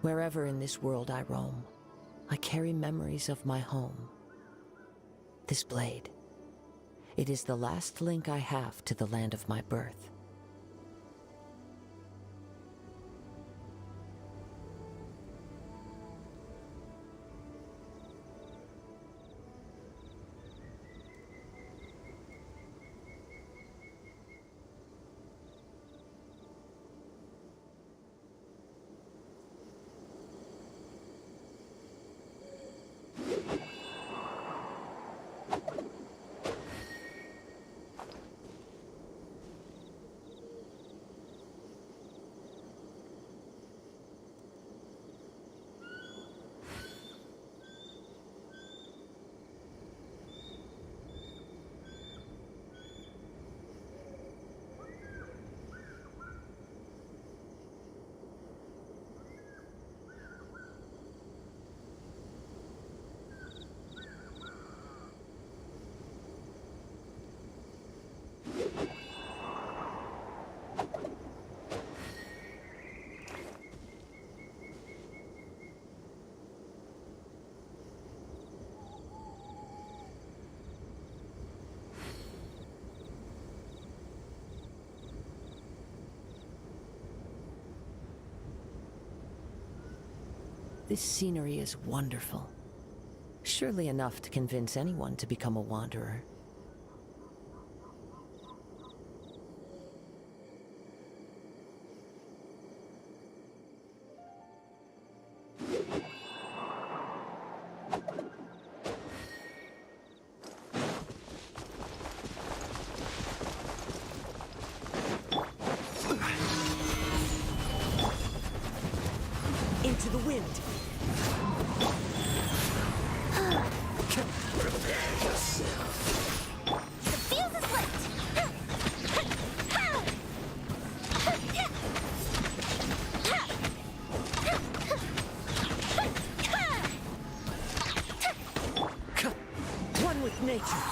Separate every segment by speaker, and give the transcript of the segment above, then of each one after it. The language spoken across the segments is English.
Speaker 1: Wherever in this world I roam, I carry memories of my home. This blade, it is the last link I have to the land of my birth. This scenery is wonderful. Surely enough to convince anyone to become a wanderer. Into the wind.
Speaker 2: Prepare yourself.
Speaker 3: The fuse is lit!
Speaker 1: One with nature.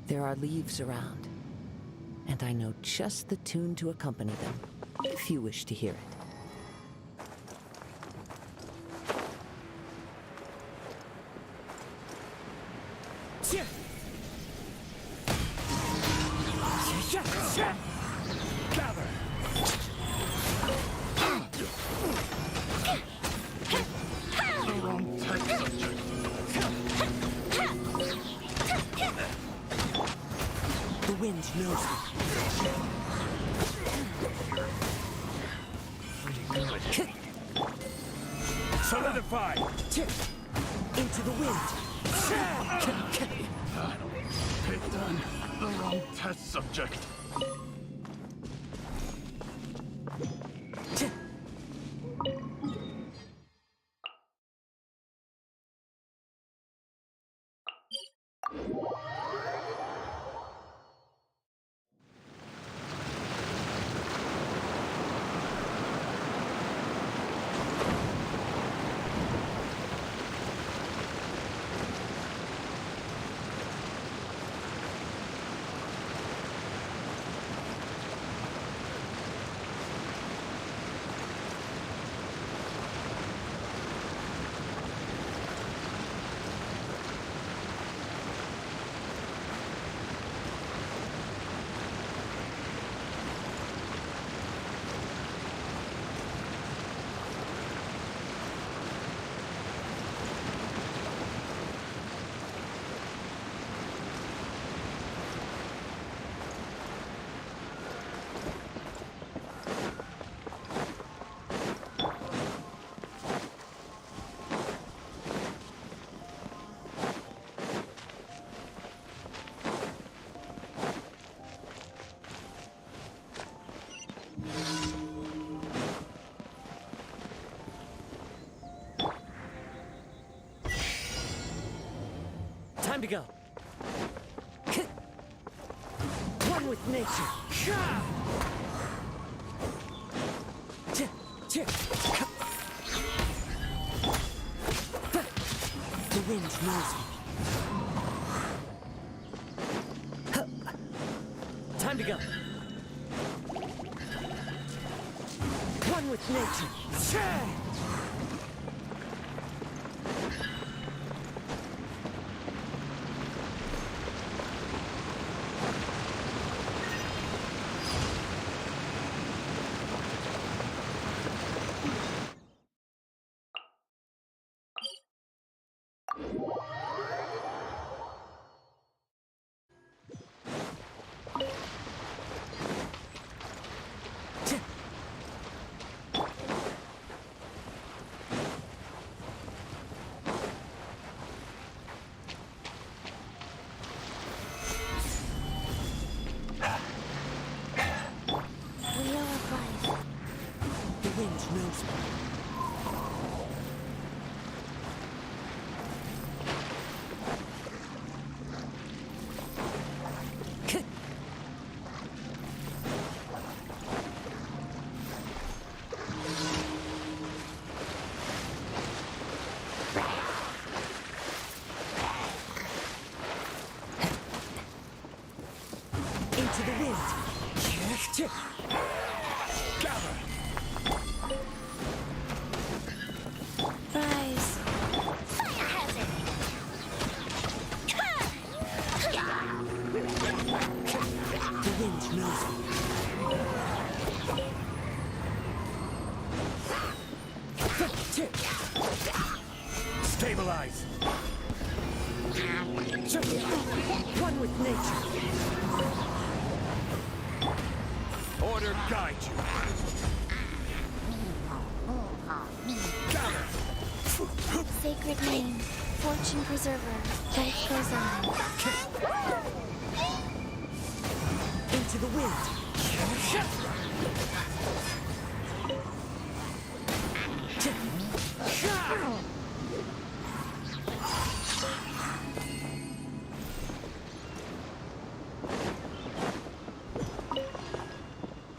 Speaker 1: There are leaves around, and I know just the tune to accompany them, if you wish to hear it.
Speaker 2: Gather. The wrong type subject.
Speaker 1: The wind knows me.
Speaker 2: Solidify.
Speaker 1: Into the wind.
Speaker 2: Picked on the wrong test subject.
Speaker 1: Time to go. One with nature.
Speaker 4: wind knows me. Time to go. One with nature.
Speaker 3: Wheel of life.
Speaker 4: The wind knows me. Into the wind.
Speaker 3: Rise. Fire hazard.
Speaker 4: The wind knows me.
Speaker 2: Stabilize.
Speaker 4: One with nature.
Speaker 2: Order guide you.
Speaker 3: Sacred name. Fortune preserver. Life goes on.
Speaker 4: Into the wind.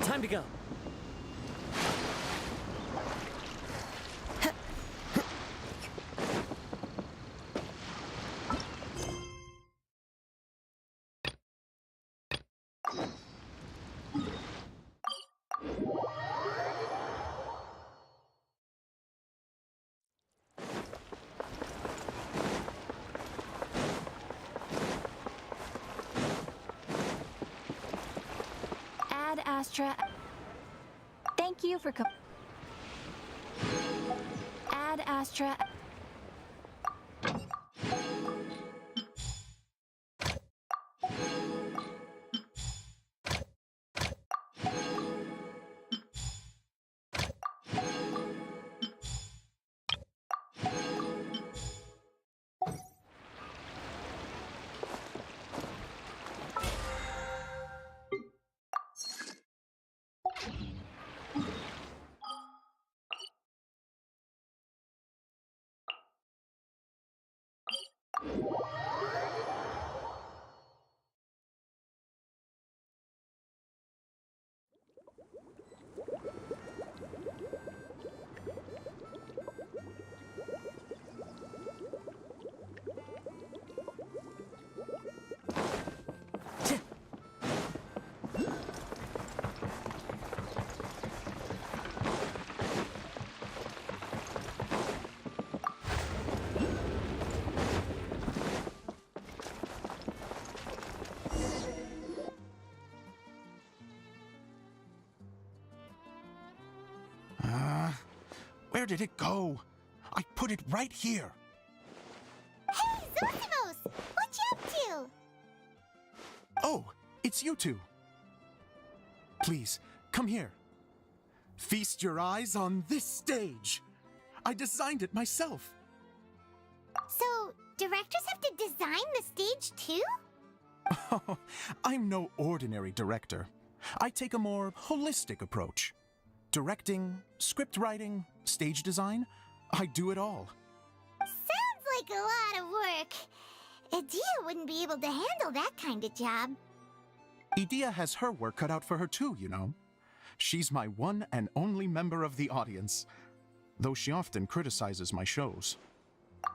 Speaker 4: Time to go.
Speaker 3: Ad Astra. Thank you for Ad Astra.
Speaker 2: Where did it go? I put it right here.
Speaker 3: Hey, Zosimos! What you up to?
Speaker 2: Oh, it's you two. Please, come here. Feast your eyes on this stage. I designed it myself.
Speaker 3: So, directors have to design the stage too?
Speaker 2: I'm no ordinary director. I take a more holistic approach. Directing, script writing, stage design, I do it all.
Speaker 3: Sounds like a lot of work. Adia wouldn't be able to handle that kind of job.
Speaker 2: Edea has her work cut out for her too, you know. She's my one and only member of the audience, though she often criticizes my shows.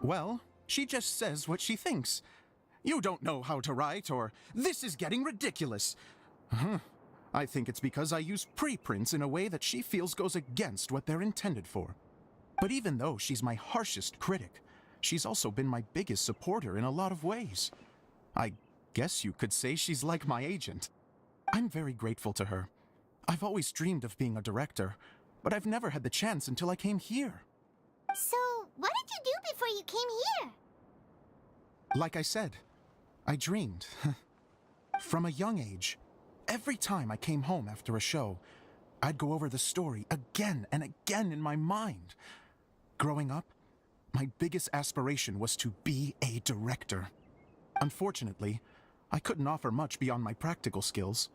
Speaker 2: Well, She just says what she thinks. You don't know how to write, or this is getting ridiculous. I think it's because I use preprints in a way that she feels goes against what they're intended for. But even though she's my harshest critic, she's also been my biggest supporter in a lot of ways. I guess you could say she's like my agent. I'm very grateful to her. I've always dreamed of being a director, but I've never had the chance until I came here.
Speaker 3: So, what did you do before you came here?
Speaker 2: Like I said, I dreamed. From a young age, every time I came home after a show, I'd go over the story again and again in my mind. Growing up, my biggest aspiration was to be a director. Unfortunately, I couldn't offer much beyond my practical skills,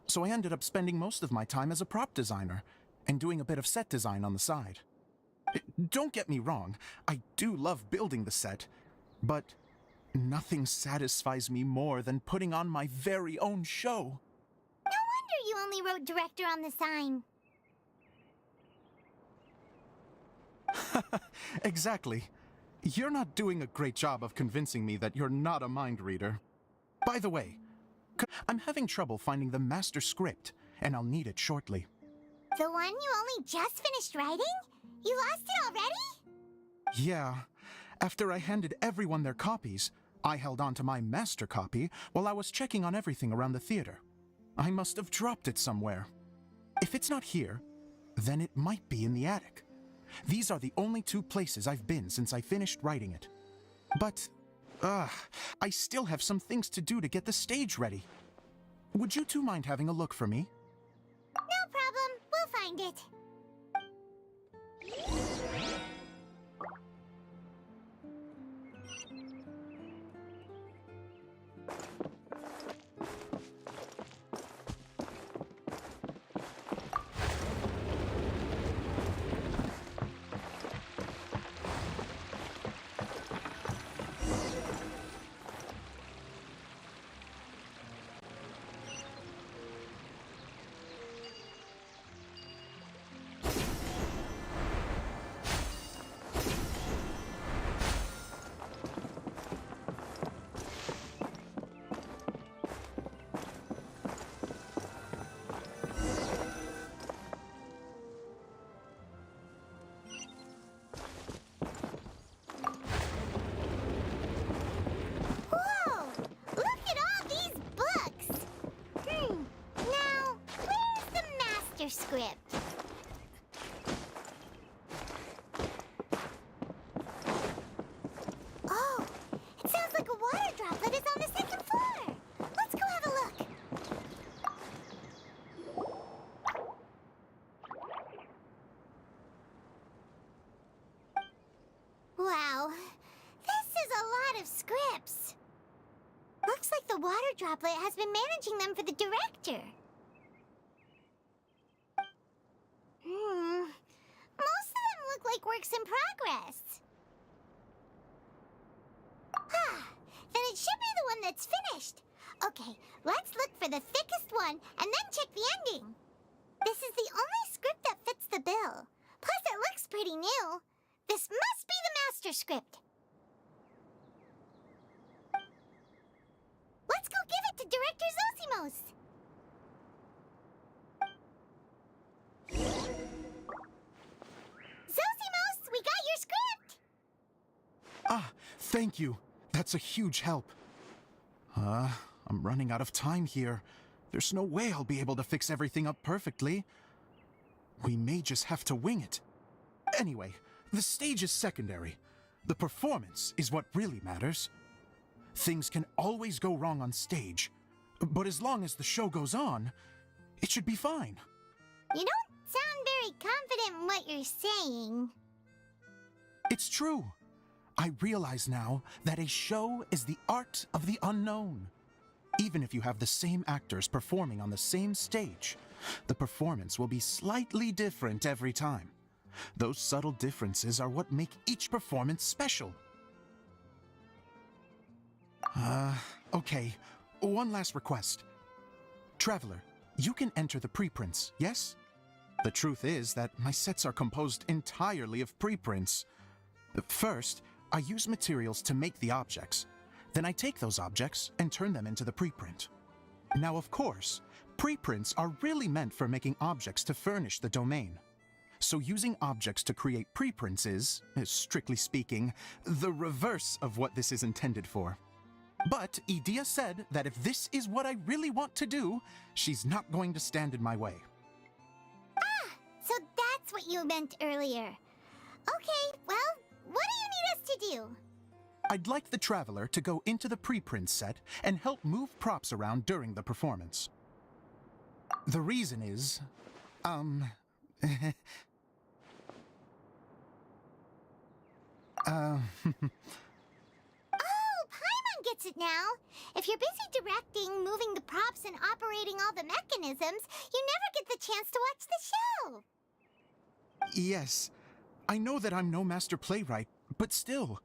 Speaker 2: so I ended up spending most of my time as a prop designer and doing a bit of set design on the side. Don't get me wrong, I do love building the set, but nothing satisfies me more than putting on my very own show.
Speaker 3: No wonder you only wrote director on the sign.
Speaker 2: Exactly. You're not doing a great job of convincing me that you're not a mind reader. By the way, I'm having trouble finding the master script, and I'll need it shortly.
Speaker 3: The one you only just finished writing? You lost it already?
Speaker 2: Yeah. After I handed everyone their copies, I held on to my master copy while I was checking on everything around the theater. I must have dropped it somewhere. If it's not here, then it might be in the attic. These are the only two places I've been since I finished writing it. But, I still have some things to do to get the stage ready. Would you two mind having a look for me?
Speaker 3: No problem. We'll find it. Script. Oh, it sounds like a water droplet is on the second floor. Let's go have a look. Wow, this is a lot of scripts. Looks like the water droplet has been managing them for the director. Most of them look like works in progress. Then it should be the one that's finished. Okay, let's look for the thickest one and then check the ending. This is the only script that fits the bill. Plus, it looks pretty new. This must be the master script. Let's go give it to Director Zosimos. Zosimos, we got your script!
Speaker 2: Ah, thank you. That's a huge help. I'm running out of time here. There's no way I'll be able to fix everything up perfectly. We may just have to wing it. Anyway, the stage is secondary. The performance is what really matters. Things can always go wrong on stage, but as long as the show goes on, it should be fine.
Speaker 3: You don't sound very confident in what you're saying.
Speaker 2: It's true. I realize now that a show is the art of the unknown. Even if you have the same actors performing on the same stage, the performance will be slightly different every time. Those subtle differences are what make each performance special. Okay. One last request. Traveler, you can enter the preprints, yes? The truth is that my sets are composed entirely of preprints. First, I use materials to make the objects. Then I take those objects and turn them into the preprint. Now, of course, preprints are really meant for making objects to furnish the domain. So using objects to create preprints is, strictly speaking, the reverse of what this is intended for. But Edea said that if this is what I really want to do, she's not going to stand in my way.
Speaker 3: Ah, so that's what you meant earlier. Okay, well, what do you need us to do?
Speaker 2: I'd like the Traveler to go into the preprint set and help move props around during the performance. The reason is,
Speaker 3: Oh, Paimon gets it now. If you're busy directing, moving the props, and operating all the mechanisms, you never get the chance to watch the show.
Speaker 2: Yes, I know that I'm no master playwright, but still.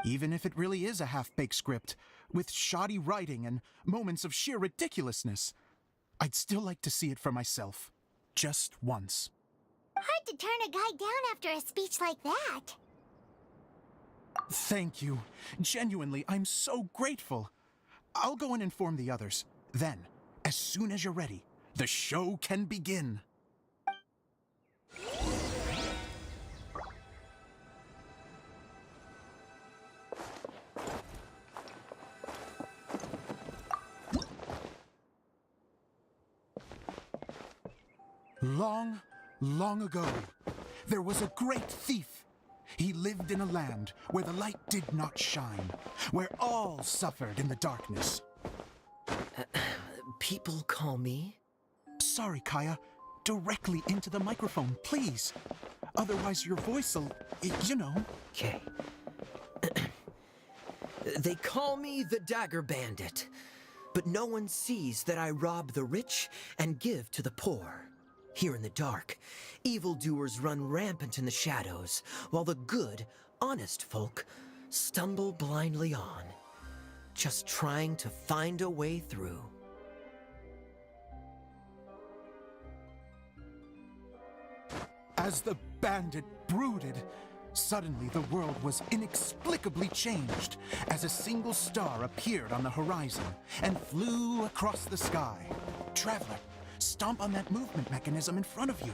Speaker 2: Even if it really is a half-baked script, with shoddy writing and moments of sheer ridiculousness, I'd still like to see it for myself. Just once.
Speaker 3: Hard to turn a guy down after a speech like that.
Speaker 2: Thank you. Genuinely, I'm so grateful. I'll go and inform the others. Then, as soon as you're ready, the show can begin. Long, long ago, there was a great thief. He lived in a land where the light did not shine, where all suffered in the darkness.
Speaker 5: People call me?
Speaker 2: Sorry, Kaya. Directly into the microphone, please. Otherwise your voice'll, you know.
Speaker 5: Okay. They call me the Dagger Bandit, but no one sees that I rob the rich and give to the poor. Here in the dark, evildoers run rampant in the shadows, while the good, honest folk stumble blindly on, just trying to find a way through.
Speaker 2: As the bandit brooded, suddenly the world was inexplicably changed as a single star appeared on the horizon and flew across the sky. Traveler, stomp on that movement mechanism in front of you.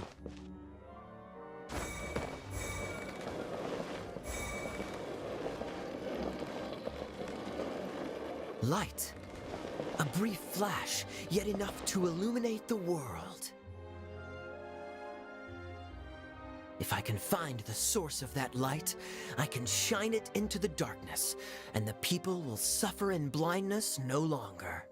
Speaker 5: Light. A brief flash, yet enough to illuminate the world. If I can find the source of that light, I can shine it into the darkness, and the people will suffer in blindness no longer.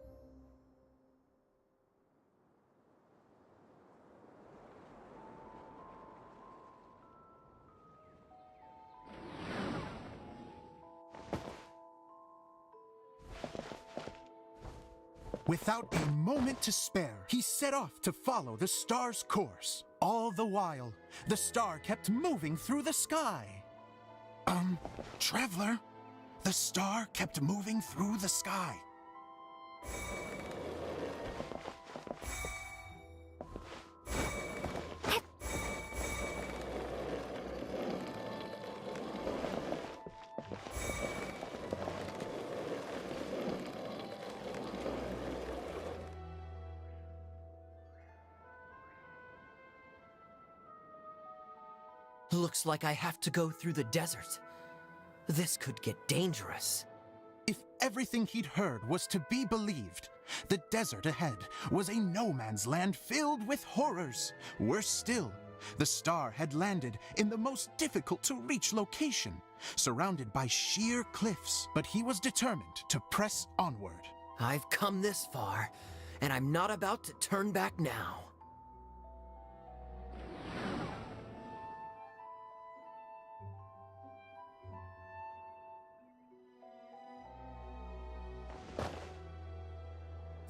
Speaker 2: Without a moment to spare, he set off to follow the star's course. All the while, the star kept moving through the sky. Traveler, the star kept moving through the sky.
Speaker 5: Looks like I have to go through the desert. This could get dangerous.
Speaker 2: If everything he'd heard was to be believed, the desert ahead was a no-man's land filled with horrors. Worse still, the star had landed in the most difficult-to-reach location, surrounded by sheer cliffs, but he was determined to press onward.
Speaker 5: I've come this far, and I'm not about to turn back now.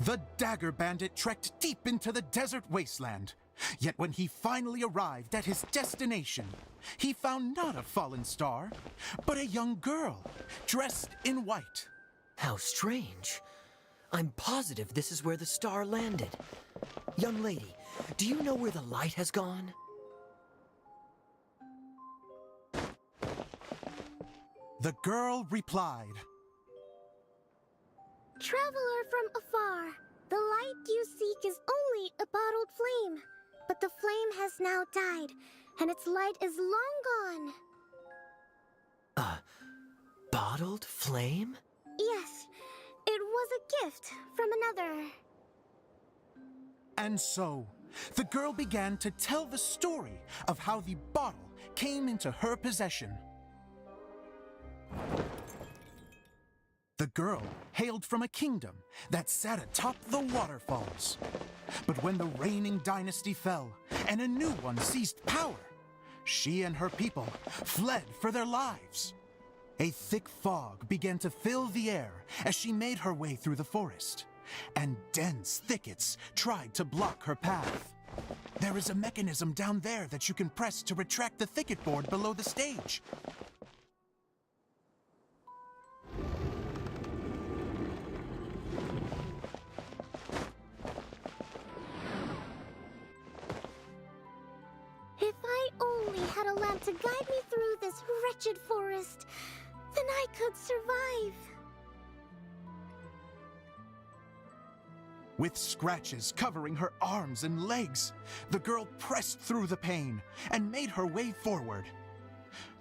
Speaker 2: The Dagger Bandit trekked deep into the desert wasteland. Yet when he finally arrived at his destination, he found not a fallen star, but a young girl, dressed in white.
Speaker 5: How strange. I'm positive this is where the star landed. Young lady, do you know where the light has gone?
Speaker 2: The girl replied,
Speaker 6: Traveler from afar, the light you seek is only a bottled flame. But the flame has now died, and its light is long gone.
Speaker 5: Bottled flame?
Speaker 6: Yes, it was a gift from another.
Speaker 2: And so, the girl began to tell the story of how the bottle came into her possession. The girl hailed from a kingdom that sat atop the waterfalls. But when the reigning dynasty fell and a new one seized power, she and her people fled for their lives. A thick fog began to fill the air as she made her way through the forest, and dense thickets tried to block her path. There is a mechanism down there that you can press to retract the thicket board below the stage.
Speaker 6: If I only had a lamp to guide me through this wretched forest, then I could survive.
Speaker 2: With scratches covering her arms and legs, the girl pressed through the pain and made her way forward.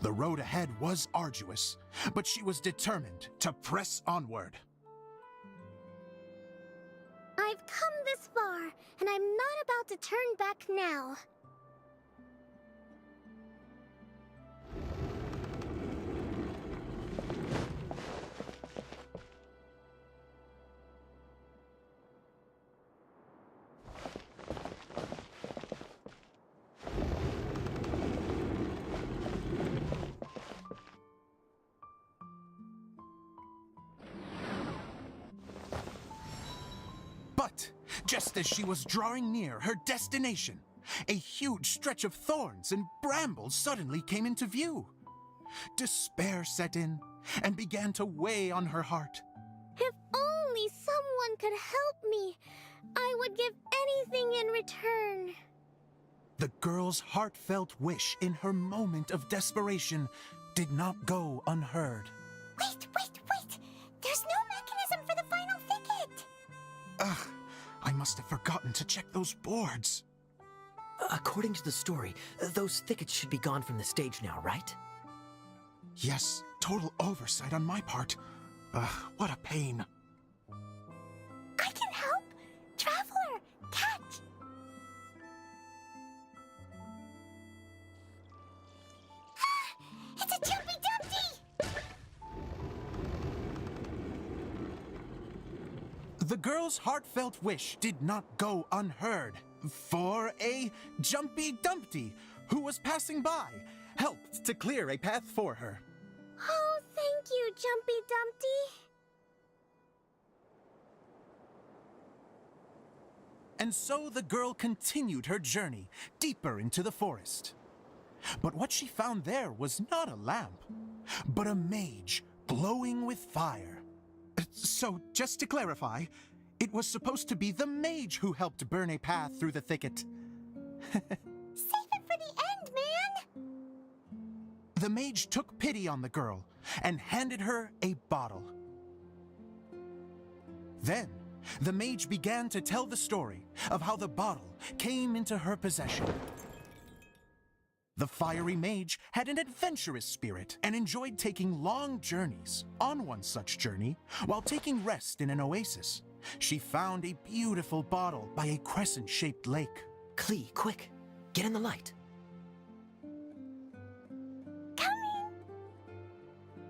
Speaker 2: The road ahead was arduous, but she was determined to press onward.
Speaker 6: I've come this far, and I'm not about to turn back now.
Speaker 2: But just as she was drawing near her destination, a huge stretch of thorns and brambles suddenly came into view. Despair set in and began to weigh on her heart.
Speaker 6: If only someone could help me, I would give anything in return.
Speaker 2: The girl's heartfelt wish in her moment of desperation did not go unheard.
Speaker 3: Wait! There's no mechanism for the final thicket!
Speaker 2: Ugh, I must have forgotten to check those boards.
Speaker 5: According to the story, those thickets should be gone from the stage now, right?
Speaker 2: Yes, total oversight on my part. What a pain.
Speaker 3: I can help! Traveler, catch! It's a Jumpy Dumpty!
Speaker 2: The girl's heartfelt wish did not go unheard, for a Jumpy Dumpty, who was passing by, helped to clear a path for her.
Speaker 6: Oh, thank you, Jumpy Dumpty.
Speaker 2: And so the girl continued her journey deeper into the forest. But what she found there was not a lamp, but a mage glowing with fire. So, just to clarify, it was supposed to be the mage who helped burn a path through the thicket.
Speaker 3: Save it for the end, man!
Speaker 2: The mage took pity on the girl and handed her a bottle. Then, the mage began to tell the story of how the bottle came into her possession. The fiery mage had an adventurous spirit and enjoyed taking long journeys. On one such journey, while taking rest in an oasis, she found a beautiful bottle by a crescent-shaped lake.
Speaker 5: Klee, quick, get in the light.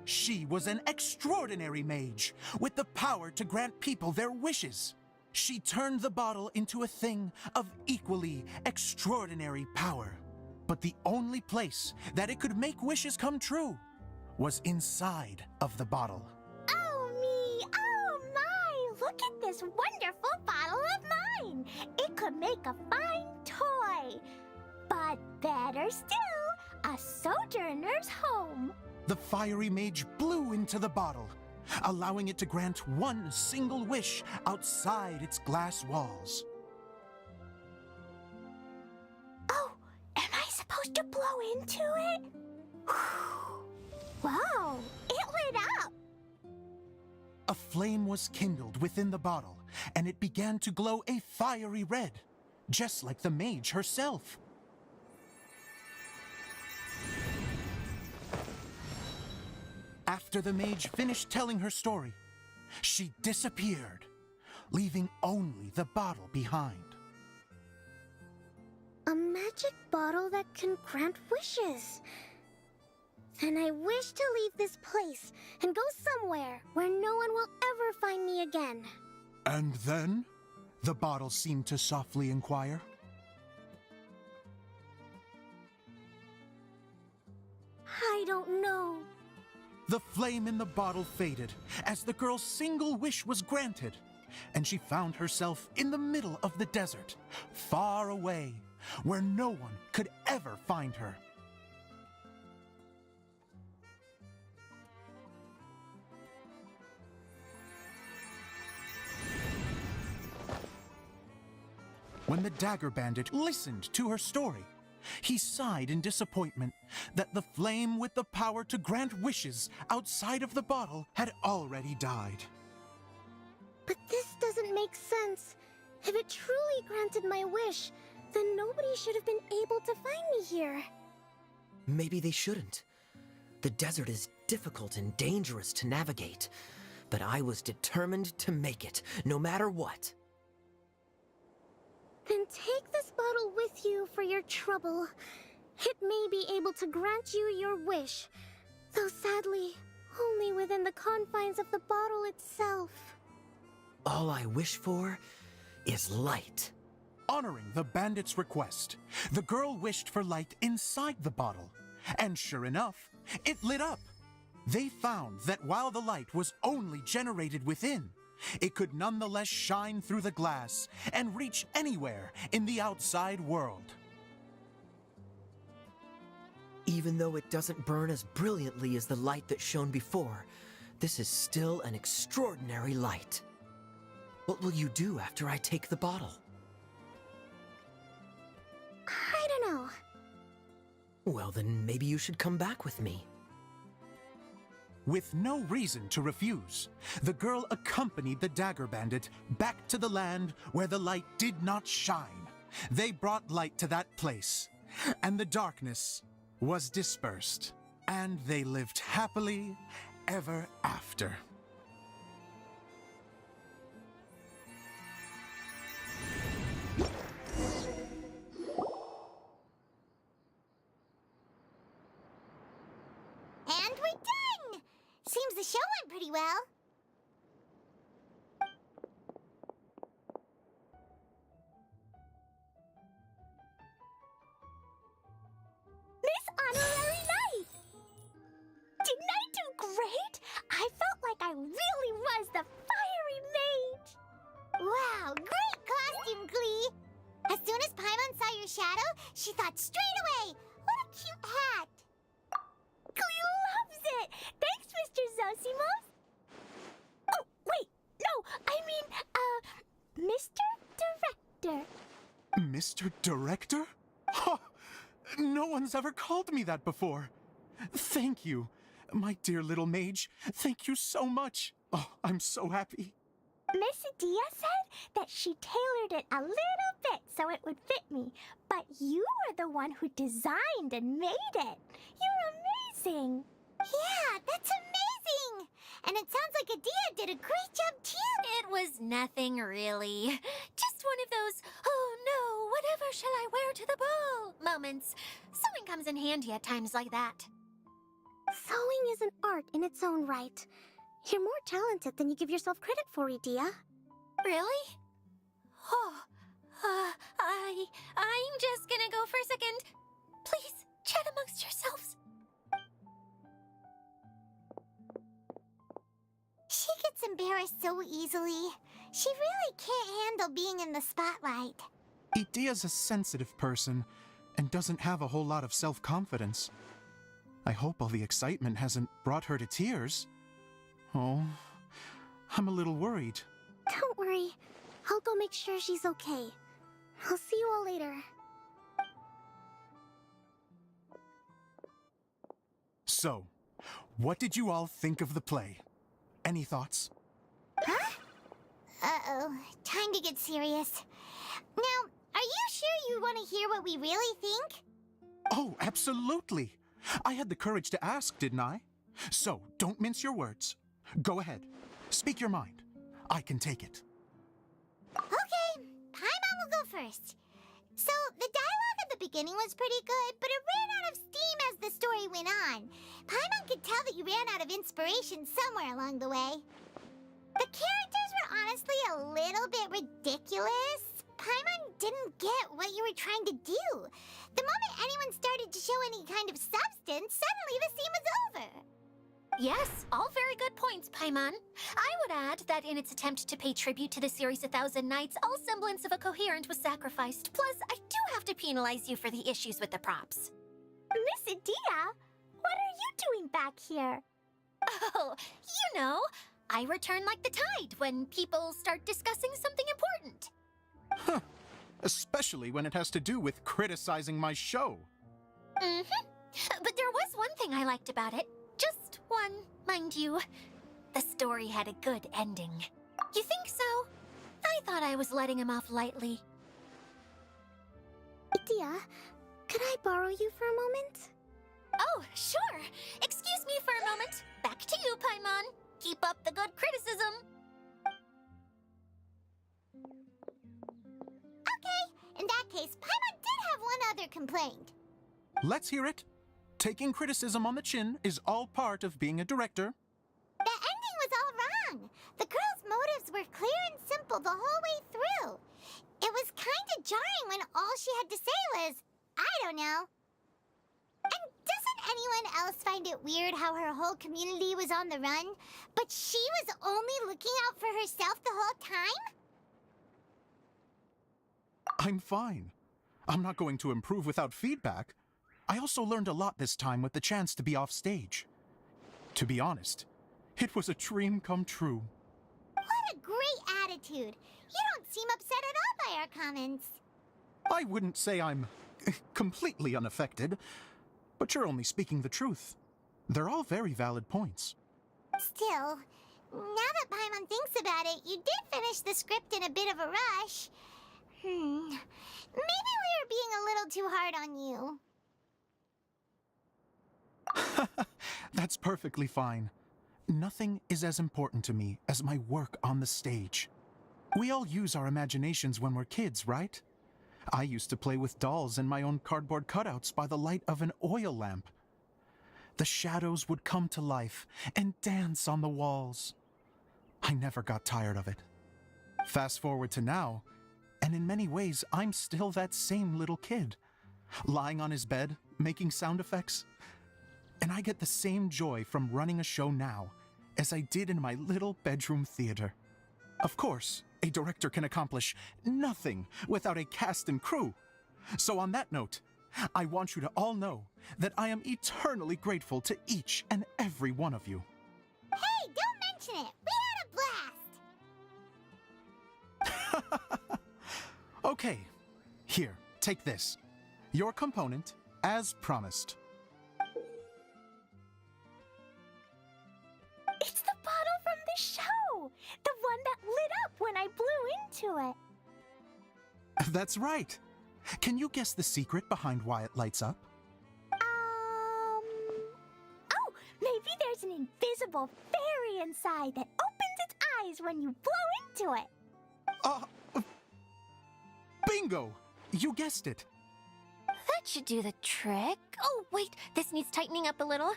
Speaker 2: She was an extraordinary mage, with the power to grant people their wishes. She turned the bottle into a thing of equally extraordinary power. But the only place that it could make wishes come true was inside of the bottle.
Speaker 3: Oh me! Oh my! Look at this wonderful bottle of mine! It could make a fine toy! But better still, a sojourner's home!
Speaker 2: The fiery mage blew into the bottle, allowing it to grant one single wish outside its glass walls.
Speaker 3: Oh, am I supposed to blow into it? Wow, it
Speaker 2: A flame was kindled within the bottle, and it began to glow a fiery red, just like the mage herself. After the mage finished telling her story, she disappeared, leaving only the bottle behind.
Speaker 6: A magic bottle that can grant wishes. Then I wish to leave this place and go somewhere where no one will ever find me again.
Speaker 2: And then? The bottle seemed to softly inquire.
Speaker 6: I don't know.
Speaker 2: The flame in the bottle faded as the girl's single wish was granted, and she found herself in the middle of the desert, far away, where no one could ever find her. When the Dagger Bandit listened to her story, he sighed in disappointment that the flame with the power to grant wishes outside of the bottle had already died.
Speaker 6: But this doesn't make sense. If it truly granted my wish, then nobody should have been able to find me here.
Speaker 5: Maybe they shouldn't. The desert is difficult and dangerous to navigate, but I was determined to make it, no matter what.
Speaker 6: Then take this bottle with you for your trouble. It may be able to grant you your wish, though sadly, only within the confines of the bottle itself.
Speaker 5: All I wish for is light.
Speaker 2: Honoring the bandit's request, the girl wished for light inside the bottle, and sure enough, it lit up. They found that while the light was only generated within, it could nonetheless shine through the glass and reach anywhere in the outside world.
Speaker 5: Even though it doesn't burn as brilliantly as the light that shone before, this is still an extraordinary light. What will you do after I take the bottle?
Speaker 6: I don't know.
Speaker 5: Well, then maybe you should come back with me.
Speaker 2: With no reason to refuse, the girl accompanied the Dagger Bandit back to the land where the light did not shine. They brought light to that place, and the darkness was dispersed, and they lived happily ever after.
Speaker 3: And we're done! Seems the show went pretty well.
Speaker 6: Miss Honorary Knight! Didn't I do great? I felt like I really was the fiery mage.
Speaker 3: Wow, great costume, Glee! As soon as Paimon saw your shadow, she thought straight away, what a cute hat!
Speaker 6: Glee loves it! Thanks, Mr. Zosimos! Oh, wait! No, I mean, Mr. Director.
Speaker 2: Mr. Director? Ha! No one's ever called me that before. Thank you, my dear little mage. Thank you so much. Oh, I'm so happy.
Speaker 6: Miss Dia said that she tailored it a little bit so it would fit me, but you were the one who designed and made it. You're amazing.
Speaker 3: Yeah, that's amazing! And it sounds like Adia did a great job too!
Speaker 7: It was nothing really. Just one of those, oh no, whatever shall I wear to the ball moments. Sewing comes in handy at times like that.
Speaker 6: Sewing is an art in its own right. You're more talented than you give yourself credit for, Dia.
Speaker 7: Really? Oh, I'm just gonna go for a second. Please, chat amongst yourselves.
Speaker 3: She gets embarrassed so easily. She really can't handle being in the spotlight.
Speaker 2: Idia's a sensitive person and doesn't have a whole lot of self-confidence. I hope all the excitement hasn't brought her to tears. Oh, I'm a little worried.
Speaker 6: Don't worry. I'll go make sure she's okay. I'll see you all later.
Speaker 2: So, what did you all think of the play? Any thoughts?
Speaker 3: Uh-oh, time to get serious. Now, are you sure you want to hear what we really think?
Speaker 2: Oh, absolutely. I had the courage to ask, didn't I? So, don't mince your words. Go ahead. Speak your mind. I can take it.
Speaker 3: Okay, Paimon will go first. So, the dialogue at the beginning was pretty good, but it ran out of steam as the story went on. Paimon could tell that you ran out of inspiration somewhere along the way. The characters were honestly a little bit ridiculous. Paimon didn't get what you were trying to do. The moment anyone started to show any kind of substance, suddenly the scene was over.
Speaker 7: Yes, all very good points, Paimon. I would add that in its attempt to pay tribute to the series 1,000 Nights, all semblance of a coherent was sacrificed. Plus, I do have to penalize you for the issues with the props.
Speaker 6: Miss Idia, what are you doing back here?
Speaker 7: Oh, you know, I return like the tide when people start discussing something important.
Speaker 2: Huh. Especially when it has to do with criticizing my show.
Speaker 7: Mm-hmm. But there was one thing I liked about it. Just one, mind you. The story had a good ending. You think so? I thought I was letting him off lightly.
Speaker 6: Idia, could I borrow you for a moment?
Speaker 7: Oh, sure. Excuse me for a moment. Back to you, Paimon. Keep up the good criticism.
Speaker 3: Okay, in that case, Paimon did have one other complaint.
Speaker 2: Let's hear it. Taking criticism on the chin is all part of being a director.
Speaker 3: The ending was all wrong. The girl's motives were clear and simple the whole way through. It was kind of jarring when all she had to say was, I don't know. And doesn't anyone else find it weird how her whole community was on the run, but she was only looking out for herself the whole time?
Speaker 2: I'm fine. I'm not going to improve without feedback. I also learned a lot this time with the chance to be off stage. To be honest, it was a dream come true.
Speaker 3: What a great attitude. You don't seem upset at all by our comments.
Speaker 2: I wouldn't say I'm completely unaffected, but you're only speaking the truth. They're all very valid points.
Speaker 3: Still, now that Paimon thinks about it, you did finish the script in a bit of a rush. Maybe we were being a little too hard on you.
Speaker 2: That's perfectly fine. Nothing is as important to me as my work on the stage. We all use our imaginations when we're kids, right? I used to play with dolls and my own cardboard cutouts by the light of an oil lamp. The shadows would come to life and dance on the walls. I never got tired of it. Fast forward to now, and in many ways, I'm still that same little kid, lying on his bed, making sound effects. And I get the same joy from running a show now as I did in my little bedroom theater. Of course, a director can accomplish nothing without a cast and crew. So on that note, I want you to all know that I am eternally grateful to each and every one of you.
Speaker 3: Hey, don't mention it. We had a blast.
Speaker 2: Okay, here, take this. Your component, as promised.
Speaker 6: It's the bottle from the show! The one that lit up when I blew into it.
Speaker 2: That's right. Can you guess the secret behind why it lights up?
Speaker 6: Oh, maybe there's an invisible fairy inside that opens its eyes when you blow into it.
Speaker 2: Bingo! You guessed it.
Speaker 7: That should do the trick. Oh, wait, this needs tightening up a little.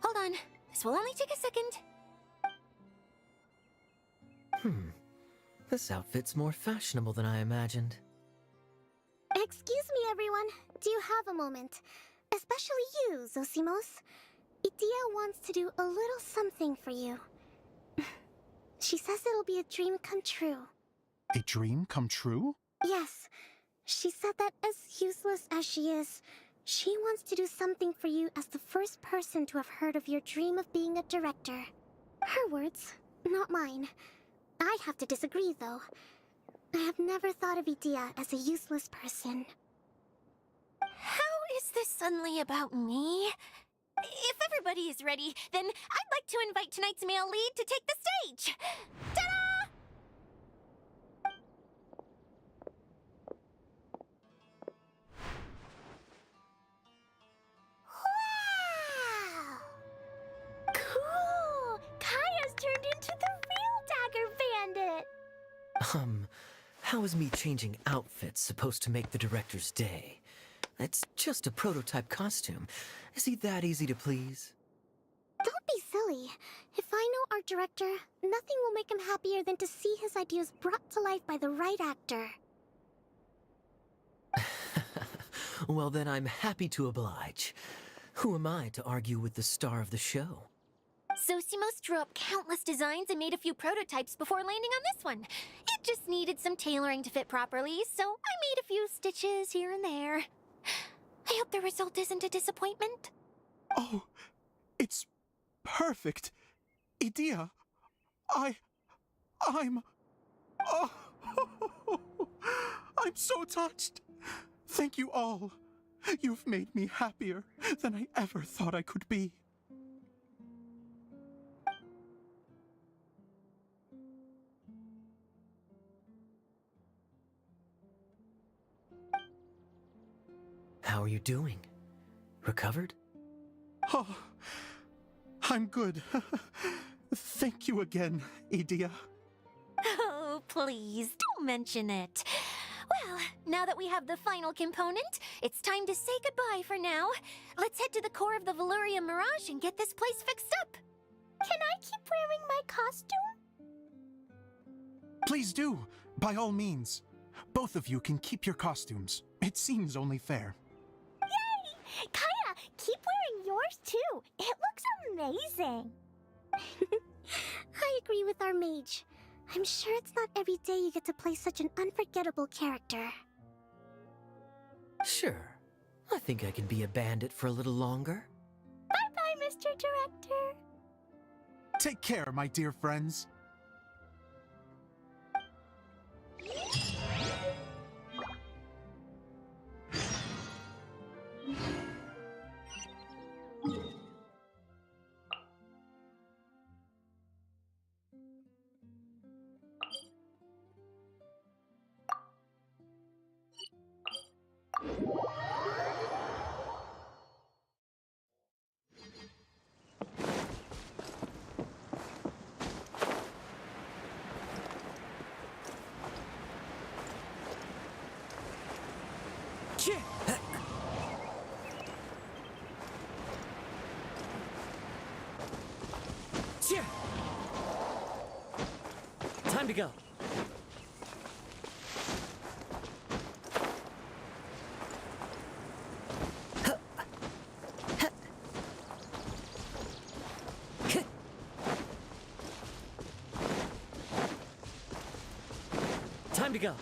Speaker 7: Hold on, this will only take a second.
Speaker 5: This outfit's more fashionable than I imagined.
Speaker 6: Excuse me, everyone. Do you have a moment? Especially you, Zosimos. Idia wants to do a little something for you. She says it'll be a dream come true.
Speaker 2: A dream come true?
Speaker 6: Yes. She said that as useless as she is, she wants to do something for you as the first person to have heard of your dream of being a director. Her words, not mine. I'd have to disagree, though. I have never thought of Idia as a useless person.
Speaker 7: How is this suddenly about me? If everybody is ready, then I'd like to invite tonight's male lead to take the stage. Ta-da!
Speaker 5: How is me changing outfits supposed to make the director's day? It's just a prototype costume. Is he that easy to please?
Speaker 6: Don't be silly. If I know our director, nothing will make him happier than to see his ideas brought to life by the right actor.
Speaker 5: Well, then I'm happy to oblige. Who am I to argue with the star of the show?
Speaker 7: Zosimos drew up countless designs and made a few prototypes before landing on this one. It just needed some tailoring to fit properly, so I made a few stitches here and there. I hope the result isn't a disappointment.
Speaker 2: Oh, it's perfect. Idea, I'm... Oh, I'm so touched. Thank you all. You've made me happier than I ever thought I could be.
Speaker 5: How are you doing? Recovered?
Speaker 2: Oh, I'm good. Thank you again, Idea.
Speaker 7: Oh, please, don't mention it. Well, now that we have the final component, it's time to say goodbye for now. Let's head to the core of the Veluria Mirage and get this place fixed up.
Speaker 3: Can I keep wearing my costume?
Speaker 2: Please do, by all means. Both of you can keep your costumes. It seems only fair.
Speaker 3: Yay! Kaya, keep wearing yours too. It looks amazing.
Speaker 6: I agree with our mage. I'm sure it's not every day you get to play such an unforgettable character.
Speaker 5: Sure. I think I can be a bandit for a little longer.
Speaker 3: Bye-bye, Mr. Director.
Speaker 2: Take care, my dear friends.
Speaker 4: Time to go. Time to go.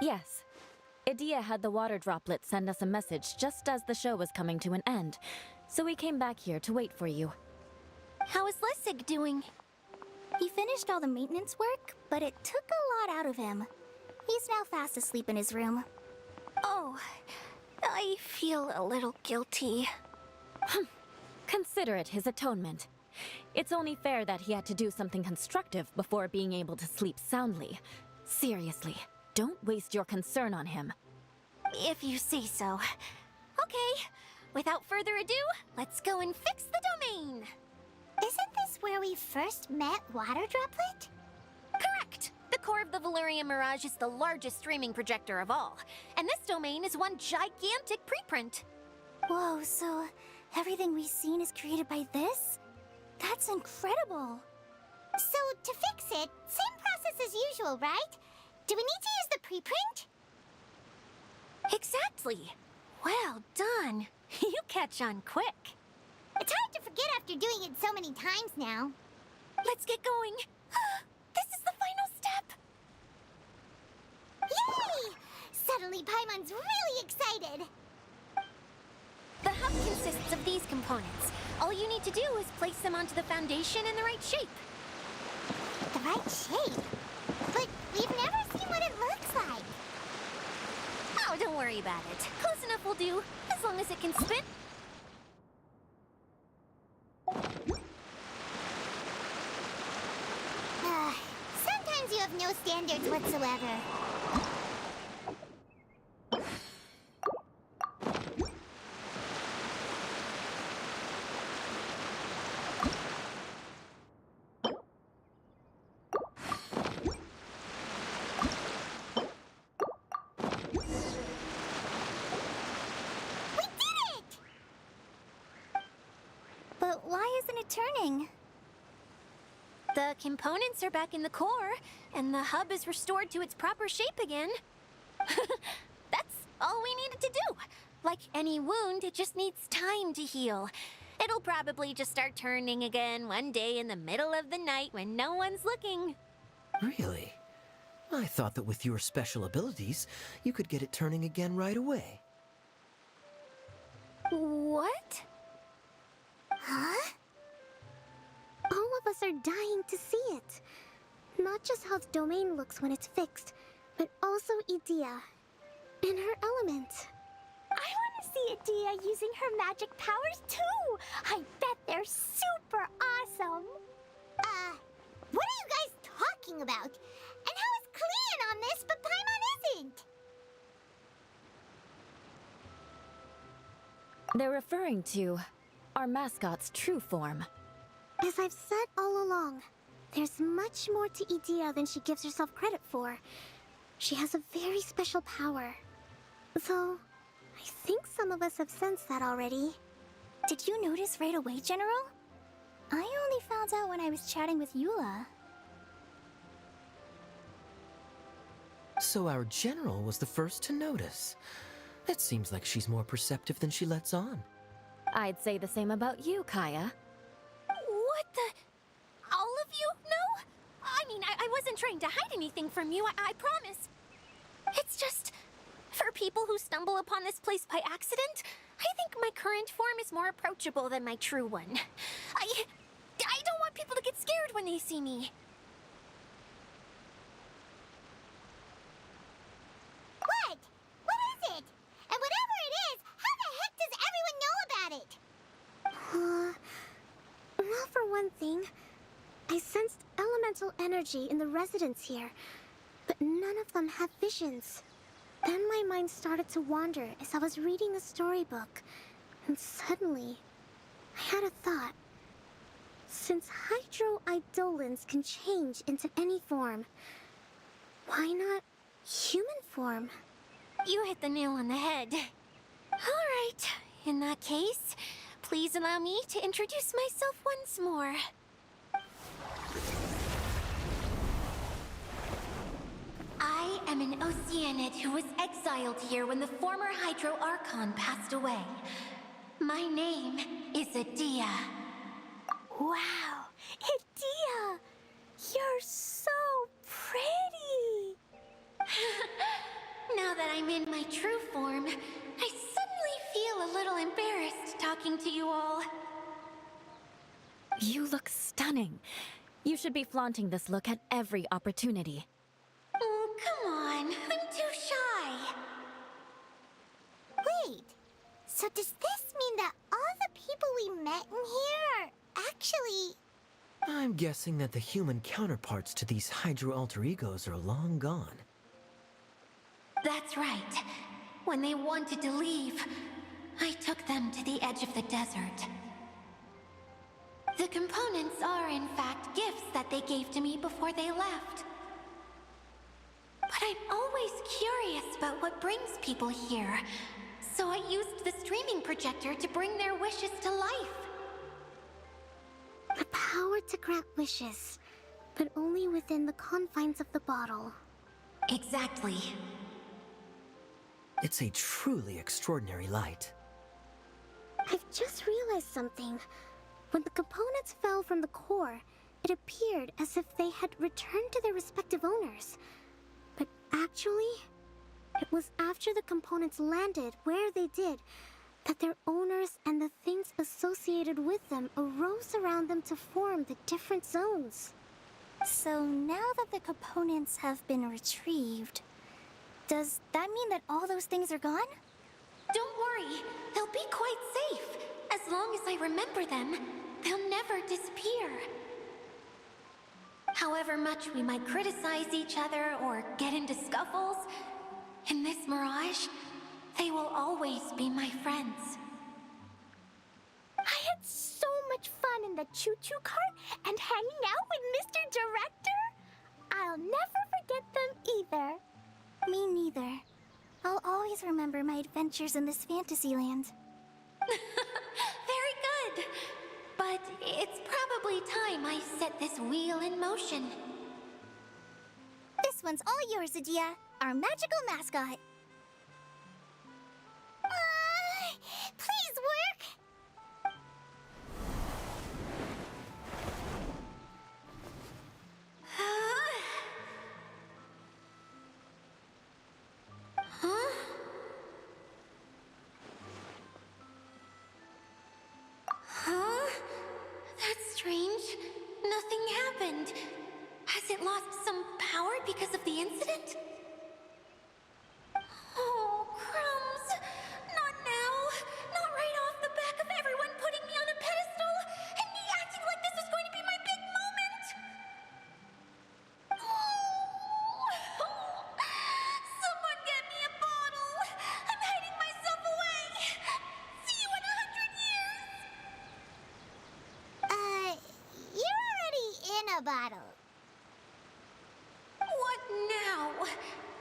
Speaker 8: Yes. Idea had the water droplet send us a message just as the show was coming to an end, so we came back here to wait for you.
Speaker 7: How is Lessig doing?
Speaker 3: He finished all the maintenance work, but it took a lot out of him. He's now fast asleep in his room.
Speaker 7: Oh, I feel a little guilty.
Speaker 8: Consider it his atonement. It's only fair that he had to do something constructive before being able to sleep soundly. Seriously, don't waste your concern on him.
Speaker 7: If you say so. Okay, without further ado, let's go and fix the domain.
Speaker 3: Isn't this where we first met Water Droplet?
Speaker 7: Correct. The core of the Veluria Mirage is the largest streaming projector of all, and this domain is one gigantic preprint.
Speaker 3: Whoa, so everything we've seen is created by this? That's incredible. So, to fix it, same process as usual, right? Do we need to use the preprint?
Speaker 7: Exactly. Well done. You catch on quick.
Speaker 3: It's hard to forget after doing it so many times now.
Speaker 7: Let's get going. This is the final step.
Speaker 3: Yay! Suddenly Paimon's really excited.
Speaker 7: The hub consists of these components. All you need to do is place them onto the foundation in the right shape.
Speaker 3: The right shape? But we've never seen what it looks like.
Speaker 7: Oh, don't worry about it. Close enough will do, as long as it can spin.
Speaker 3: have no standards whatsoever.
Speaker 6: But why isn't it turning?
Speaker 7: The components are back in the core, and the hub is restored to its proper shape again. That's all we needed to do. Like any wound, it just needs time to heal. It'll probably just start turning again one day in the middle of the night when no one's looking.
Speaker 5: Really? I thought that with your special abilities, you could get it turning again right away.
Speaker 7: What?
Speaker 3: Huh?
Speaker 6: All of us are dying to see it. Not just how the domain looks when it's fixed, but also Idea. In her element.
Speaker 3: I want to see Idea using her magic powers too! I bet they're super awesome! What are you guys talking about? And how is Kleon on this, but Paimon isn't?
Speaker 8: They're referring to our mascot's true form.
Speaker 6: As I've said all along, there's much more to Idea than she gives herself credit for. She has a very special power. Though, I think some of us have sensed that already.
Speaker 3: Did you notice right away, General? I only found out when I was chatting with Eula.
Speaker 5: So our general was the first to notice. It seems like she's more perceptive than she lets on.
Speaker 8: I'd say the same about you, Kaya.
Speaker 7: What the? All of you? No? I mean, I wasn't trying to hide anything from you, I promise. It's just, for people who stumble upon this place by accident, I think my current form is more approachable than my true one. I don't want people to get scared when they see me.
Speaker 3: What? What is it? And whatever it is, how the heck does everyone know about it?
Speaker 6: Well, for one thing, I sensed elemental energy in the residents here, but none of them have visions. Then my mind started to wander as I was reading a storybook, and suddenly, I had a thought. Since hydro-eidolons can change into any form, why not human form?
Speaker 7: You hit the nail on the head. All right, in that case, please allow me to introduce myself once more. I am an Oceanid who was exiled here when the former Hydro Archon passed away. My name is Idea.
Speaker 3: Wow, Idea! You're so pretty!
Speaker 7: Now that I'm in my true form, I suddenly feel a little embarrassed talking to you all.
Speaker 8: You look stunning. You should be flaunting this look at every opportunity.
Speaker 7: Oh, come on. I'm too shy.
Speaker 3: Wait, so does this mean that all the people we met in here are actually...
Speaker 5: I'm guessing that the human counterparts to these Hydro alter egos are long gone.
Speaker 7: That's right. When they wanted to leave, I took them to the edge of the desert. The components are, in fact, gifts that they gave to me before they left. But I'm always curious about what brings people here, so I used the streaming projector to bring their wishes to life.
Speaker 6: The power to grant wishes, but only within the confines of the bottle.
Speaker 7: Exactly.
Speaker 5: It's a truly extraordinary light.
Speaker 6: I've just realized something. When the components fell from the core, it appeared as if they had returned to their respective owners. But actually, it was after the components landed where they did that their owners and the things associated with them arose around them to form the different zones.
Speaker 3: So now that the components have been retrieved, does that mean that all those things are gone?
Speaker 7: Don't worry, they'll be quite safe. As long as I remember them, they'll never disappear. However much we might criticize each other or get into scuffles, in this mirage, they will always be my friends.
Speaker 3: I had so much fun in the choo-choo cart and hanging out with Mr. Director. I'll never forget them either. Me neither. I'll always remember my adventures in this fantasy land.
Speaker 7: Very good. But it's probably time I set this wheel in motion.
Speaker 3: This one's all yours, Adia, our magical mascot. Please work.
Speaker 7: Huh? Huh? That's strange. Nothing happened. Has it lost some power because of the incident? Oh, crumbs. Not now. Not right off the back of everyone putting me on a pedestal and me acting like this is going to be my big moment. Someone get me a bottle. I'm hiding myself away. See you in 100 years.
Speaker 3: You're already in a bottle.
Speaker 7: What now?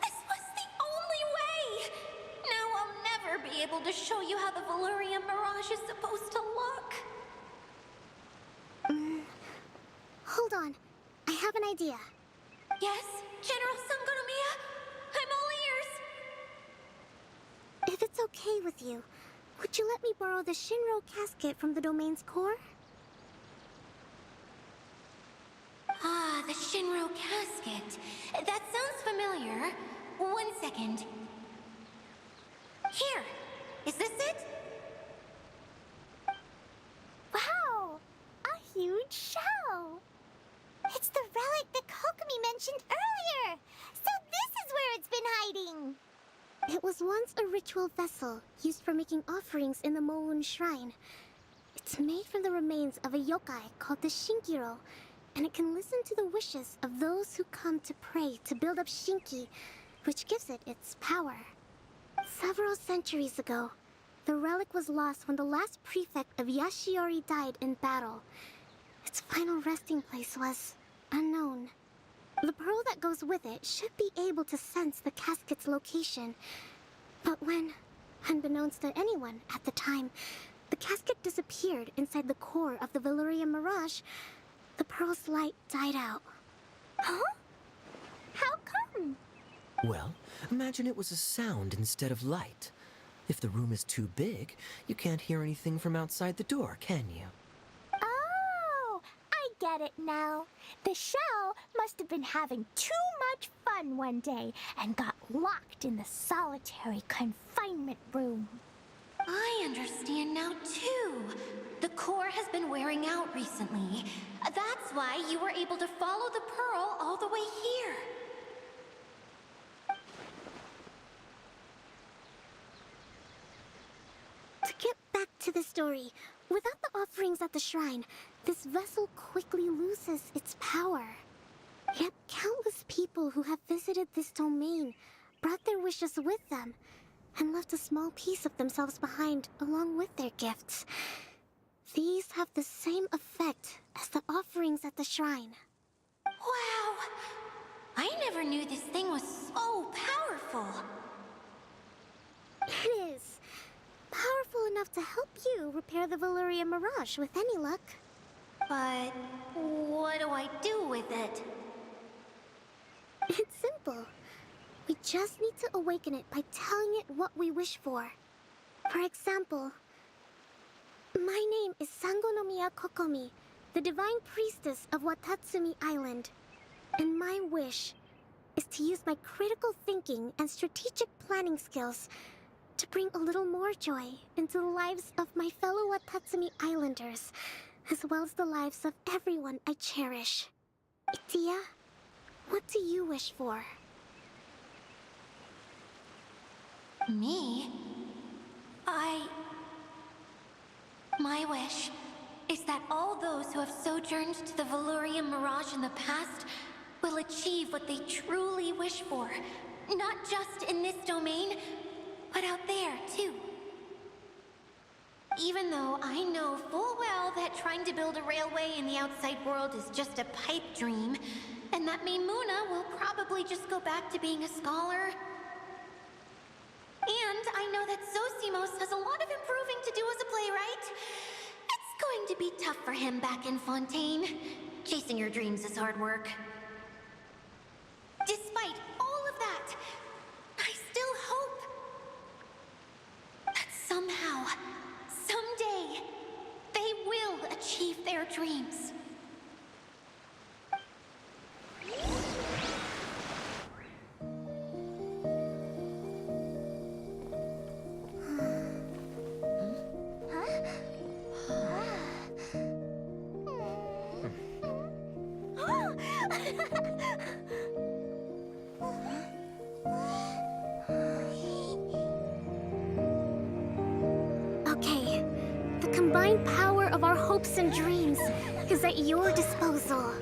Speaker 7: This was the only way. Now I'll never be able to show you how the Valurian Mirage is supposed to look.
Speaker 6: Hold on. I have an idea.
Speaker 7: Yes, General Sangonomiya? I'm all ears.
Speaker 6: If it's okay with you, would you let me borrow the Shinro casket from the domain's core?
Speaker 7: Ah, the Shinro casket. That sounds familiar. 1 second. Here. Is this it?
Speaker 3: Wow! A huge shell! It's the relic that Kokomi mentioned earlier! So this is where it's been hiding!
Speaker 6: It was once a ritual vessel used for making offerings in the Moun Shrine. It's made from the remains of a yokai called the Shinkiro, and it can listen to the wishes of those who come to pray to build up Shinki, which gives it its power. Several centuries ago, the relic was lost when the last prefect of Yashiori died in battle. Its final resting place was unknown. The pearl that goes with it should be able to sense the casket's location. But when, unbeknownst to anyone at the time, the casket disappeared inside the core of the Valurian Mirage, the pearl's light died out.
Speaker 3: Huh? How come?
Speaker 5: Well, imagine it was a sound instead of light. If the room is too big, you can't hear anything from outside the door, can you?
Speaker 3: Oh, I get it now. The shell must have been having too much fun one day and got locked in the solitary confinement room.
Speaker 7: I understand now, too. The core has been wearing out recently. That's why you were able to follow the pearl all the way here.
Speaker 6: To get back to the story, without the offerings at the shrine, this vessel quickly loses its power. Yet countless people who have visited this domain brought their wishes with them and left a small piece of themselves behind along with their gifts. These have the same effect as the offerings at the shrine.
Speaker 7: Wow! I never knew this thing was so powerful.
Speaker 6: It is. Powerful enough to help you repair the Valurian Mirage with any luck.
Speaker 7: But what do I do with it?
Speaker 6: It's simple. We just need to awaken it by telling it what we wish for. For example, my name is Sangonomiya Kokomi, the divine priestess of Watatsumi Island. And my wish is to use my critical thinking and strategic planning skills to bring a little more joy into the lives of my fellow Watatsumi Islanders, as well as the lives of everyone I cherish. Itia, what do you wish for?
Speaker 7: Me? My wish is that all those who have sojourned to the Valurian Mirage in the past will achieve what they truly wish for. Not just in this domain, but out there, too. Even though I know full well that trying to build a railway in the outside world is just a pipe dream, and that Maimuna will probably just go back to being a scholar. And I know that Zosimos has a lot of improving to do as a playwright. It's going to be tough for him back in Fontaine. Chasing your dreams is hard work. Despite all of that, I still hope that somehow, someday, they will achieve their dreams.
Speaker 6: Okay, the combined power of our hopes and dreams is at your disposal.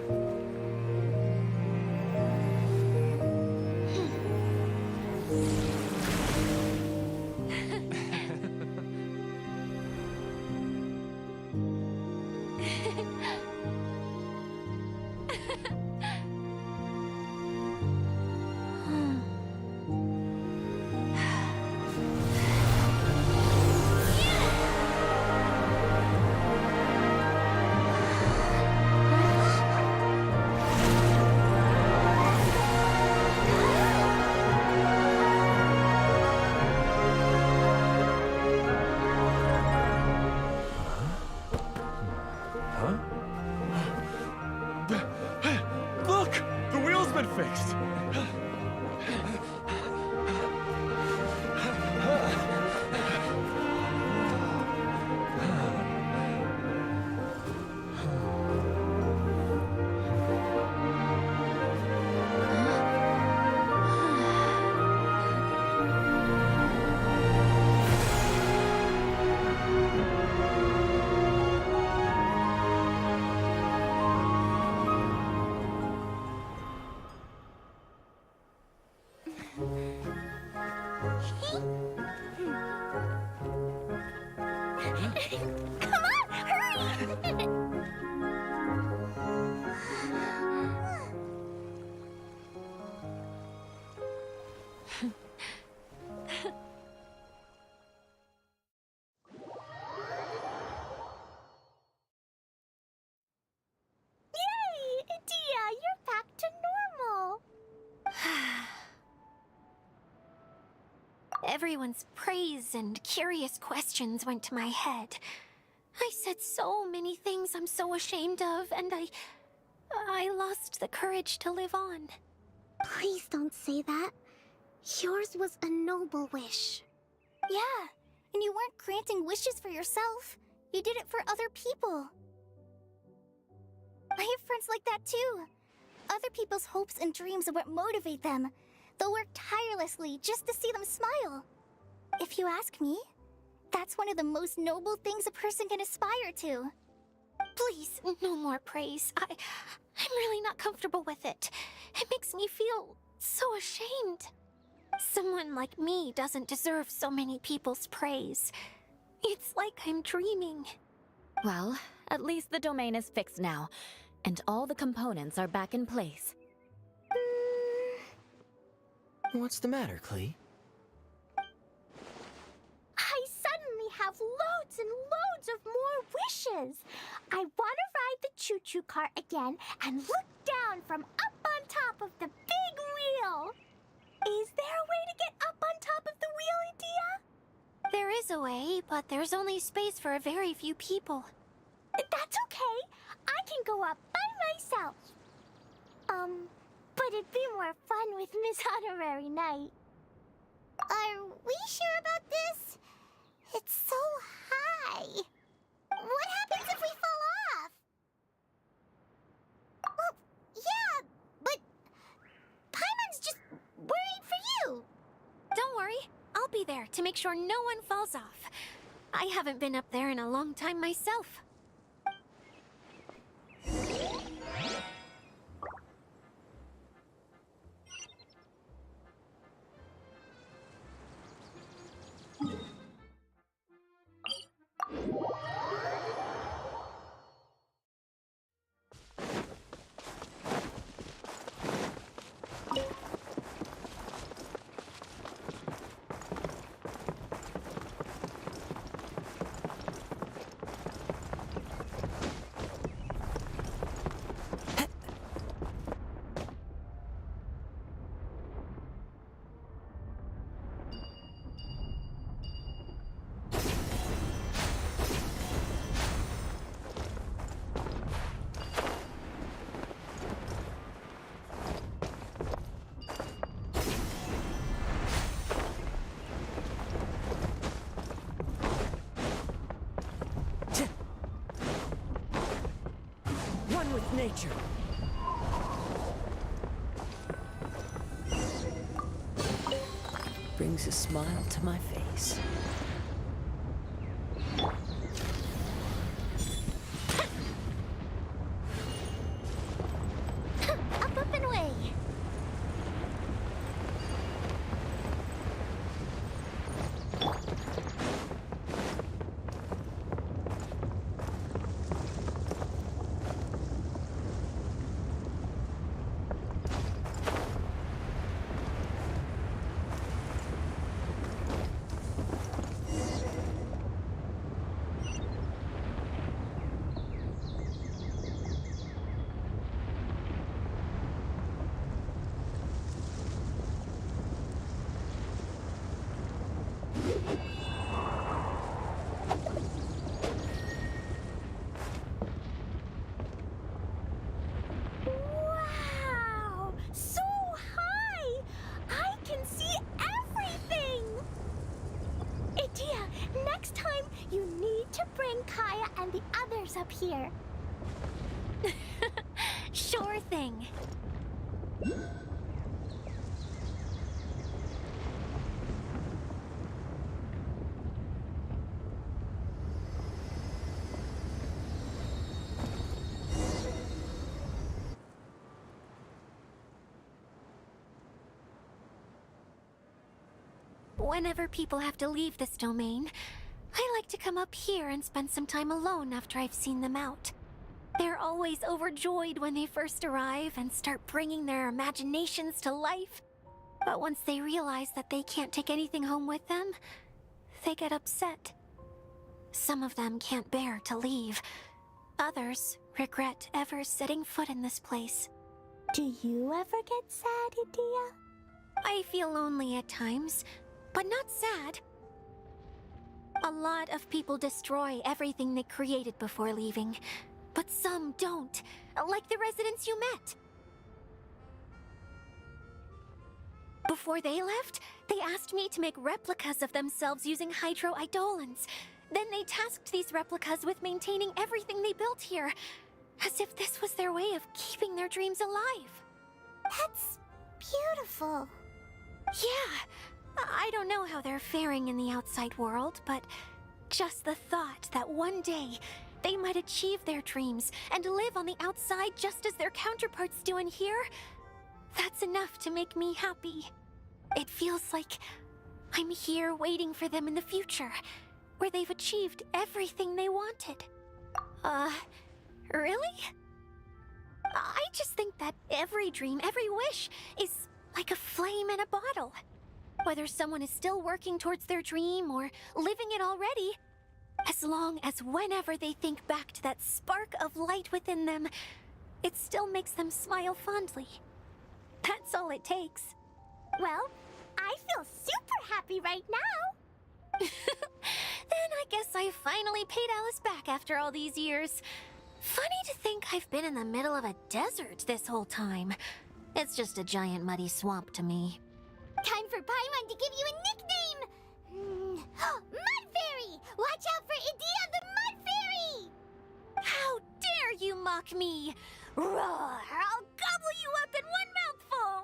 Speaker 9: Look! The wheel's been fixed!
Speaker 6: Come on, hurry! Yay! Dia, you're back to normal.
Speaker 7: Everyone's praise and curious questions went to my head. I said so many things I'm so ashamed of, and I lost the courage to live on.
Speaker 6: Please don't say that. Yours was a noble wish.
Speaker 3: Yeah, and you weren't granting wishes for yourself. You did it for other people. I have friends like that too. Other people's hopes and dreams are what motivate them. They'll work tirelessly just to see them smile. If you ask me, that's one of the most noble things a person can aspire to.
Speaker 7: Please, no more praise. I'm really not comfortable with it. It makes me feel so ashamed. Someone like me doesn't deserve so many people's praise. It's like I'm dreaming.
Speaker 8: Well, at least the domain is fixed now, and all the components are back in place.
Speaker 5: What's the matter, Klee?
Speaker 3: I suddenly have loads and loads of more wishes. I want to ride the choo-choo cart again and look down from up on top of the big wheel. Is there a way to get up on top of the wheel, Dia?
Speaker 7: There is a way, but there's only space for a very few people.
Speaker 3: That's okay. I can go up by myself. But it'd be more fun with Miss Honorary Knight. Are we sure about this? It's so high. What happens if we fall off? Well, yeah, but Paimon's just worried for you.
Speaker 7: Don't worry, I'll be there to make sure no one falls off. I haven't been up there in a long time myself.
Speaker 4: with nature.
Speaker 1: Brings a smile to my face.
Speaker 6: Up and away. Wow! So high! I can see everything! Idea, next time you need to bring Kaya and the others up here.
Speaker 7: Sure thing. Whenever people have to leave this domain, I like to come up here and spend some time alone after I've seen them out. They're always overjoyed when they first arrive and start bringing their imaginations to life. But once they realize that they can't take anything home with them, they get upset. Some of them can't bear to leave. Others regret ever setting foot in this place.
Speaker 6: Do you ever get sad, Idea?
Speaker 7: I feel lonely at times, but not sad. A lot of people destroy everything they created before leaving, but some don't, like the residents you met. Before they left, they asked me to make replicas of themselves using hydroidolins. Then they tasked these replicas with maintaining everything they built here, as if this was their way of keeping their dreams alive.
Speaker 3: That's beautiful.
Speaker 7: Yeah, I don't know how they're faring in the outside world, but just the thought that one day they might achieve their dreams and live on the outside just as their counterparts do in here, that's enough to make me happy. It feels like I'm here waiting for them in the future, where they've achieved everything they wanted. Really? I just think that every dream, every wish is like a flame in a bottle. Whether someone is still working towards their dream or living it already, as long as whenever they think back to that spark of light within them, it still makes them smile fondly. That's all it takes.
Speaker 6: Well, I feel super happy right now.
Speaker 7: Then I guess I finally paid Alice back after all these years. Funny to think I've been in the middle of a desert this whole time. It's just a giant muddy swamp to me.
Speaker 3: Time for Paimon to give you a nickname! Mud Fairy! Watch out for Idea the Mud Fairy!
Speaker 7: How dare you mock me! Roar! I'll gobble you up in one mouthful!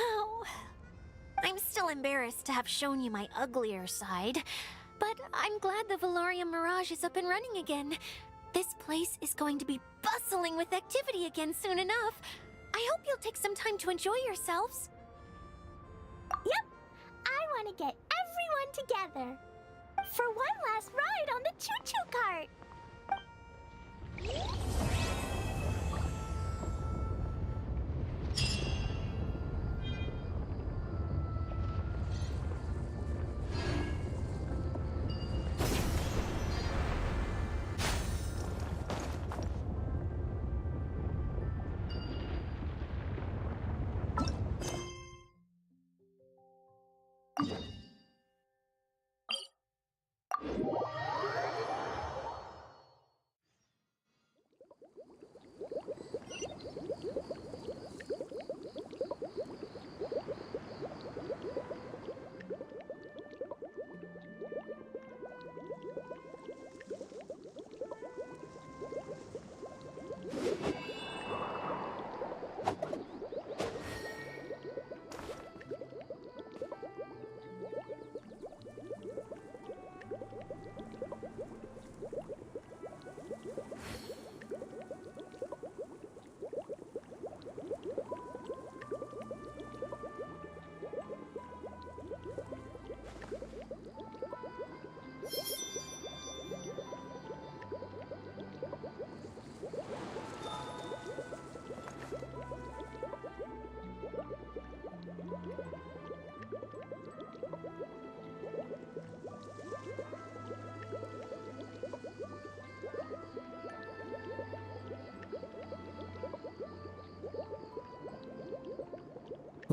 Speaker 7: Oh, I'm still embarrassed to have shown you my uglier side, but I'm glad the Valorium Mirage is up and running again. This place is going to be bustling with activity again soon enough. I hope you'll take some time to enjoy yourselves.
Speaker 6: Yep, I want to get everyone together for one last ride on the choo-choo cart.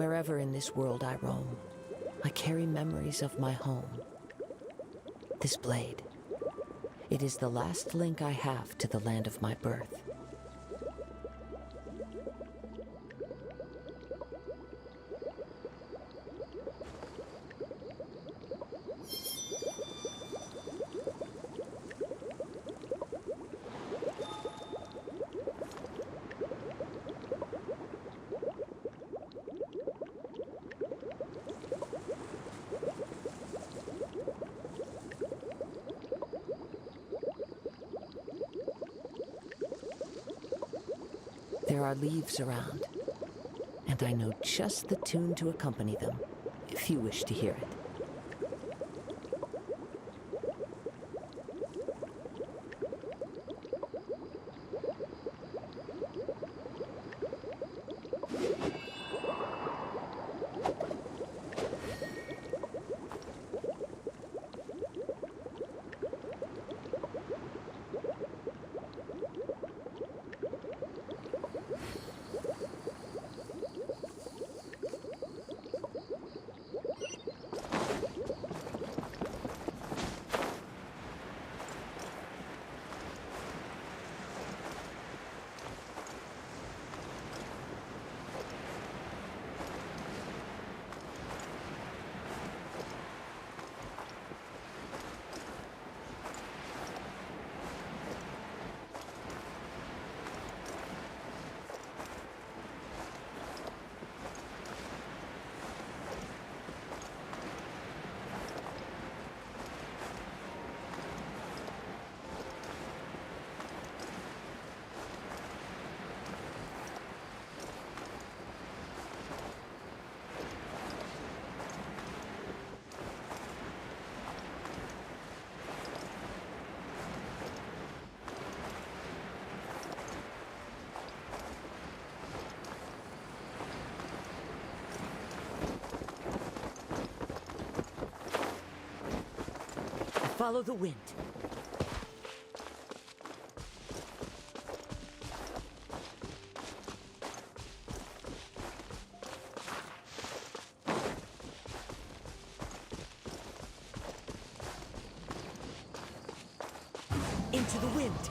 Speaker 1: Wherever in this world I roam, I carry memories of my home. This blade, it is the last link I have to the land of my birth. There are leaves around, and I know just the tune to accompany them, if you wish to hear it.
Speaker 4: Follow the wind. Into the wind.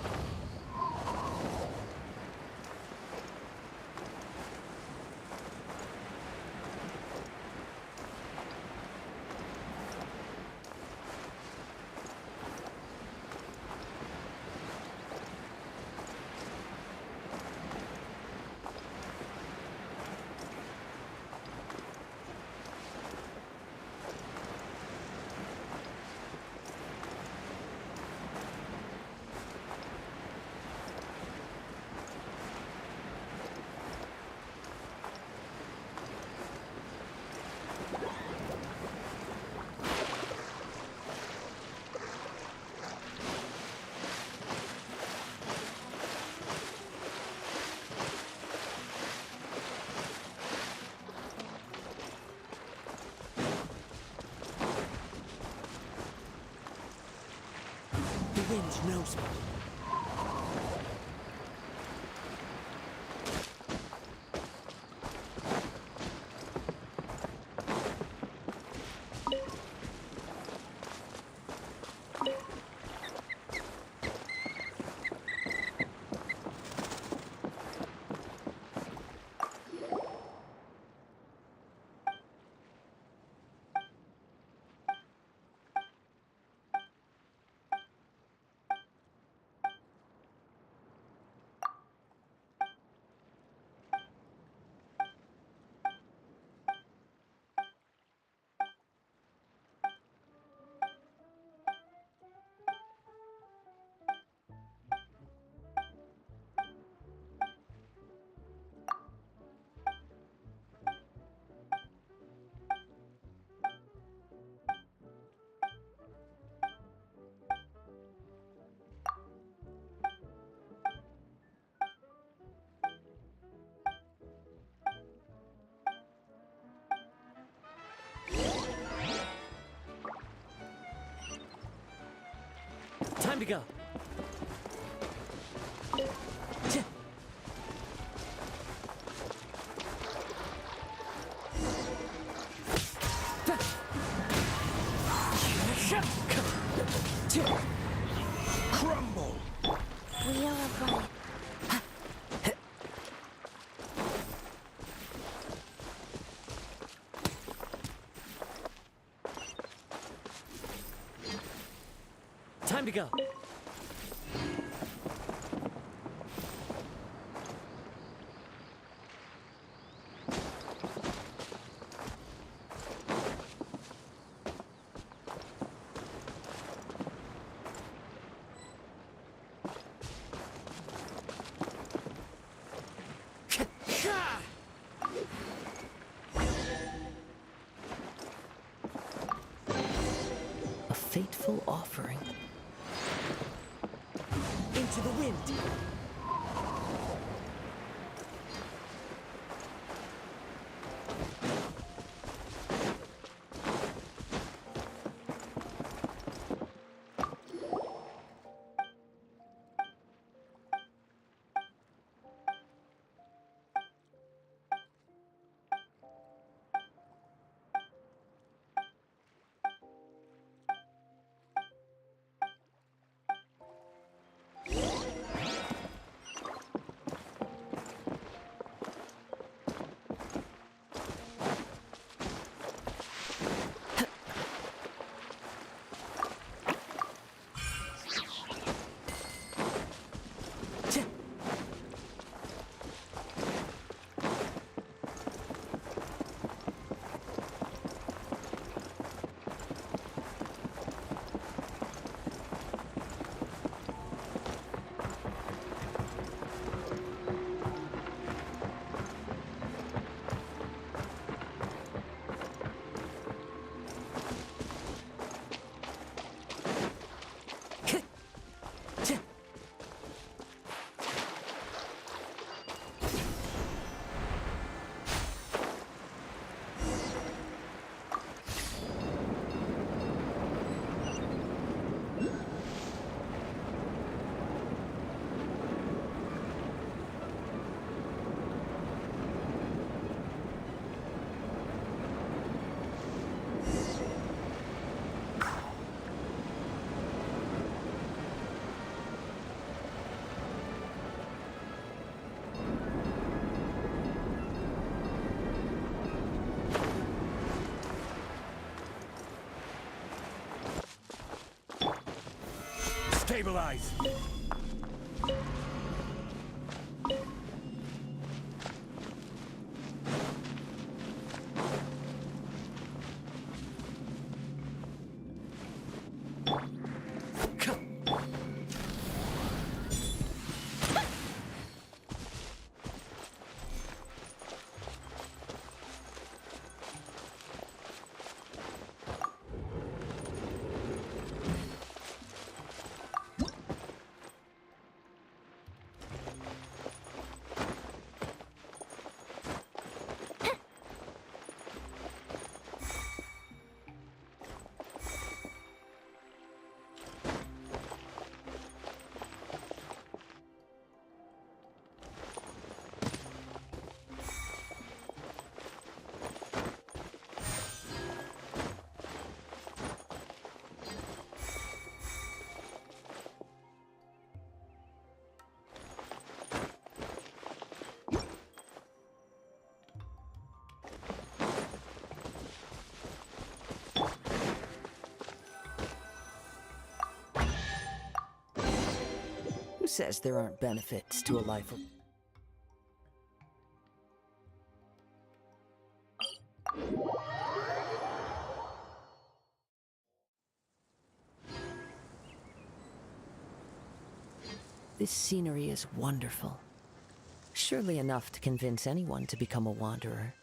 Speaker 4: The wind knows me. Time to go. to go.
Speaker 1: A fateful offering.
Speaker 4: Into the wind.
Speaker 9: Stabilize!
Speaker 1: Who says there aren't benefits to a life of... This scenery is wonderful. Surely enough to convince anyone to become a wanderer.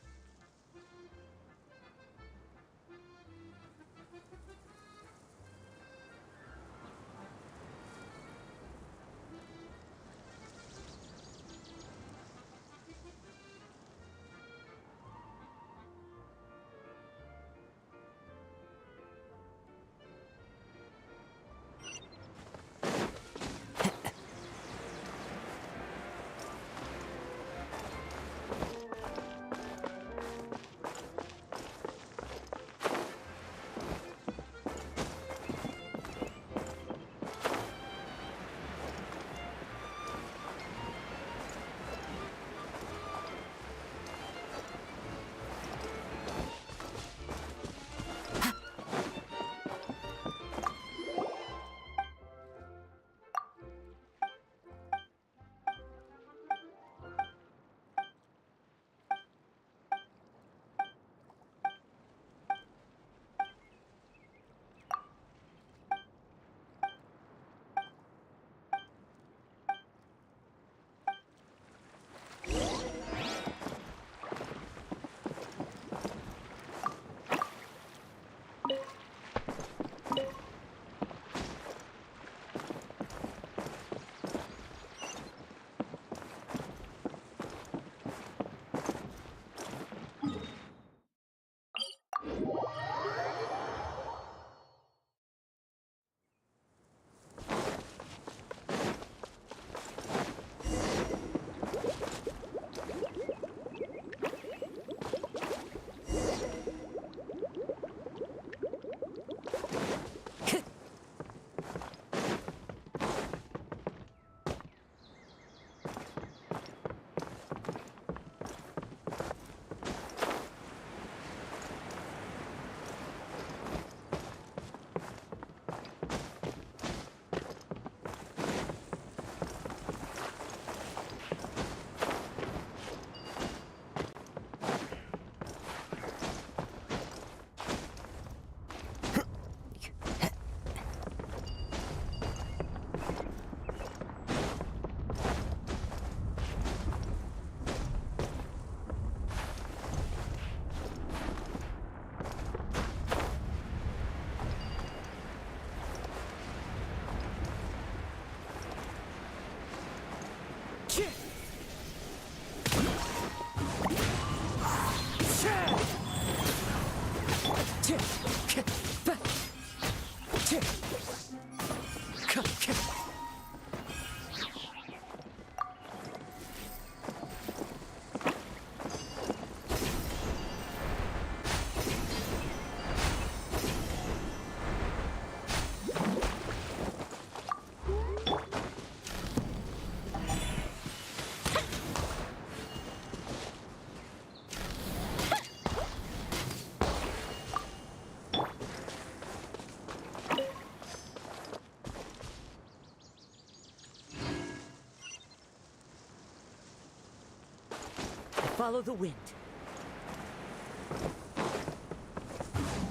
Speaker 4: Follow the wind.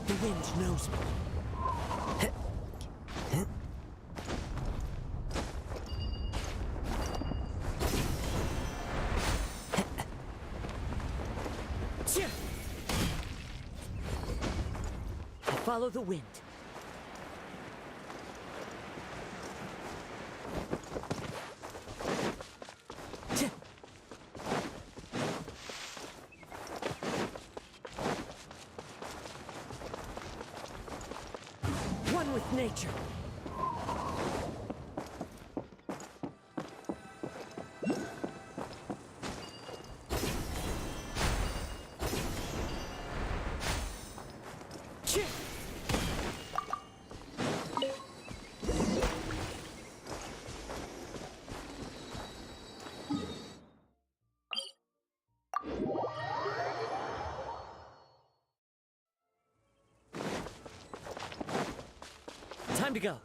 Speaker 4: The wind knows me. Follow the wind. One with nature. Time to go.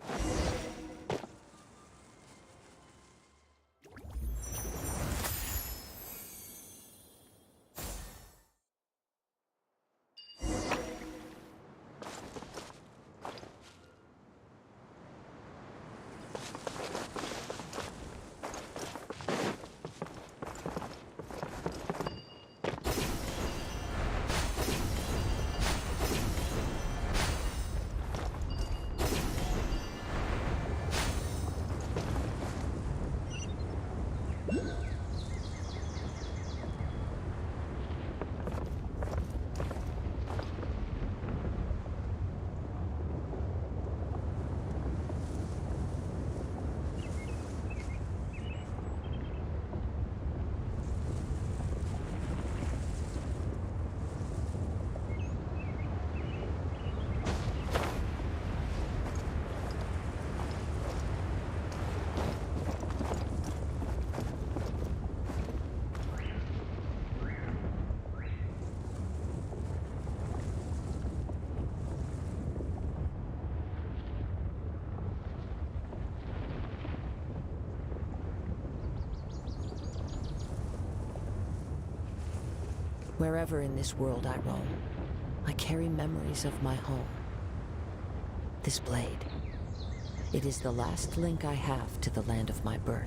Speaker 4: Wherever in this world I roam, I carry memories of my home. This blade, it is the last link I have to the land of my birth.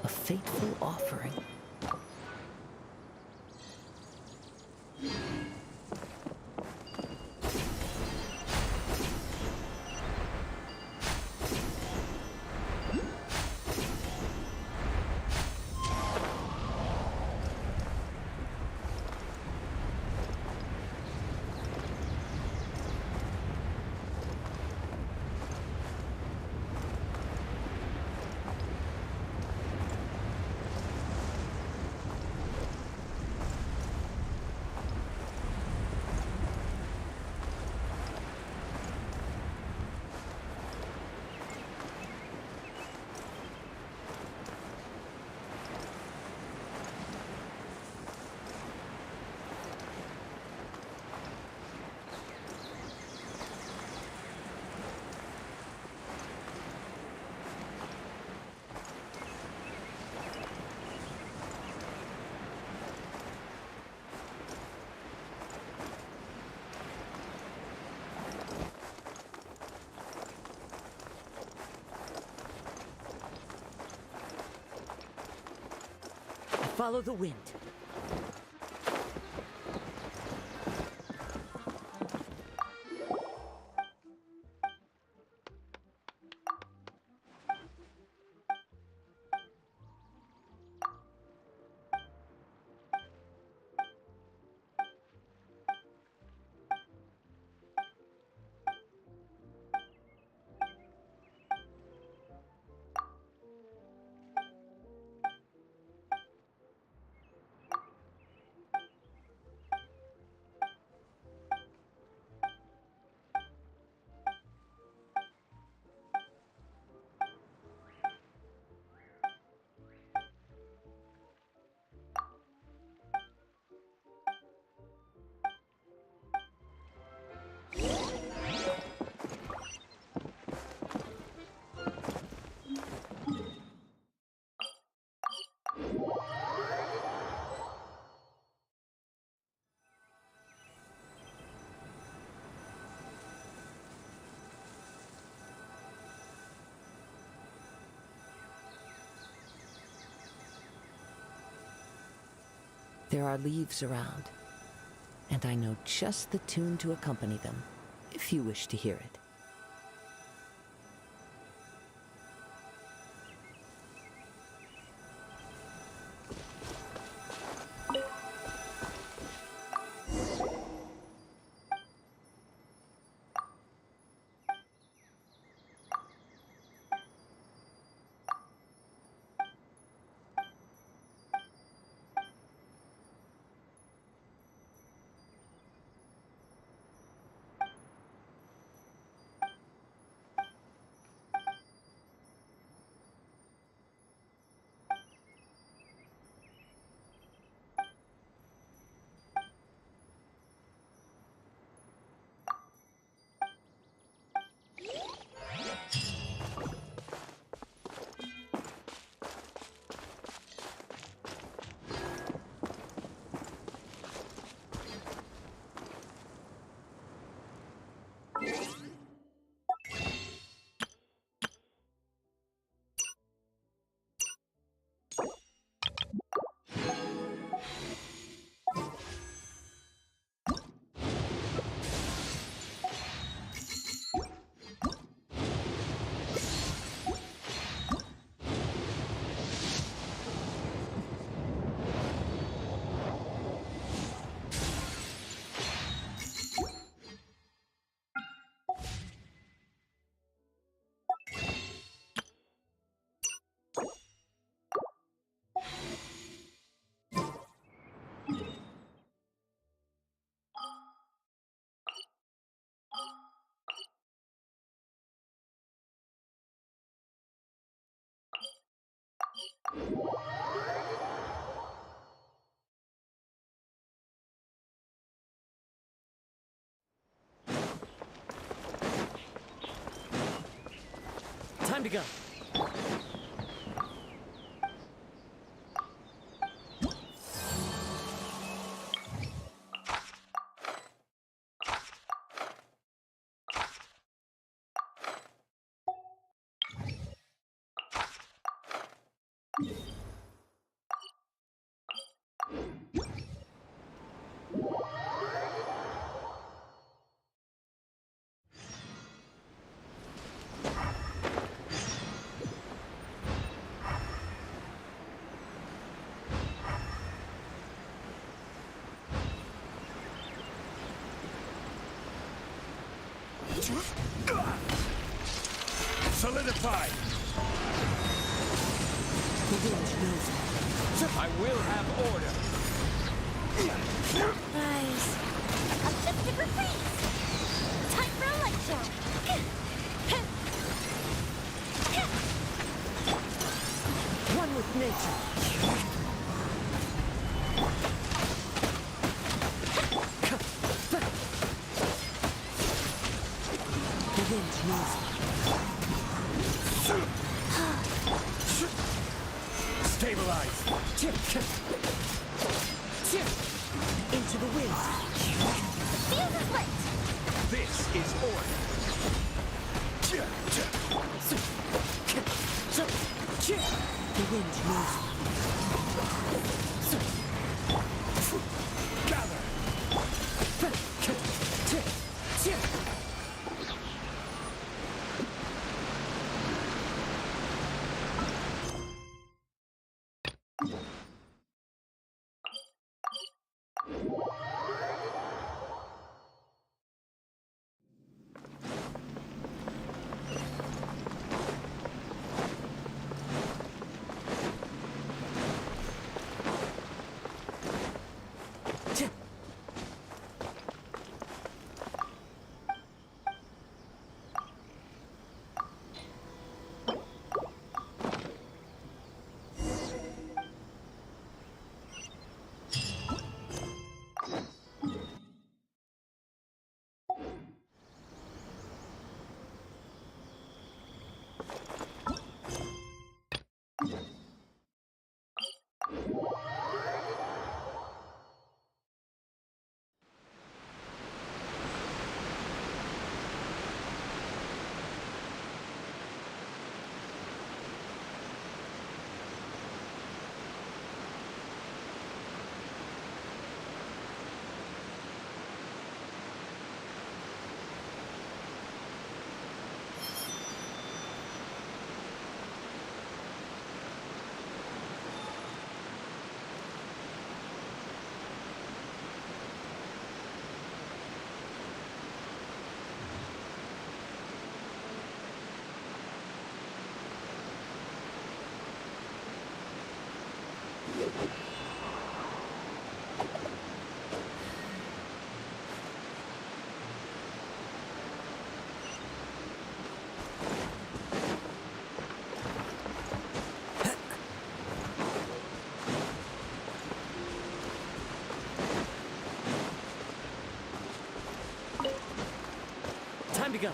Speaker 4: A fateful offering.
Speaker 1: Follow the wind. There are leaves around, and I know just the tune to accompany them, if you wish to hear it. Time to go.
Speaker 9: Solidify! I will have order.
Speaker 6: Nice.
Speaker 3: Objective replaced. Time for a light show.
Speaker 1: One with nature. The wind knows me.
Speaker 9: Stabilize!
Speaker 1: Into the wind.
Speaker 3: Fuse is lit.
Speaker 9: This is order!
Speaker 5: The wind knows me.
Speaker 9: Gather!
Speaker 5: Time to go.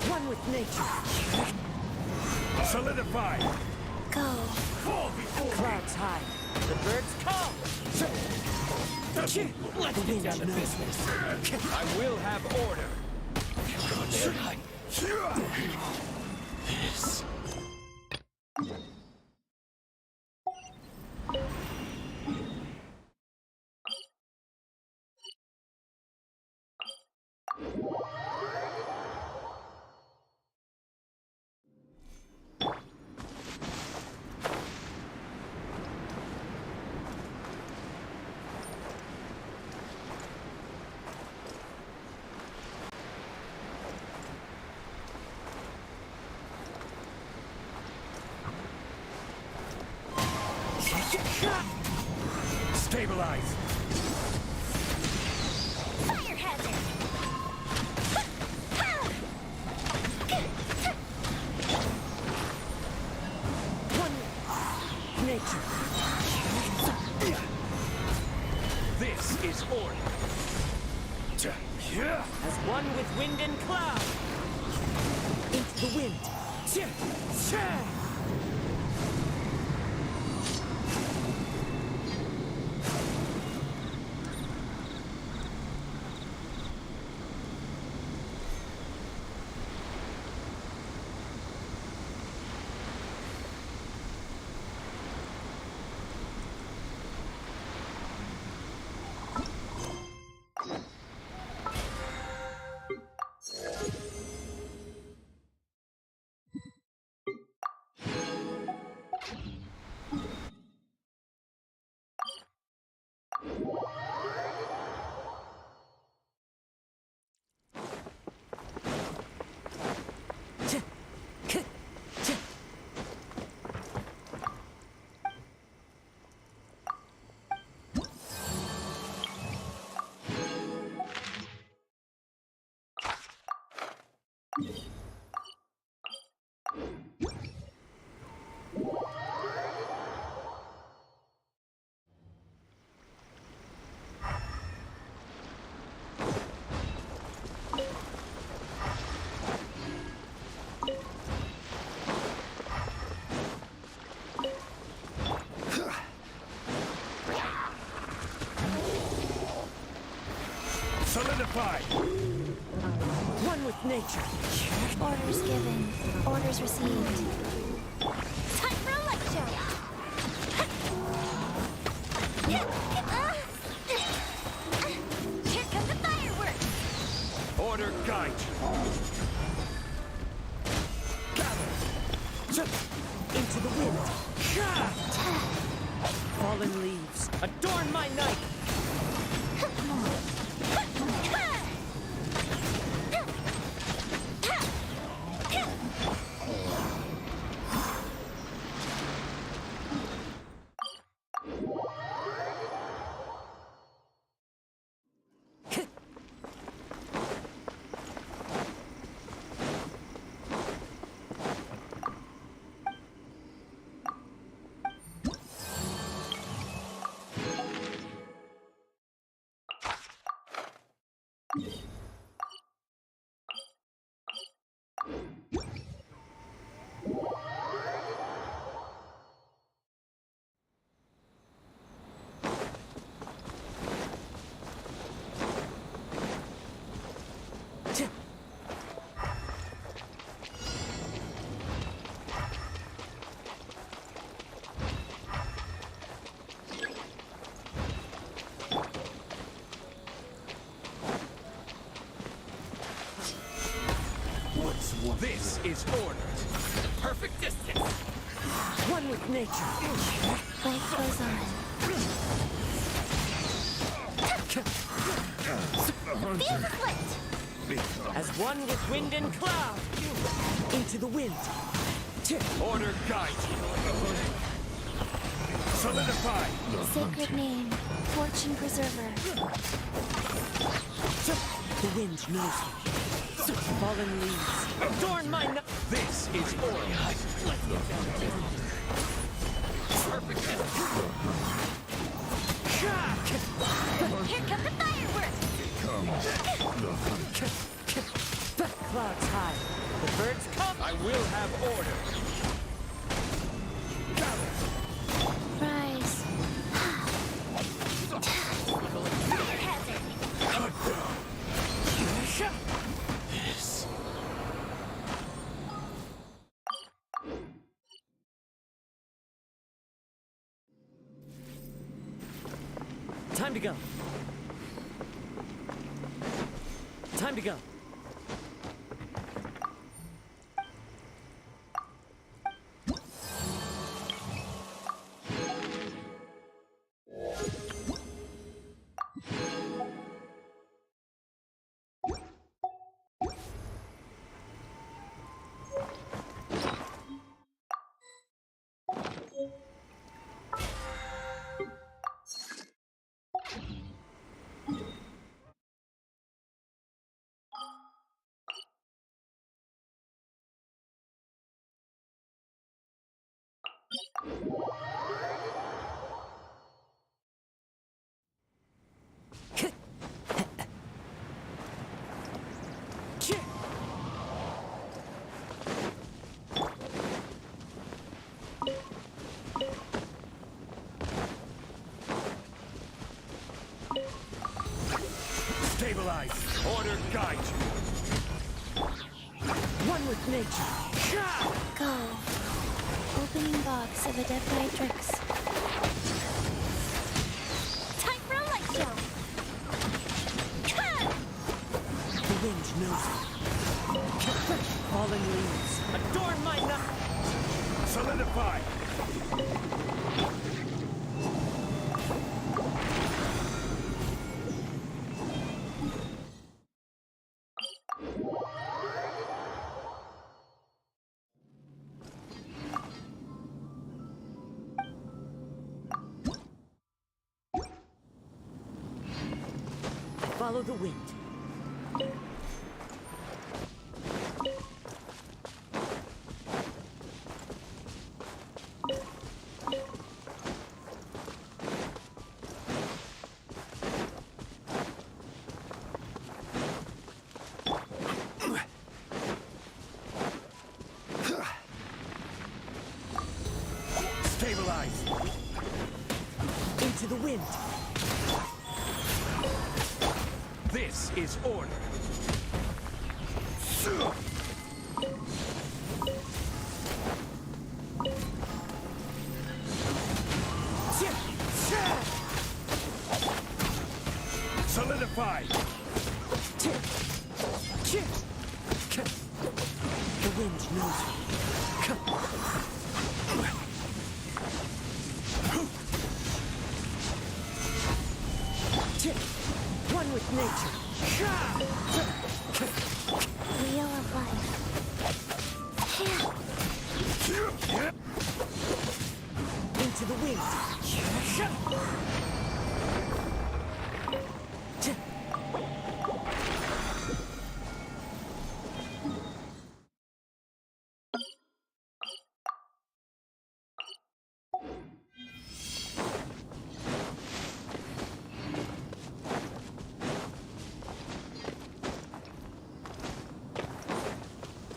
Speaker 5: One with nature.
Speaker 9: Solidify!
Speaker 7: Go.
Speaker 9: Fall before
Speaker 5: Clouds high. The birds come.
Speaker 9: Let's get down to business. I will have order. This. Stabilize!
Speaker 7: Fire hazard!
Speaker 5: One nature.
Speaker 9: This is order.
Speaker 5: As one with wind and cloud. Into the wind.
Speaker 9: Solidified!
Speaker 4: One with nature.
Speaker 7: Orders given. Orders received. Time for a light show! Here come the fireworks!
Speaker 9: Order guide you.
Speaker 4: Into the wind. Fallen leaves. Adorn my night.
Speaker 9: This is ordered. Perfect distance.
Speaker 4: One with nature.
Speaker 7: Life goes on. Feel the split!
Speaker 4: As one with wind and cloud. Into the wind.
Speaker 9: Order guide you. Solidify.
Speaker 7: Sacred name, fortune preserver.
Speaker 4: The wind knows me. Fallen leaves. Adorn my night.
Speaker 9: This is ordered. Perfect distance.
Speaker 7: Here come the fireworks!
Speaker 4: The clouds high. The birds come.
Speaker 9: I will have order.
Speaker 7: Rise. Fire hazard!
Speaker 9: This.
Speaker 4: Time to go. Time to go.
Speaker 9: Stabilize. Order guide you.
Speaker 4: One with nature.
Speaker 7: Go. Opening box of Adeptitrix. Time for a light show!
Speaker 4: The wind knows me. Fallen leaves. Adorn my night.
Speaker 9: Solidify.
Speaker 4: Follow the wind.
Speaker 9: Stabilize.
Speaker 4: Into the wind.
Speaker 9: This is order. Solidified.
Speaker 5: The wind knows me. One with nature.
Speaker 6: Wheel of life.
Speaker 5: Into the wind.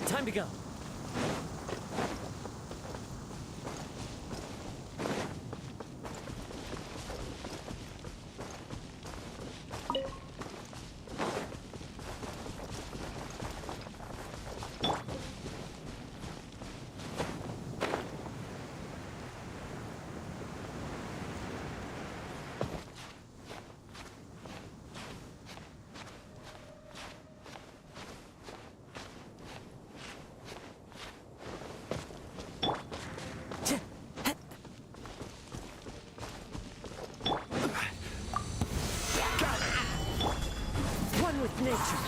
Speaker 5: Time to go. One with nature.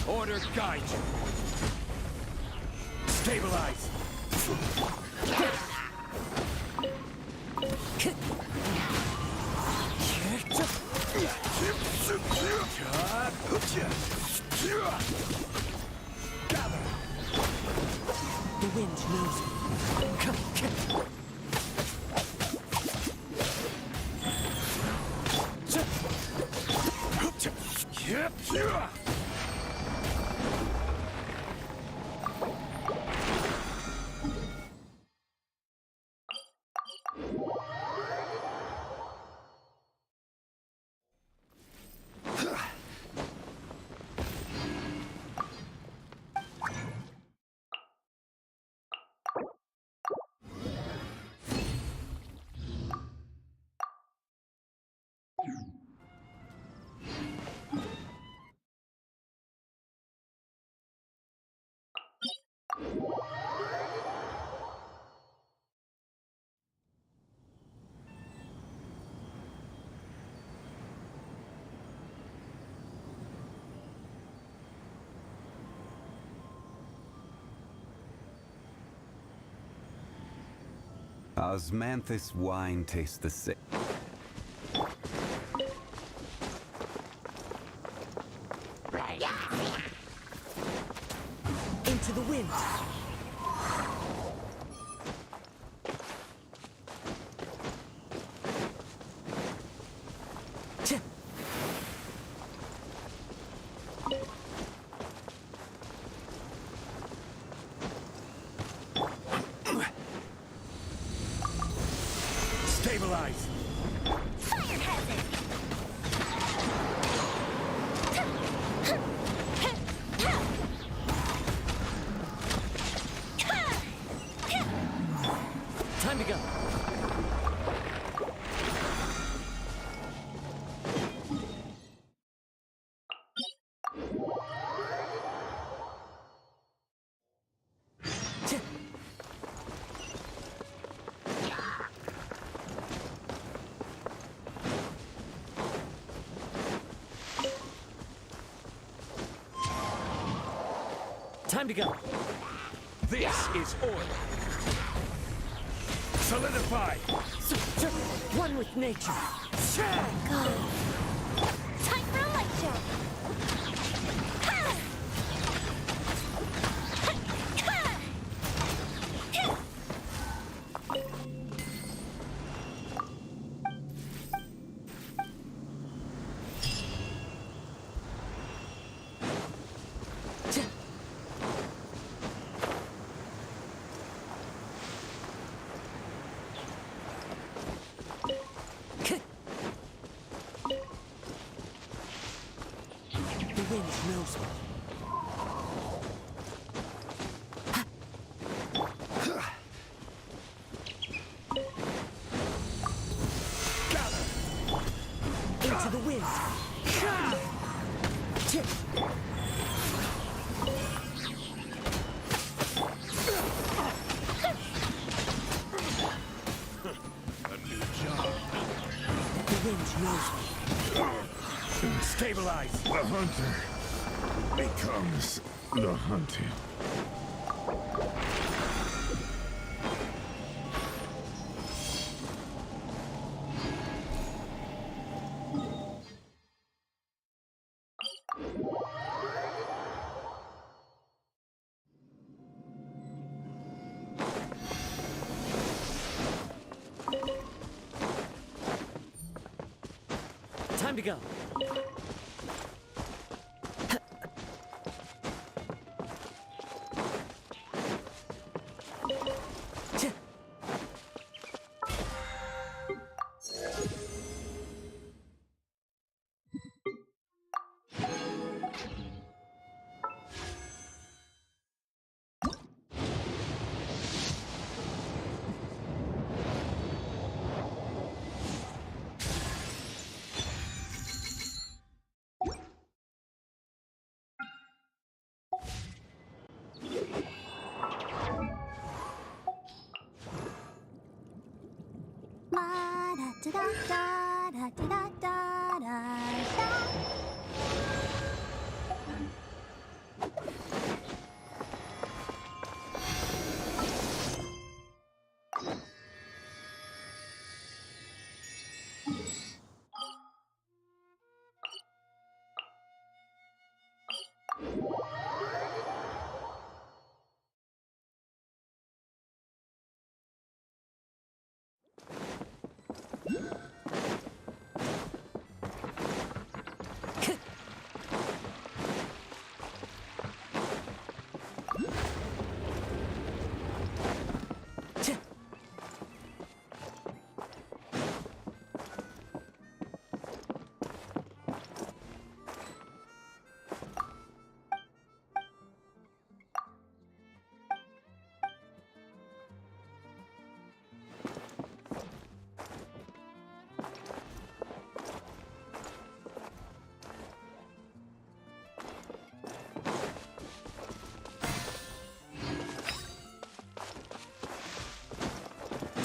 Speaker 9: Order guide you. Stabilize. Gather.
Speaker 5: The wind knows me.
Speaker 10: Osmanthus wine tastes the same.
Speaker 5: Into the wind.
Speaker 9: Stabilize.
Speaker 7: Fire hazard!
Speaker 5: Time to go. Time to go.
Speaker 9: This is order. Solidify.
Speaker 5: One with nature.
Speaker 6: Go.
Speaker 7: Time for a light show!
Speaker 5: Into the wind.
Speaker 9: A new job.
Speaker 5: The wind knows me.
Speaker 9: Stabilize.
Speaker 11: The hunter becomes the hunted.
Speaker 5: Time to go.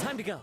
Speaker 5: Time to go.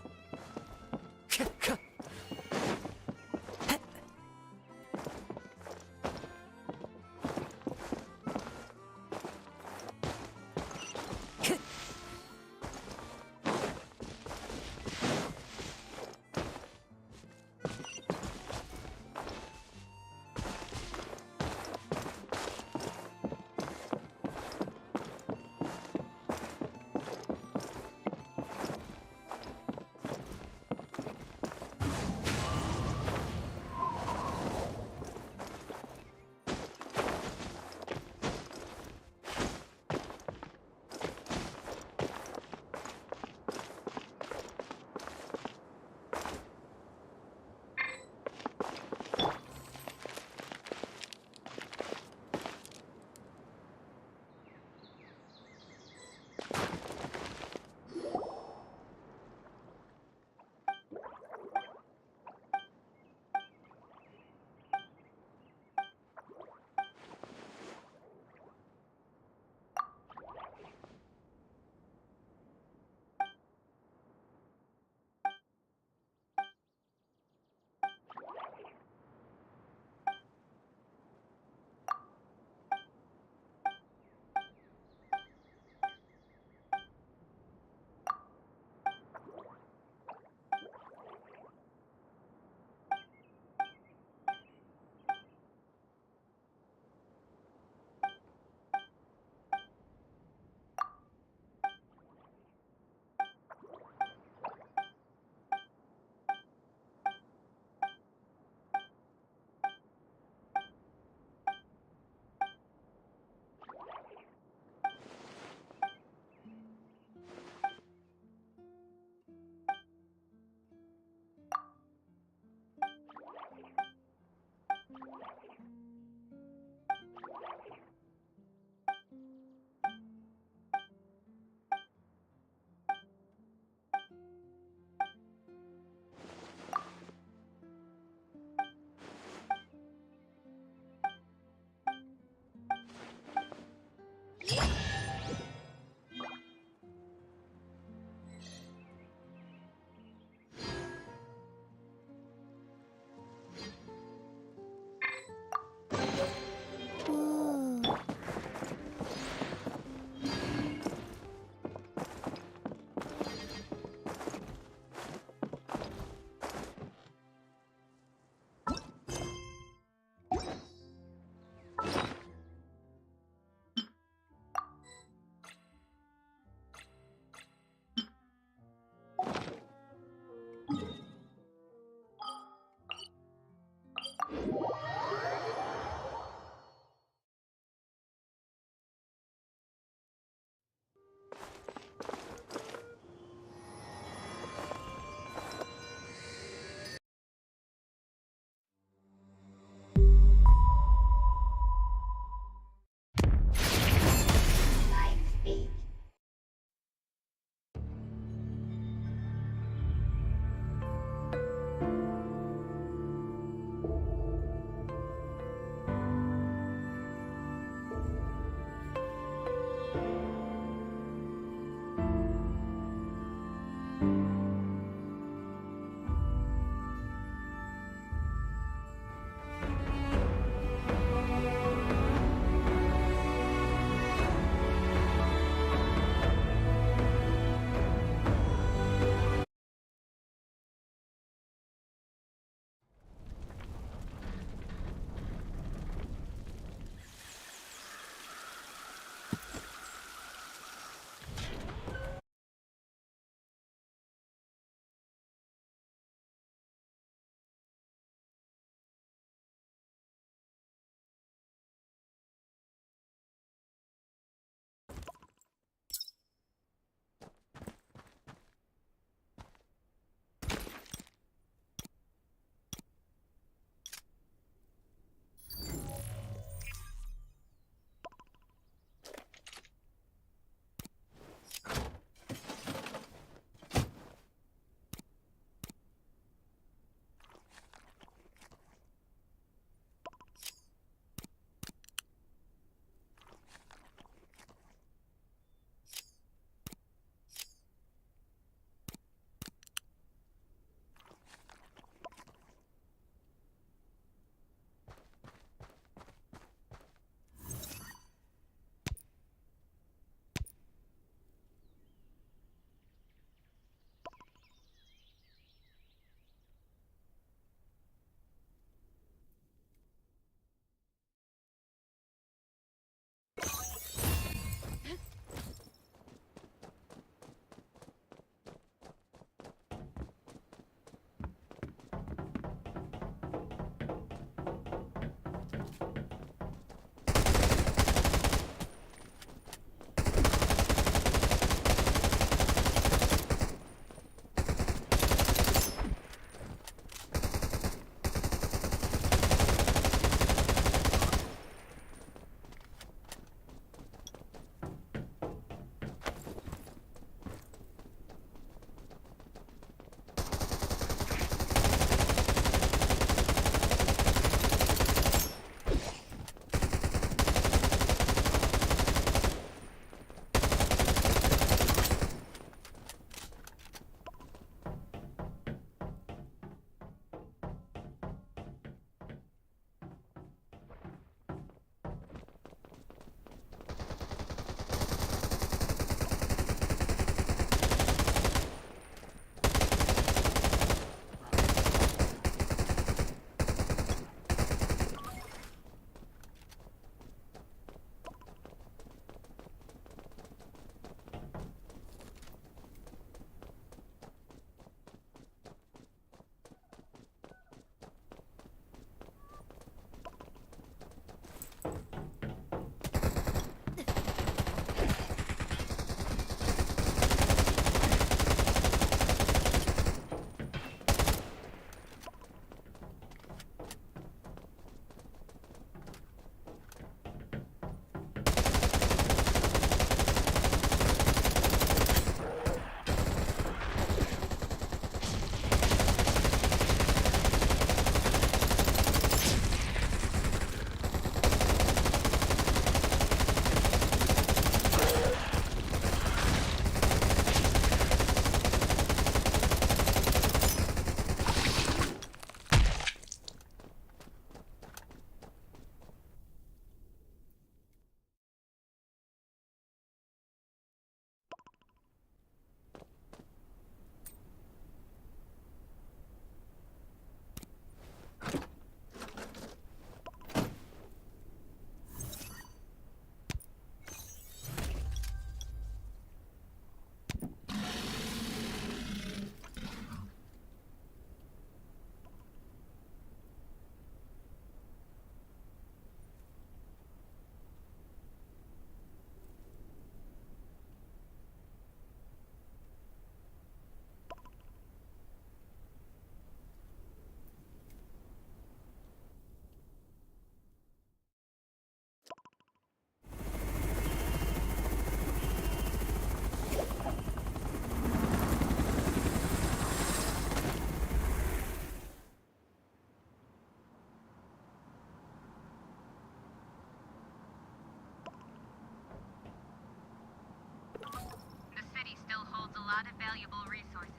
Speaker 12: lot of valuable resources.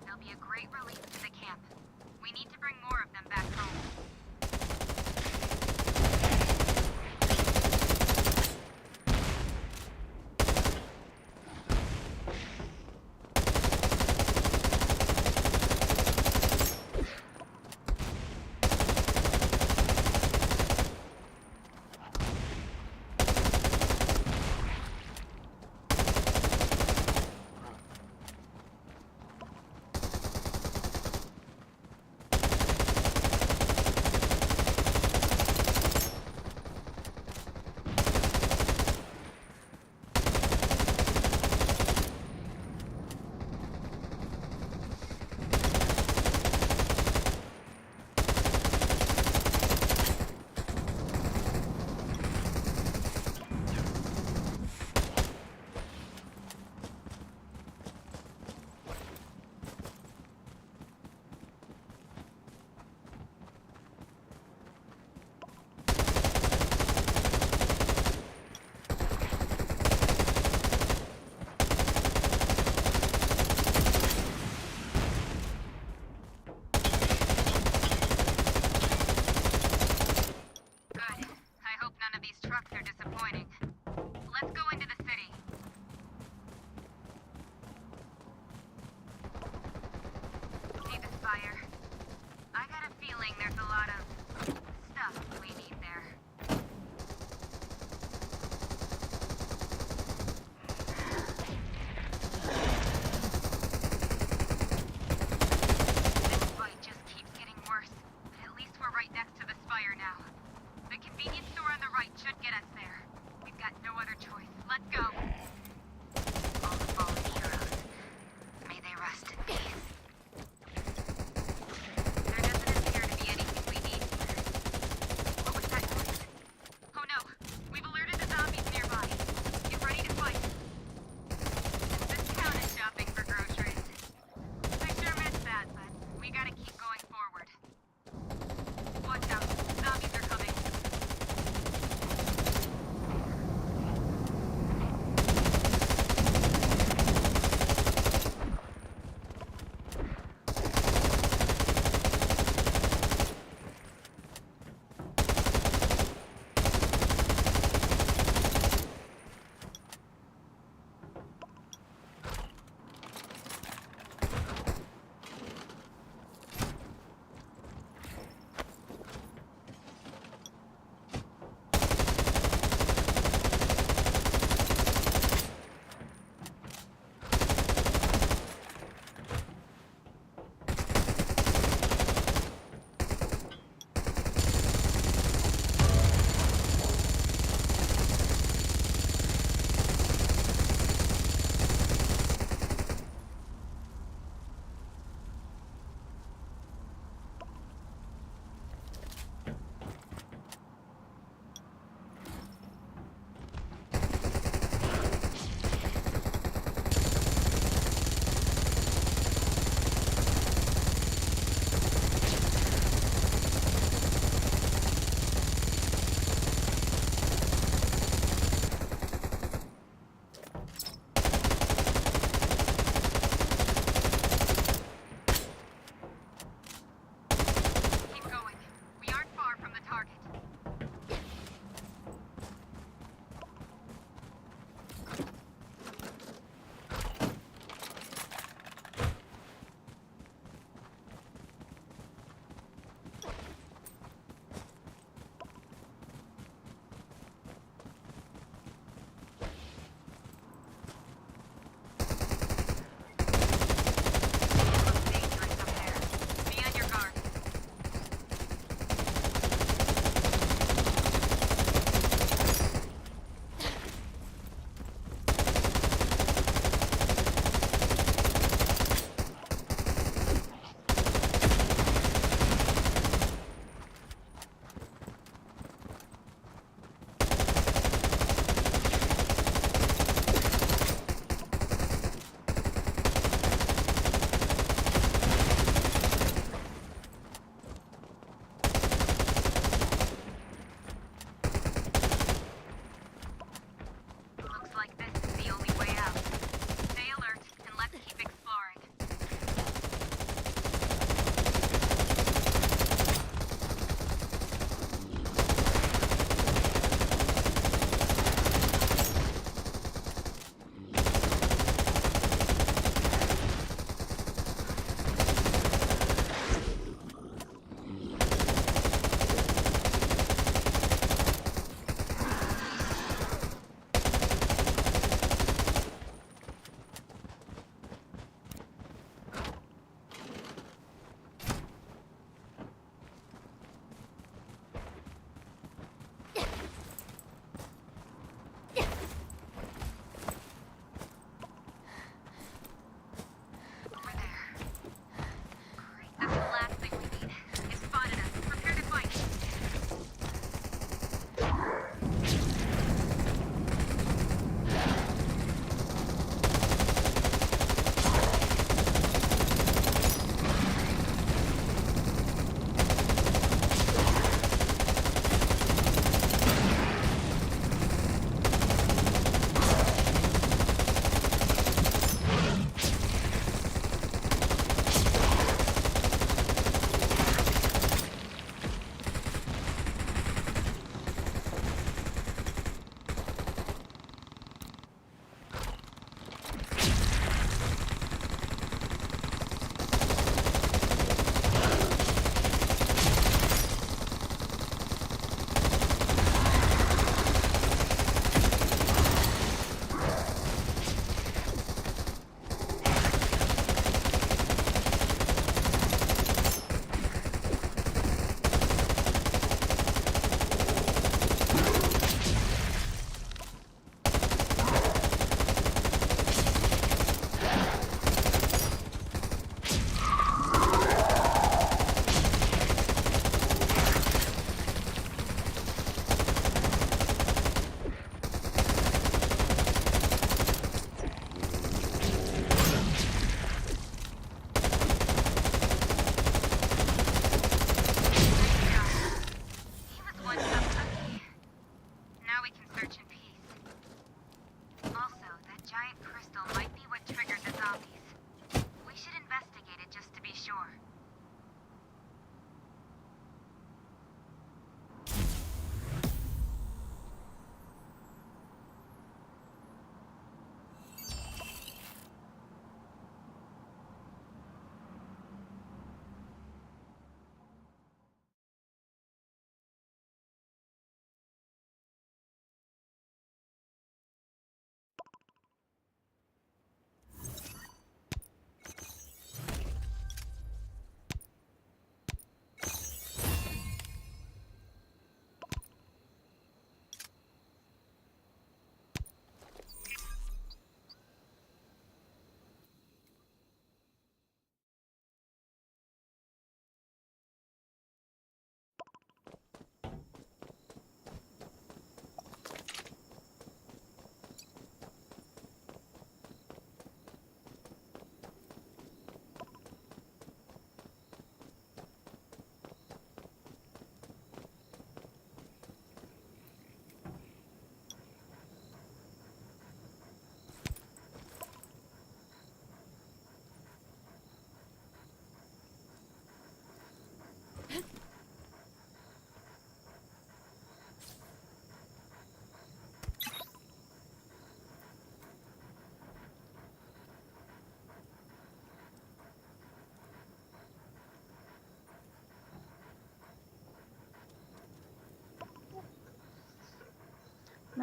Speaker 12: They'll be a great relief to the camp. We need to bring more of them back home.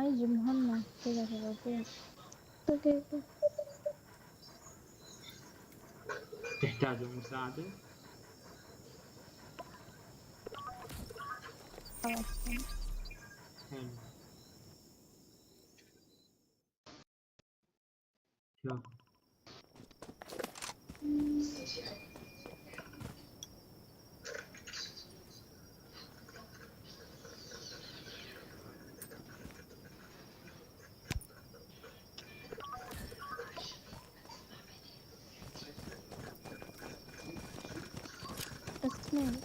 Speaker 13: يمهمنا كده في الربيع.
Speaker 6: Okay.
Speaker 14: تحتاجوا مساعدة؟
Speaker 13: خلاص.
Speaker 14: حلو. شوف.
Speaker 13: اسمعي.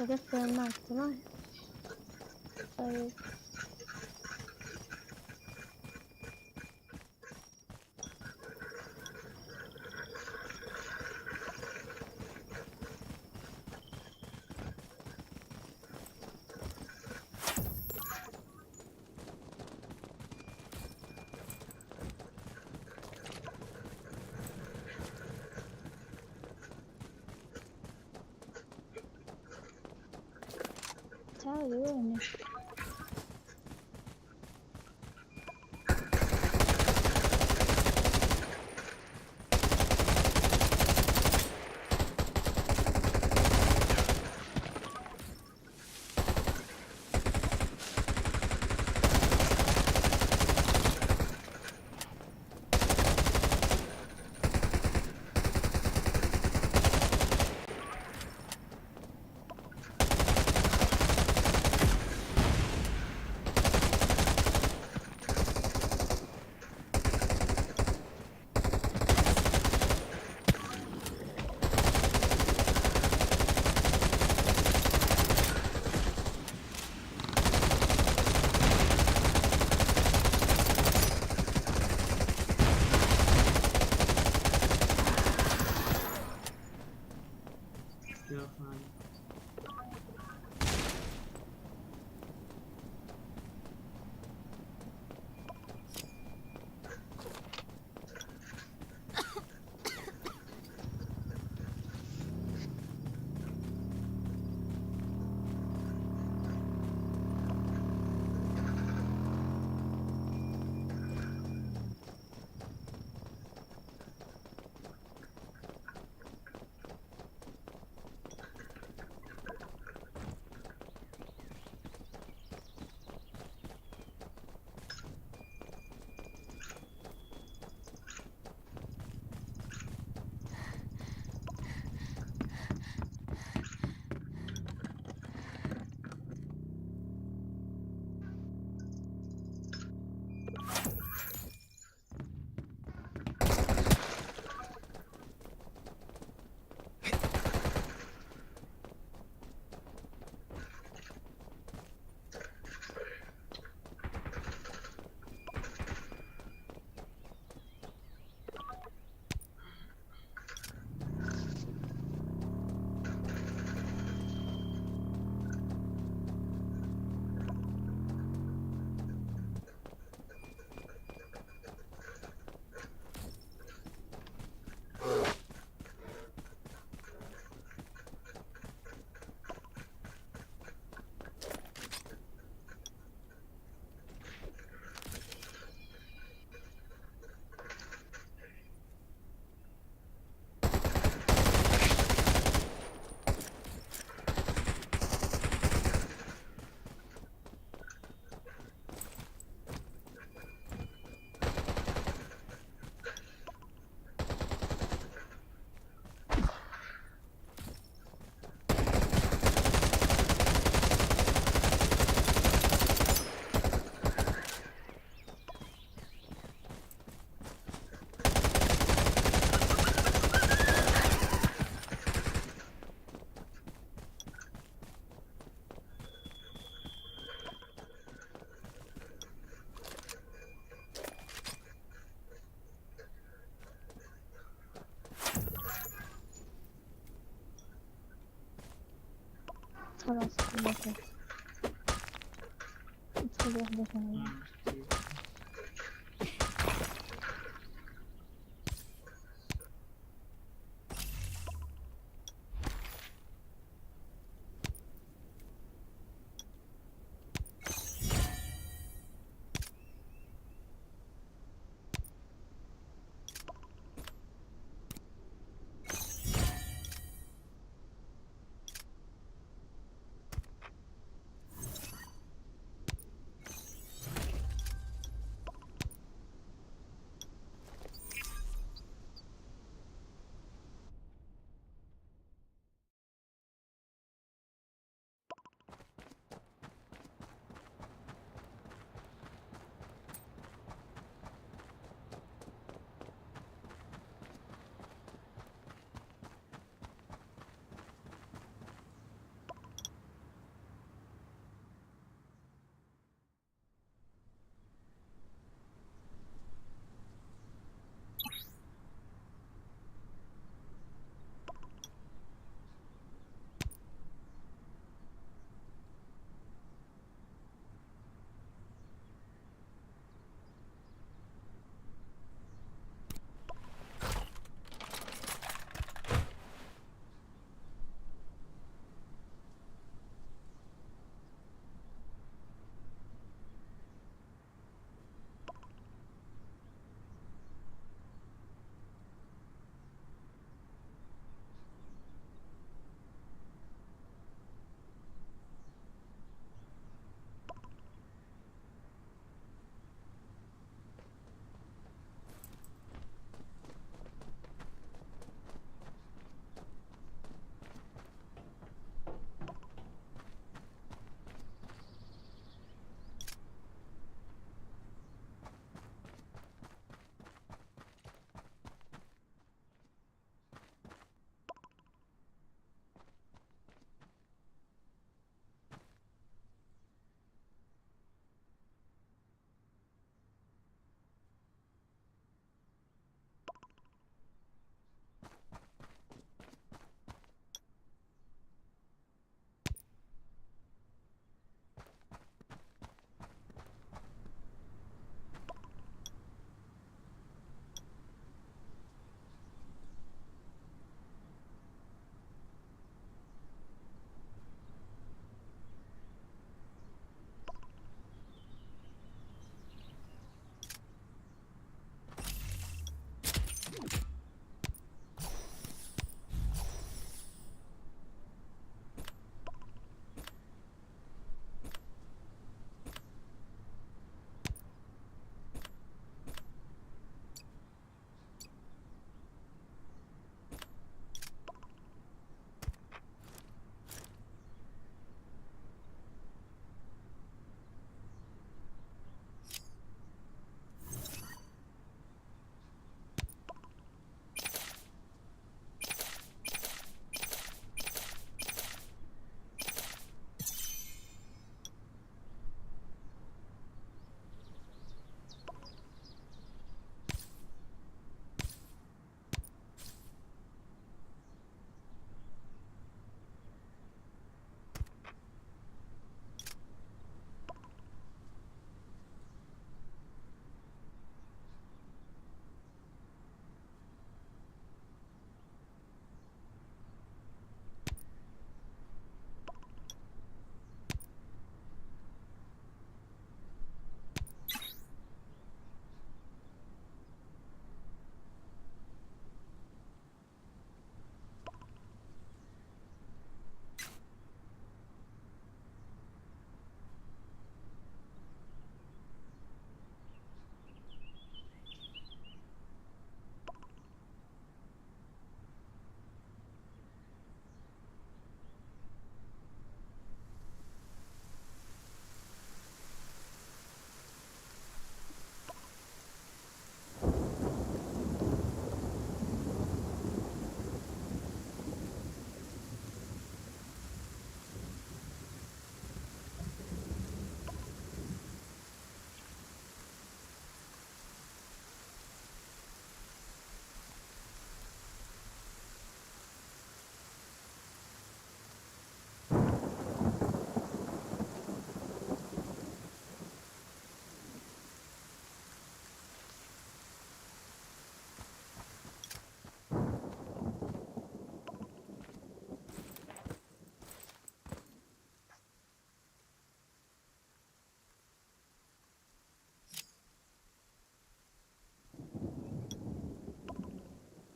Speaker 13: وقفت معك تمام. طيب تعالي وينك؟
Speaker 14: شوف هاي.
Speaker 13: خلاص خلصت. ادخل واحدة ثانية.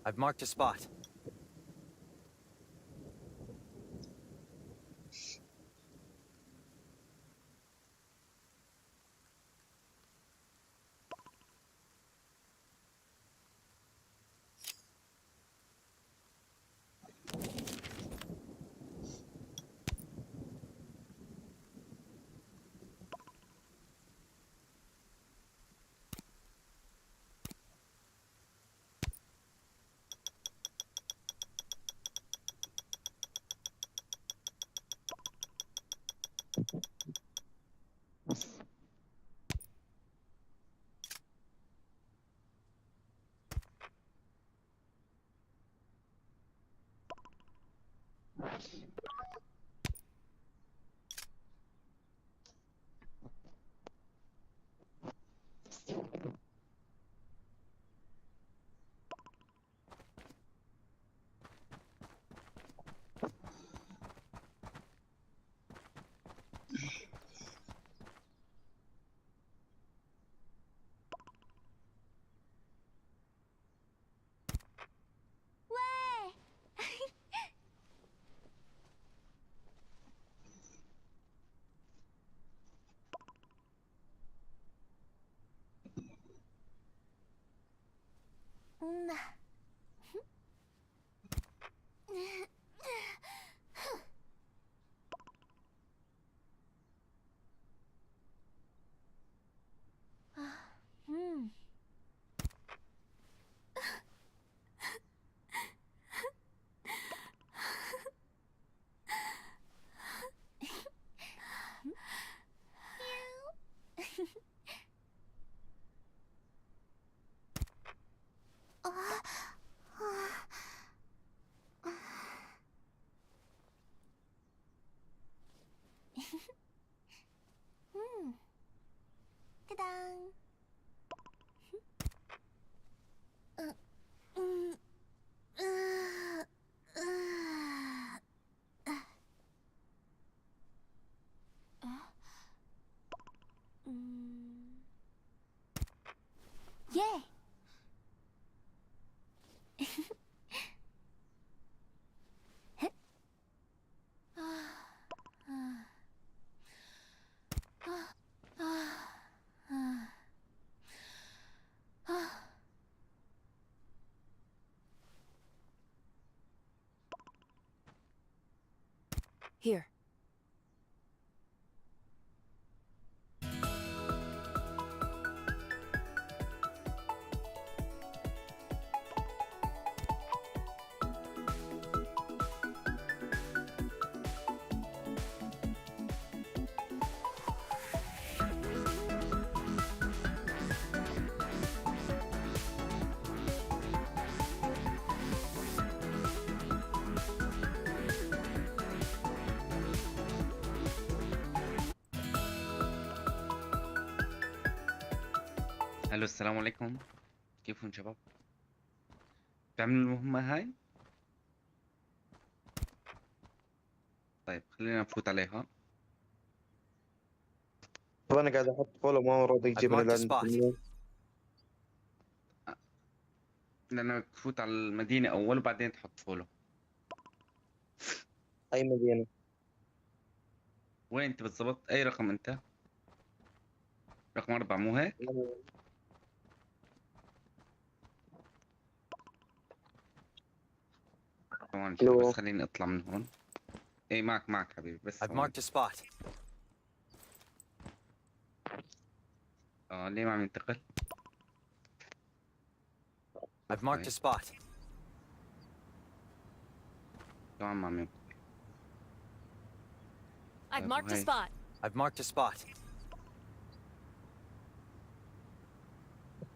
Speaker 5: I've marked a spot.
Speaker 3: Ta-da! Yay!
Speaker 8: Here.
Speaker 15: الو السلام عليكم، كيفكم شباب؟ بتعملوا المهمة هاي؟ طيب خلينا نفوت عليها.
Speaker 16: طب انا قاعد احط فولو ما راضي يجيب
Speaker 5: marked a
Speaker 16: لي
Speaker 5: spot.
Speaker 15: لأنك تفوت على المدينة أول وبعدين تحط فولو.
Speaker 16: اي مدينة؟
Speaker 15: وين أنت بالضبط؟ أي رقم أنت؟ رقم 4 مو هيك؟ ثواني شوي بس خليني أطلع من هون. إيه معك حبيبي بس
Speaker 5: I've marked a spot.
Speaker 15: ليه ما عم ينتقل؟
Speaker 5: I've marked a spot.
Speaker 15: كمان ما عم ينتقل.
Speaker 8: I've marked a spot.
Speaker 5: I've marked a spot.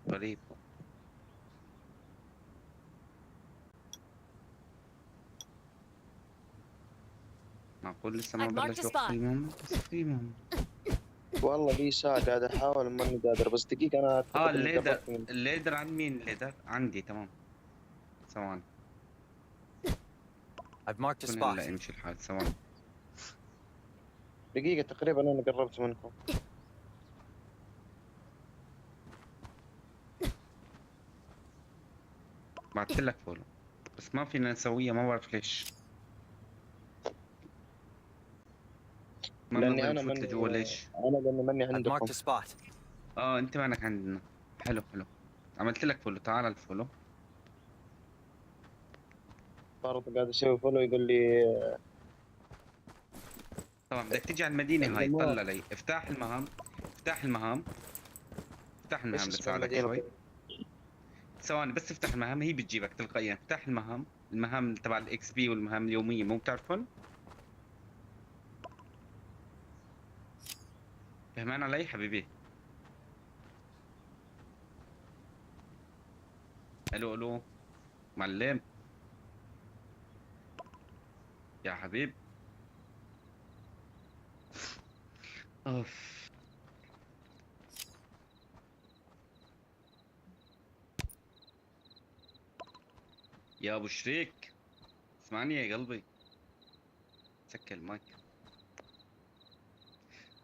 Speaker 15: غريب. معقول لسه ما بلش وقت المهمة؟ بس في مهمة.
Speaker 16: والله لي ساعة قاعد احاول ماني قادر، بس دقيقة انا
Speaker 15: الليدر عند مين الليدر؟ عندي تمام. ثواني.
Speaker 5: I've marked a spot.
Speaker 15: لا يمشي الحال ثواني.
Speaker 16: دقيقة تقريبا انا قربت منكم.
Speaker 15: بعت لك فولو بس ما فينا نسويها، ما بعرف ليش. ما
Speaker 16: لاني
Speaker 15: بنقدر
Speaker 16: انا
Speaker 15: نفوت
Speaker 16: ماني
Speaker 15: لجوا ليش؟
Speaker 16: لاني ماني
Speaker 9: I've marked
Speaker 16: عندكم.
Speaker 9: a spot.
Speaker 15: انت مانك عندنا. حلو حلو، عملت لك فولو، تعال الفولو.
Speaker 16: برضه قاعد اسوي فولو يقول لي
Speaker 15: طبعا بدك تيجي على المدينة هاي،
Speaker 16: الجمهور.
Speaker 15: طلع لي افتح المهام، افتح المهام، افتح
Speaker 16: ايش
Speaker 15: المهام
Speaker 16: اسم
Speaker 15: لتساعدك
Speaker 16: المدينه
Speaker 15: شوي.
Speaker 16: طيب؟
Speaker 15: ثواني بس افتح المهام، هي بتجيبك تلقائيا. افتح المهام، المهام تبع الاكس بي والمهام اليومية، مو بتعرفون؟ فهمان علي حبيبي؟ الو الو معلم يا حبيب. اوف يا ابو شريك، اسمعني يا قلبي، سكر المايك.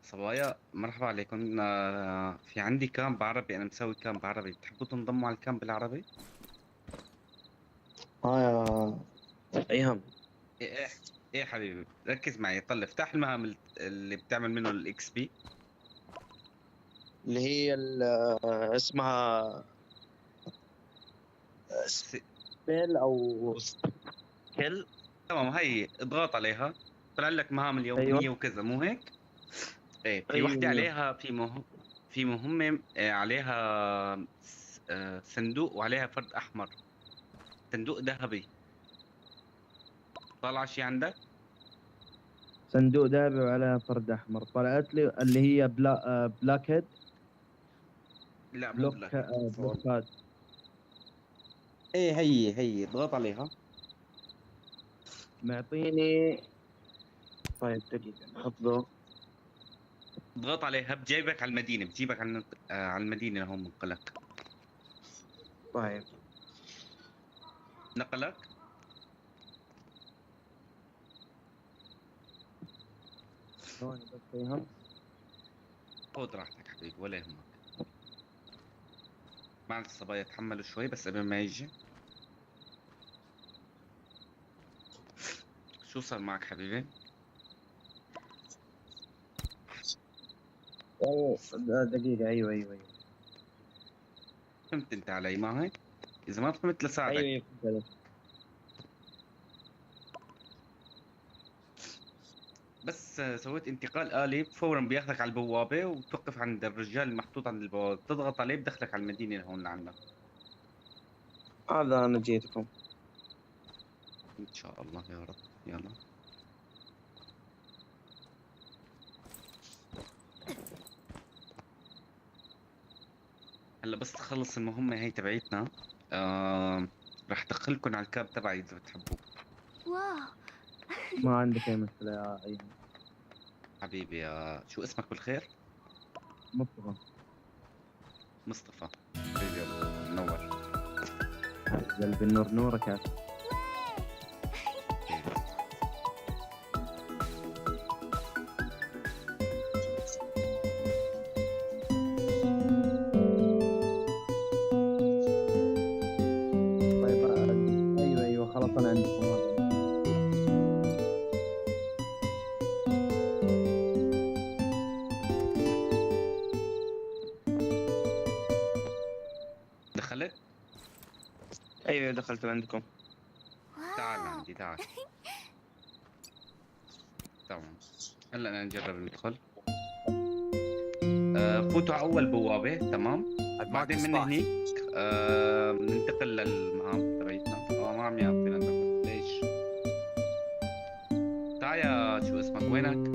Speaker 15: صبايا مرحبا عليكم. في عندي كامب عربي، انا مسوي كامب عربي، بتحبوا تنضموا على الكامب العربي؟
Speaker 16: يا ايهم.
Speaker 15: ايه ايه ايه حبيبي، ركز معي. طلع افتح المهام اللي بتعمل منه الاكس بي.
Speaker 16: اللي هي اسمها سبيل او كل.
Speaker 15: تمام، هي اضغط عليها، طلع لك مهام اليومية
Speaker 16: ايوه
Speaker 15: وكذا، مو هيك؟ ايه، في وحدة
Speaker 16: ايوه.
Speaker 15: عليها في مهمة عليها صندوق وعليها فرد احمر، صندوق ذهبي. طالع شي عندك؟
Speaker 16: صندوق ذهبي وعليها فرد احمر، طلعت لي اللي هي بلاك هيد.
Speaker 15: لا مو بلاك.
Speaker 16: بلوكات.
Speaker 15: ايه هي اضغط عليها.
Speaker 16: معطيني. طيب دقيقة نحط ذو.
Speaker 15: اضغط عليها بجيبك على المدينة، بتجيبك على المدينة هون منقلك.
Speaker 16: طيب
Speaker 15: نقلك.
Speaker 16: ثواني بس ايهم.
Speaker 15: خذ راحتك حبيبي ولا يهمك. معلش الصبايا تحملوا شوي بس قبل ما يجي. شو صار معك حبيبي؟
Speaker 16: دقيقة. ايوه
Speaker 15: فهمت انت علي ما هيك؟ اذا ما فهمت لساعدك.
Speaker 16: ايوه فهمت.
Speaker 15: بس سويت انتقال آلي فورا بياخذك على البوابة وتوقف عند الرجال المحطوط عند البوابة، بتضغط عليه بدخلك على المدينة هون لعنا.
Speaker 16: هذا انا جيتكم.
Speaker 15: ان شاء الله يا رب. يلا هلا بس تخلص المهمة هي تبعيتنا، راح ادخلكم على الكاب تبعي اذا بتحبوا.
Speaker 6: واو.
Speaker 16: ما عندك اي مشكلة يا ايهم.
Speaker 15: حبيبي يا شو اسمك بالخير؟
Speaker 16: مصطفى.
Speaker 15: مصطفى حبيبي يا أبو، منور.
Speaker 16: قلبي النور نورك يا أخي. طيب ايوه خلاص انا عندكم هذا.
Speaker 15: دخلت؟
Speaker 16: ايوه دخلت عندكم.
Speaker 15: تعال عندي تعال. تمام هلا انا نجرب ندخل. فوتوا على اول بوابة، تمام؟ بعدين من هنيك ننتقل للمهام تبعتنا. ما عم يعطينا ندخل، ليش؟ تعال يا شو اسمك، وينك؟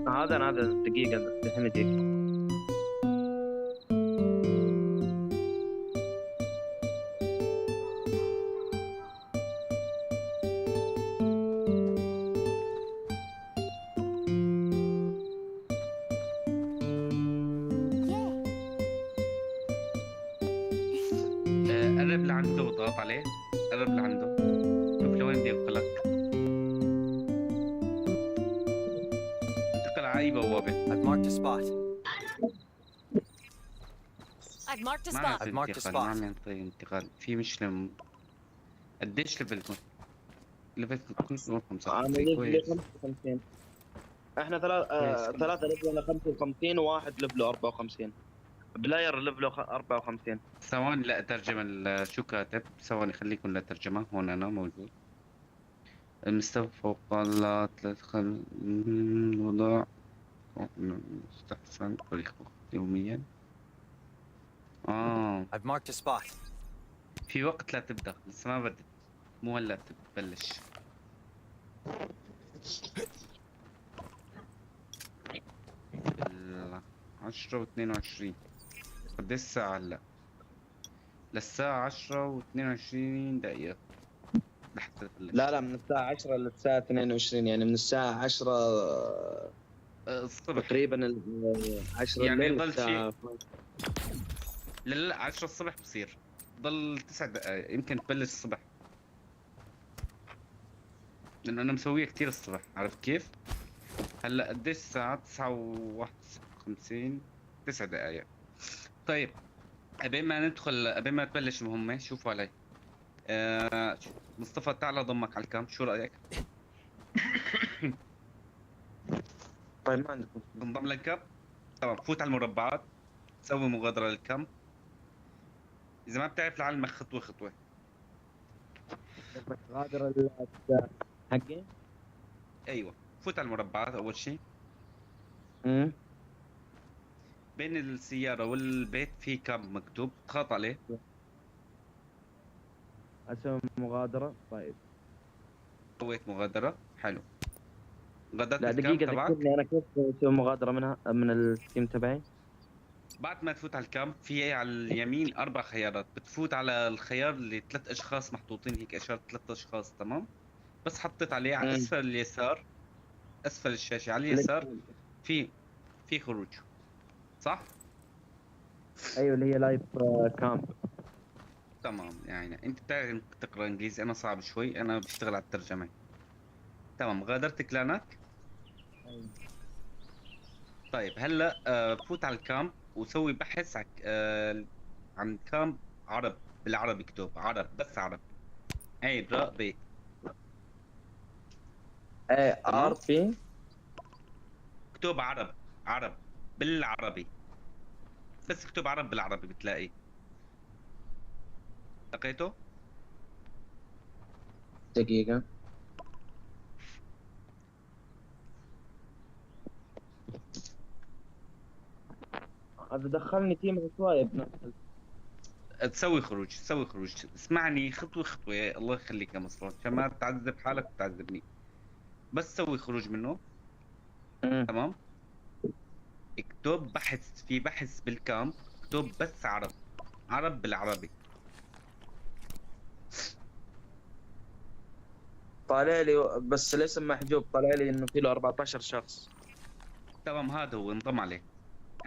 Speaker 16: هذا دقيقة الحين جيت.
Speaker 15: قرب لعنده وضغط عليه، قرب لعنده، شوف لوين بده ينقلك. انتقل على اي بوابة.
Speaker 9: I've marked a spot.
Speaker 8: I've marked a
Speaker 15: ما
Speaker 8: spot.
Speaker 15: عم
Speaker 9: I've marked a
Speaker 15: ينتقل، ما
Speaker 9: spot.
Speaker 15: عم ينطي انتقال، في مشكلة قديش ليفل كنت؟ ليفل كنت نقول
Speaker 16: انا
Speaker 15: 55
Speaker 16: ليفلي
Speaker 15: كويس
Speaker 16: 55. احنا
Speaker 15: كويس.
Speaker 16: ثلاثة ليفلنا 55 وواحد ليفله 54. بلاير ليفله 54.
Speaker 15: ثواني لا اترجم شو كاتب، ثواني خليكم لا ترجمة، هون انا موجود. المستوى فوق لا تدخل وضع مستحسن طريق يوميا.
Speaker 9: I've marked a spot.
Speaker 15: في وقت لا تبدأ، لسه ما بدت، مو هلا بتبلش. ال 10:22. قديش الساعة هلا؟ للساعة 10:22 لحتى تبلش.
Speaker 16: لا من الساعة 10 للساعة 22، يعني من الساعة 10
Speaker 15: الصبح
Speaker 16: تقريبا 10
Speaker 15: يعني
Speaker 16: الليل
Speaker 15: يضل شيء.
Speaker 16: الساعة
Speaker 15: لا 10 الصبح بصير، ضل 9 دقائق يمكن تبلش الصبح، لأنه أنا مسويها كتير الصبح، عرفت كيف؟ هلا قديش الساعة؟ 9:51، 9 دقائق. طيب قبل ما ندخل، قبل ما تبلش المهمة، شوفوا علي. مصطفى تعال ضمك على الكامب، شو رأيك؟
Speaker 16: طيب ما عندكم.
Speaker 15: تنضم للكامب؟ تمام، فوت على المربعات، سوي مغادرة للكامب. إذا ما بتعرف لعلمك خطوة خطوة.
Speaker 16: قصدك غادر حقي؟
Speaker 15: أيوه، فوت على المربعات أول شيء. بين السيارة والبيت في كامب مكتوب، اضغط عليه.
Speaker 16: اسوي مغادرة. طيب
Speaker 15: سويت مغادرة، حلو. غادرت
Speaker 16: لا
Speaker 15: الكامب
Speaker 16: دقيقة،
Speaker 15: تبعك.
Speaker 16: ذكرني انا كيف اسوي مغادرة من التيم تبعي.
Speaker 15: بعد ما تفوت على الكامب في على اليمين 4 خيارات، بتفوت على الخيار اللي 3 أشخاص محطوطين هيك إشارة 3 أشخاص، تمام؟ بس حطيت عليه على أسفل اليسار، أسفل الشاشة على اليسار في خروج، صح؟
Speaker 16: ايوه اللي هي لايف كامب.
Speaker 15: تمام، يعني أنت بتعرف إنك تقرأ إنجليزي، أنا صعب شوي، أنا بشتغل على الترجمة. تمام، غادرت كلانك. طيب هلا فوت على الكامب وسوي بحث عن كامب عرب، بالعربي اكتب عرب، بس عرب، عين راء بيت.
Speaker 16: ار بي.
Speaker 15: اكتب عرب، عرب بالعربي، بس اكتب عرب بالعربي بتلاقيه. لقيته؟
Speaker 16: دقيقة. هذا دخلني تيم عشوائي بنفس
Speaker 15: تسوي خروج، تسوي خروج، اسمعني خطوة خطوة، يا الله يخليك يا مصطفى، عشان ما تعذب حالك وتعذبني. بس سوي خروج منه. تمام، اكتب بحث، في بحث بالكامب، اكتب بس عرب، عرب بالعربي.
Speaker 16: طالع لي بس الاسم محجوب، طالع لي انه في له 14 شخص.
Speaker 15: تمام، هذا هو انضم عليه.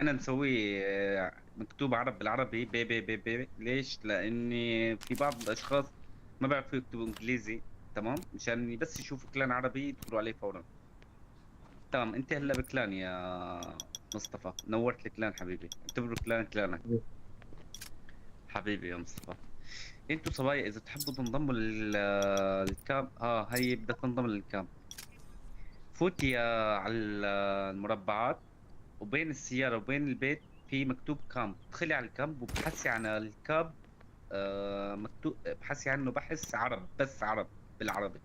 Speaker 15: انا مسويه مكتوب عرب بالعربي، بي بي بي بي. ليش؟ لاني في بعض الاشخاص ما بيعرفوا يكتبوا انجليزي، تمام؟ مشان بس يشوفوا كلان عربي يدخلوا عليه فورا. تمام، انت هلا بكلان يا مصطفى، نورت الكلان حبيبي، اعتبروا كلان كلانك حبيبي يا مصطفى. انتوا صبايا اذا تحبوا تنضموا للكامب، هي بدها تنضم للكامب. فوتي على المربعات، وبين السيارة وبين البيت في مكتوب كامب، ادخلي على الكامب وبحثي عن الكامب. مكتوب ابحثي عنه بحث عرب، بس عرب بالعربي.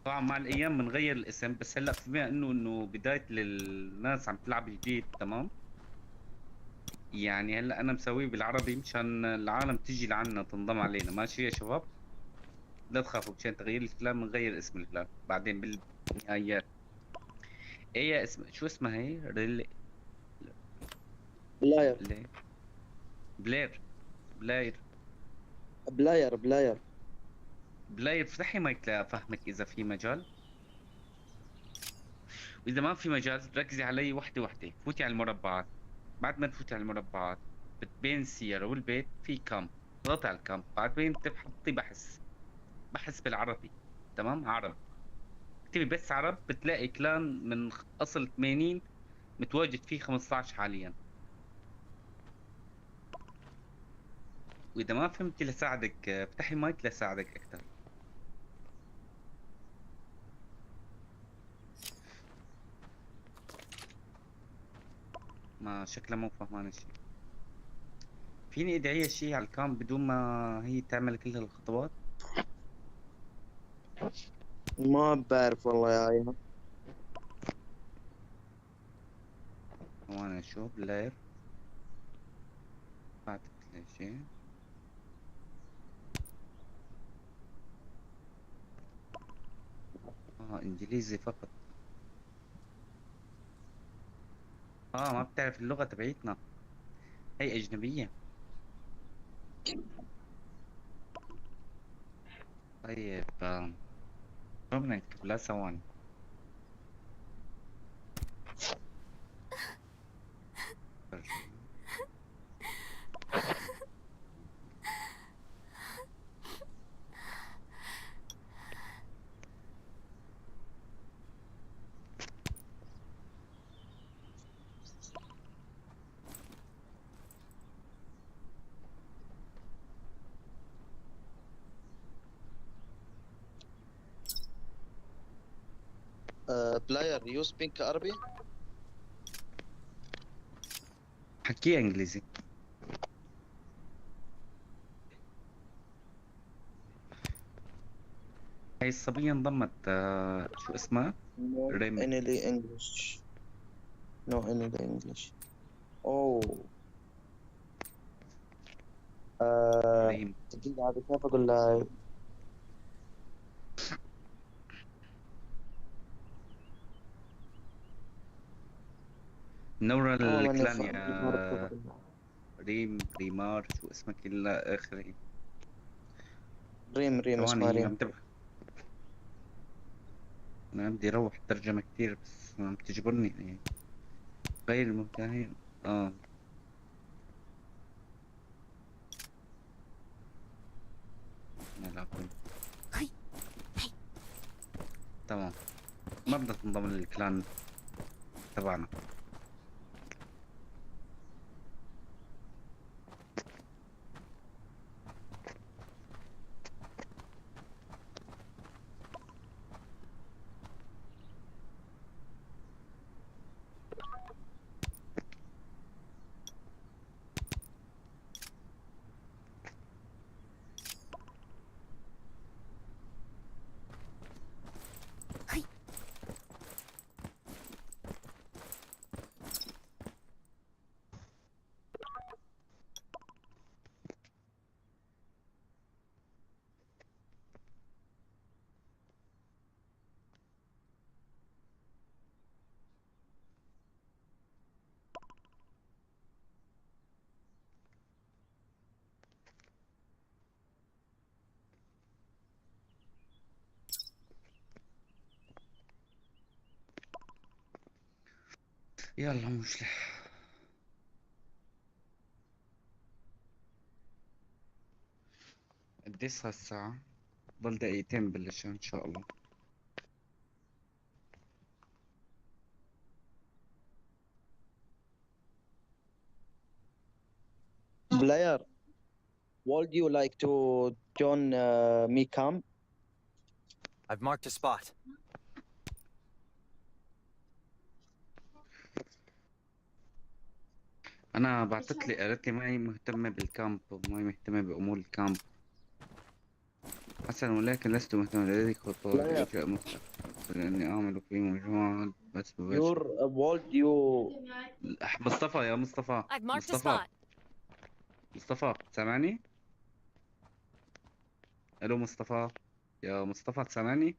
Speaker 15: طبعا مع الايام بنغير الاسم، بس هلا بما انه بداية للناس عم تلعب جديد، تمام؟ يعني هلا انا مسويه بالعربي مشان العالم تيجي لعنا تنضم علينا، ماشي يا شباب؟ لا تخافوا، مشان تغيير الكلام بنغير اسم الكلام بعدين بالنهايات. ايه اسم، شو اسمها هي؟
Speaker 16: بلاير.
Speaker 15: بلير. بلاير.
Speaker 16: بلاير.
Speaker 15: بلاير، افتحي مايك لافهمك اذا في مجال، واذا ما في مجال ركزي علي وحده وحده. فوتي على المربعات، بعد ما تفوتي على المربعات بين السيارة والبيت في كامب، اضغطي على الكامب، بعدين بتحطي بحث، بحث بالعربي، تمام؟ عرب، اكتبي بس عرب، بتلاقي كلان من اصل 80 متواجد فيه 15 حاليا. واذا ما فهمتي لساعدك افتحي مايك لساعدك اكثر. ما شكلها مو فهمان شيء. فيني ادعيها شيء على الكام بدون ما هي تعمل كل هالخطوات؟
Speaker 16: ما بعرف والله يا ايها.
Speaker 15: وانا اشوف بلاير بعتت لي شيء. انجليزي فقط. ما بتعرف اللغة تبعيتنا، هي اجنبية. طيب شو بدنا نكتب لها ثواني؟
Speaker 16: بلاير يو سبيك عربي؟
Speaker 15: حكيها انجليزي. هي الصبية انضمت شو اسمها؟
Speaker 16: No
Speaker 15: ريم.
Speaker 16: any English. No any English. اوه
Speaker 15: ريم.
Speaker 16: دقيقة، هذه كيف اقول لها؟
Speaker 15: نورا
Speaker 16: ماني
Speaker 15: الكلان
Speaker 16: فاهم كيف عرفت كيف
Speaker 15: يا
Speaker 16: اقول لها.
Speaker 15: ريم. ريمار شو اسمك الى اخره.
Speaker 16: ريم
Speaker 15: ثواني
Speaker 16: اسمها
Speaker 15: هي
Speaker 16: ريم.
Speaker 15: عم تبحث. انا بدي اروح الترجمة كتير بس عم تجبرني يعني. غير المبتعين. نلعب. تمام. ما بدها تنضم للكلان تبعنا. يلا مش لح. قديش هالساعة؟ ضل دقيقتين بلش ان شاء الله.
Speaker 16: Blair, would you like to join me camp?
Speaker 9: I've marked a spot.
Speaker 15: انا بعتت لي قالت لي ما هي مهتمة بالكامب وما هي مهتمة بامور الكامب. حسنا ولكن لست مهتما لدي خطوات
Speaker 16: Blair,
Speaker 15: لإنشاء مستقبل لأني أعمل في مجموعة بس
Speaker 16: your
Speaker 15: مباشر.
Speaker 16: would you
Speaker 15: مصطفى يا مصطفى.
Speaker 8: I've marked a
Speaker 15: مصطفى.
Speaker 8: spot.
Speaker 15: مصطفى سامعني؟ ألو مصطفى. يا مصطفى سامعني؟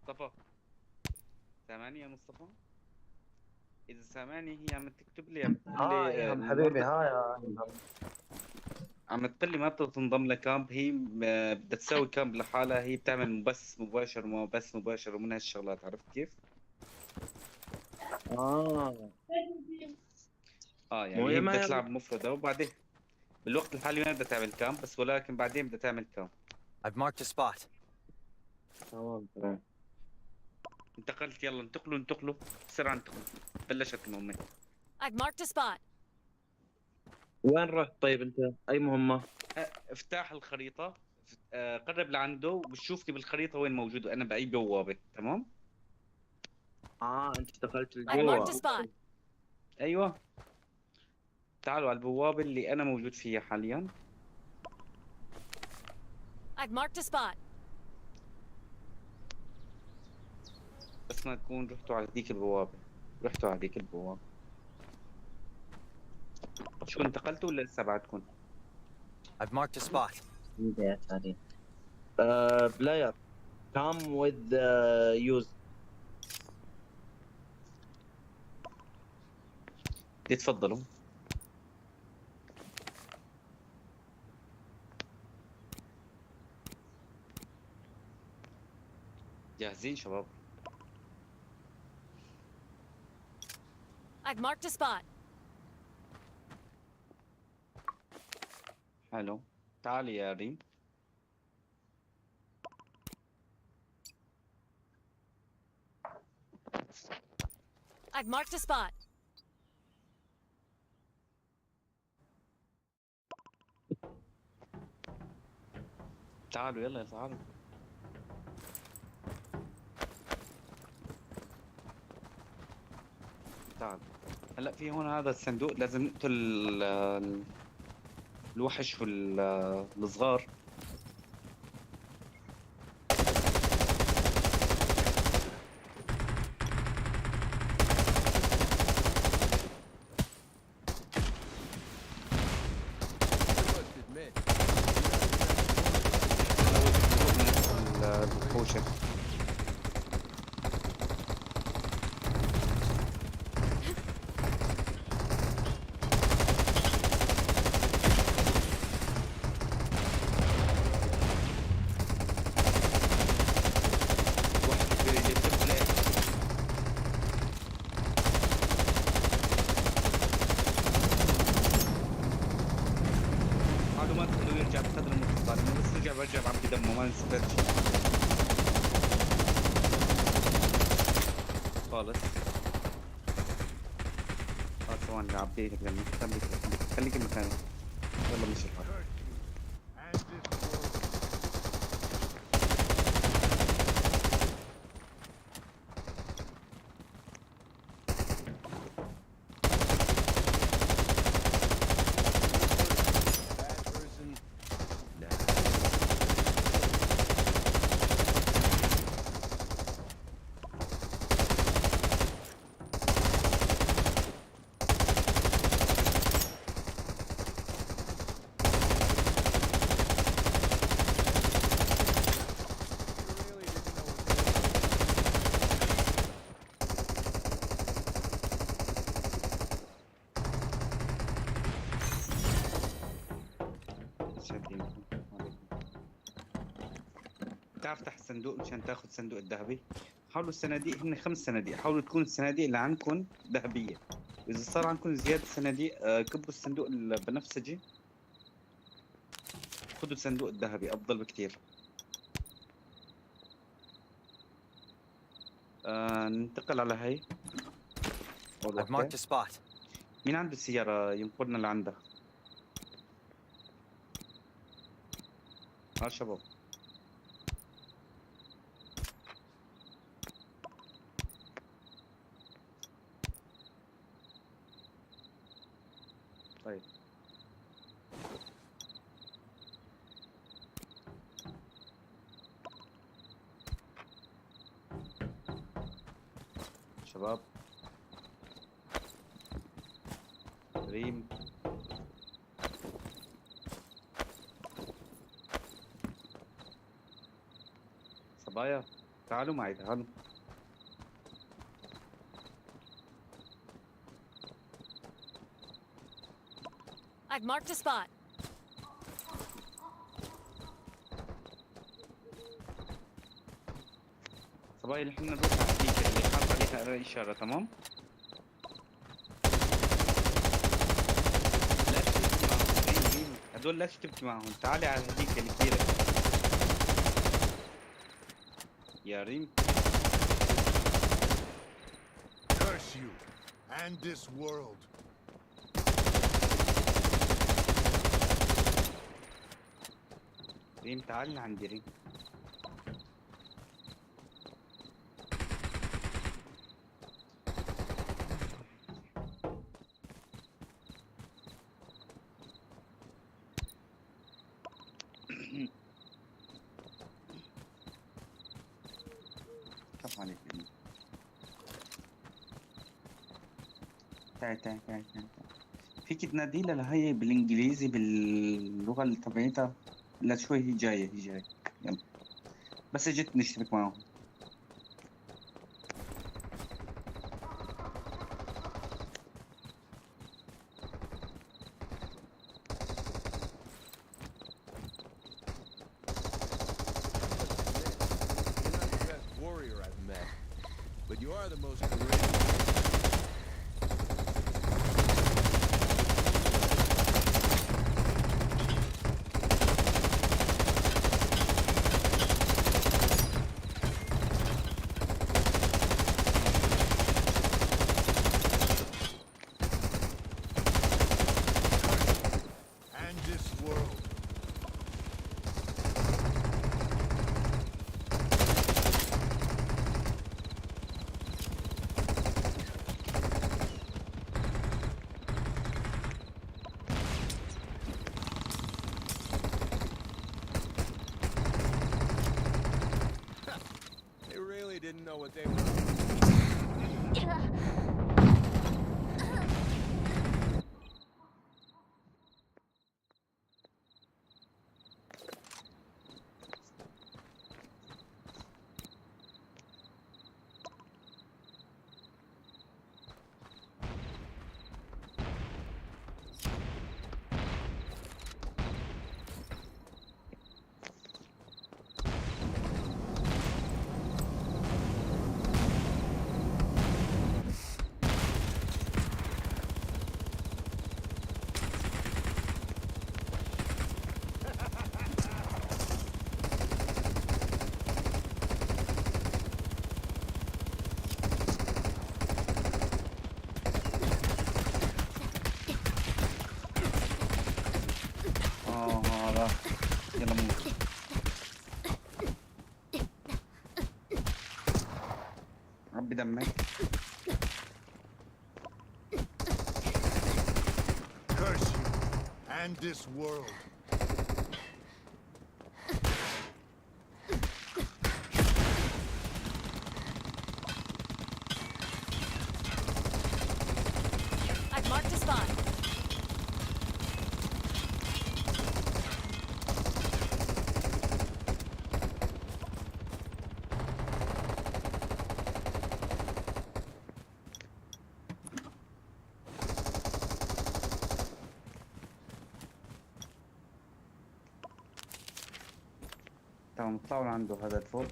Speaker 15: مصطفى سامعني يا مصطفى؟ إذا سامعني هي عم تكتب لي عم تقول
Speaker 16: ها
Speaker 15: لي
Speaker 16: ايهم
Speaker 15: ما
Speaker 16: حبيبي،
Speaker 15: بدها.
Speaker 16: ها يا ايهم.
Speaker 15: عم تقول لي ما بدها تنضم لكامب. هي بدها تسوي كامب لحالها. هي بتعمل بث مباشر وما بث مباشر ومن هالشغلات. عرفت كيف؟
Speaker 16: مو
Speaker 15: يعني
Speaker 16: هي
Speaker 15: هي
Speaker 16: ما
Speaker 15: بدها
Speaker 16: هي.
Speaker 15: تلعب مفردة وبعدين بالوقت الحالي ما بدها تعمل كامب بس، ولكن بعدين بدها تعمل كامب.
Speaker 9: I've marked a spot.
Speaker 16: تمام تمام.
Speaker 15: انتقلت، يلا انتقلوا انتقلوا بسرعة انتقلوا. بلشت المهمة.
Speaker 8: I've marked a spot.
Speaker 16: وين رحت طيب انت؟ اي مهمة؟
Speaker 15: افتح الخريطة، قرب لعنده وبتشوفني بالخريطة وين موجود، وأنا بأي بوابة. تمام؟
Speaker 16: انت دخلت
Speaker 8: I marked
Speaker 16: لجوا.
Speaker 8: a spot.
Speaker 15: أيوه، تعالوا على البوابة اللي أنا موجود فيها حاليا.
Speaker 8: I've marked a spot.
Speaker 15: بس ما تكون رحتوا على ذيك البوابة. رحتوا على ذيك البوابة. شو انتقلتوا ولا لسه بعدكم؟
Speaker 9: I've marked a spot.
Speaker 16: Player, come with the use.
Speaker 15: تفضلوا. جاهزين شباب؟
Speaker 8: I've marked a spot.
Speaker 15: حلو، تعالي يا ريم.
Speaker 8: I've marked a spot.
Speaker 15: تعالوا يلا تعالوا. تعال. هلا في هون هذا الصندوق لازم نقتل الوحش والصغار. الوحوش. معلومات خلوه يرجع بقدر المستطاع، لانه بس رجع برجع بعبي دمه ما نستفدش خالص. ثواني عبيتك لما خليك مكانك. يلا مشي الحال. تعرف تفتح الصندوق مشان تاخذ الصندوق الذهبي. حاولوا الصناديق، هن 5 صناديق، حاولوا تكون الصناديق اللي عندكم ذهبيه، واذا صار عندكم زياده صناديق كبوا الصندوق البنفسجي، خذوا الصندوق الذهبي افضل بكثير. ننتقل على هي.
Speaker 9: I've marked a spot.
Speaker 15: مين عنده سيارة ينقلنا لعندها؟ شباب. طيب. شباب. ريم. صبايا تعالوا معي تعالوا.
Speaker 8: I've marked a spot.
Speaker 15: صبايا نحن نروح على الديكة اللي حاط عليها إشارة. تمام؟ لا تشتبكي معهم ريم. هدول لا تشتبكي معهم، تعالي على هديك الكبيرة يا ريم.
Speaker 11: and this world.
Speaker 15: ريم تعال عندي ريم. كف عليك ريم. تعال. فيك تنادي لها لهي بالانجليزي باللغة اللي تبعتها. لا شوي هي جاية يلا بس اجيت نشترك معاهم.
Speaker 9: Warrior I've met, but you are the most courageous.
Speaker 11: And this world.
Speaker 9: They really didn't know what they were.
Speaker 15: هذا يلا موت. ربي دمك.
Speaker 11: Curse you and this world.
Speaker 8: I've marked a spot.
Speaker 15: تمام طلعوا عنده هذا الفوق.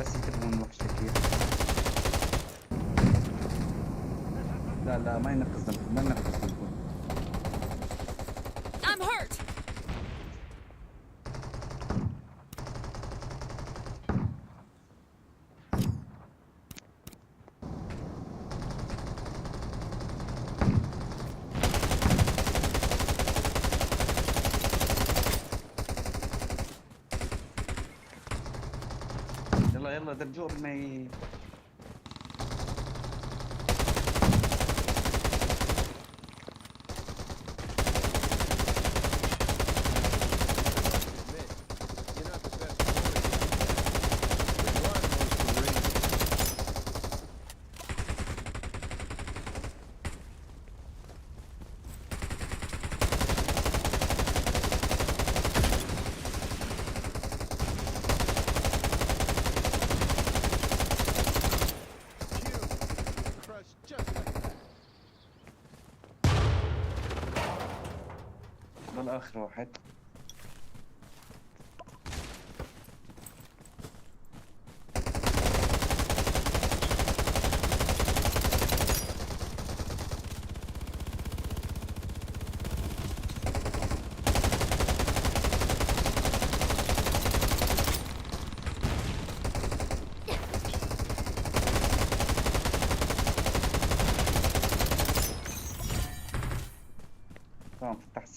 Speaker 15: بس ينتبهون وحش كثير. لا ما ينقذهم ما ينقذهم.
Speaker 8: I'm hurt.
Speaker 15: يلا درجوا قبل ما ضل آخر واحد.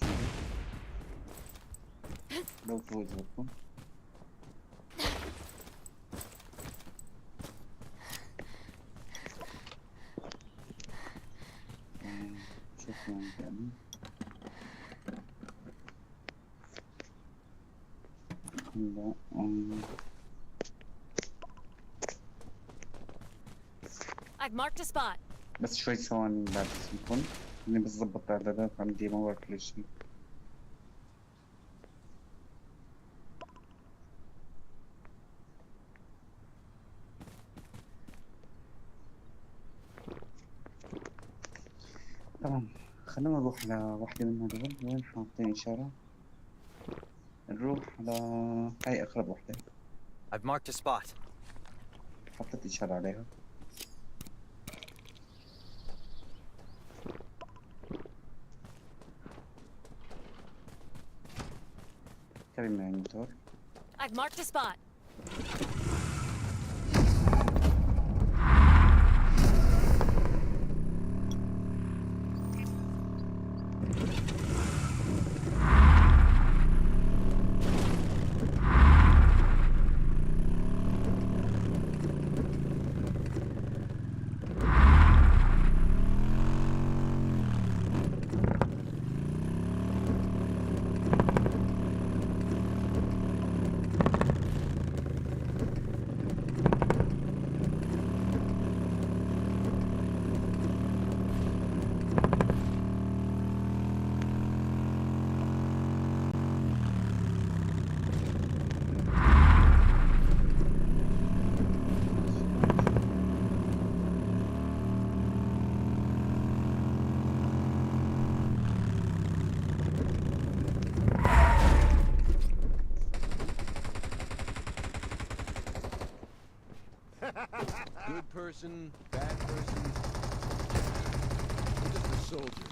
Speaker 15: شنو لو فوز بكم شكرا يعني هلا
Speaker 8: I've marked a spot.
Speaker 15: بس شوي ثواني بعد اسمكم اني بظبط اعدادات عندي ما بعرف ليش هيك. تمام خلينا نروح لوحدة من هدول. وين حاطين إشارة؟ نروح هاي أقرب وحدة.
Speaker 17: I've marked a spot.
Speaker 15: حطيت إشارة عليها. كريم معي موتور.
Speaker 8: I've marked a spot.
Speaker 9: Good person, bad person. I'm just a soldier.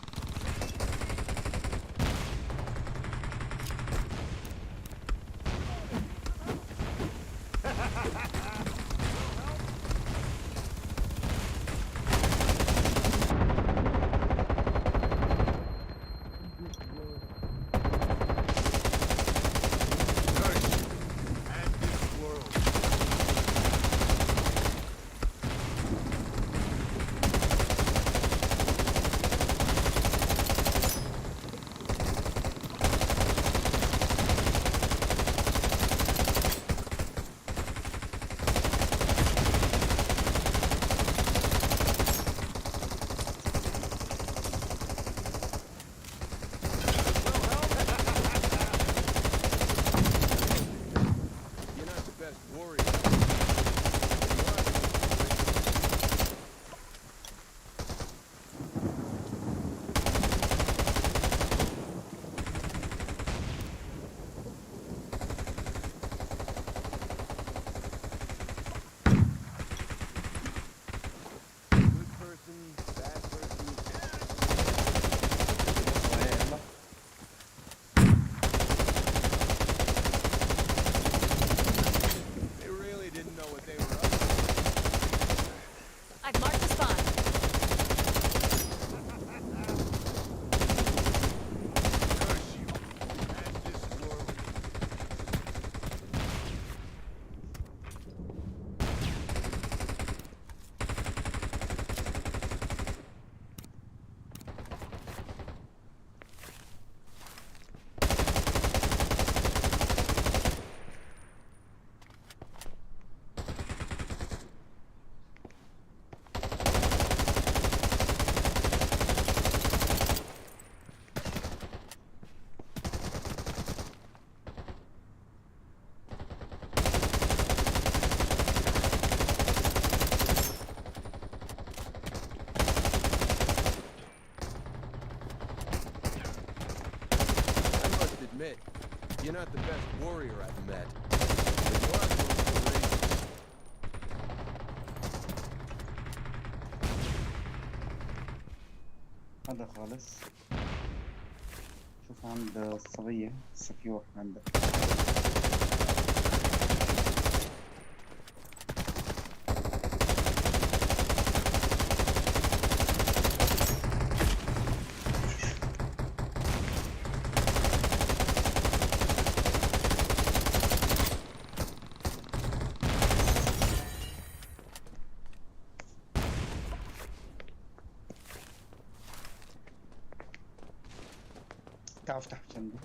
Speaker 9: You're not the best warrior I've met. But you are the most courageous.
Speaker 15: هذا خالص. شوف عند الصبية في واحد عندك. افتح الصندوق.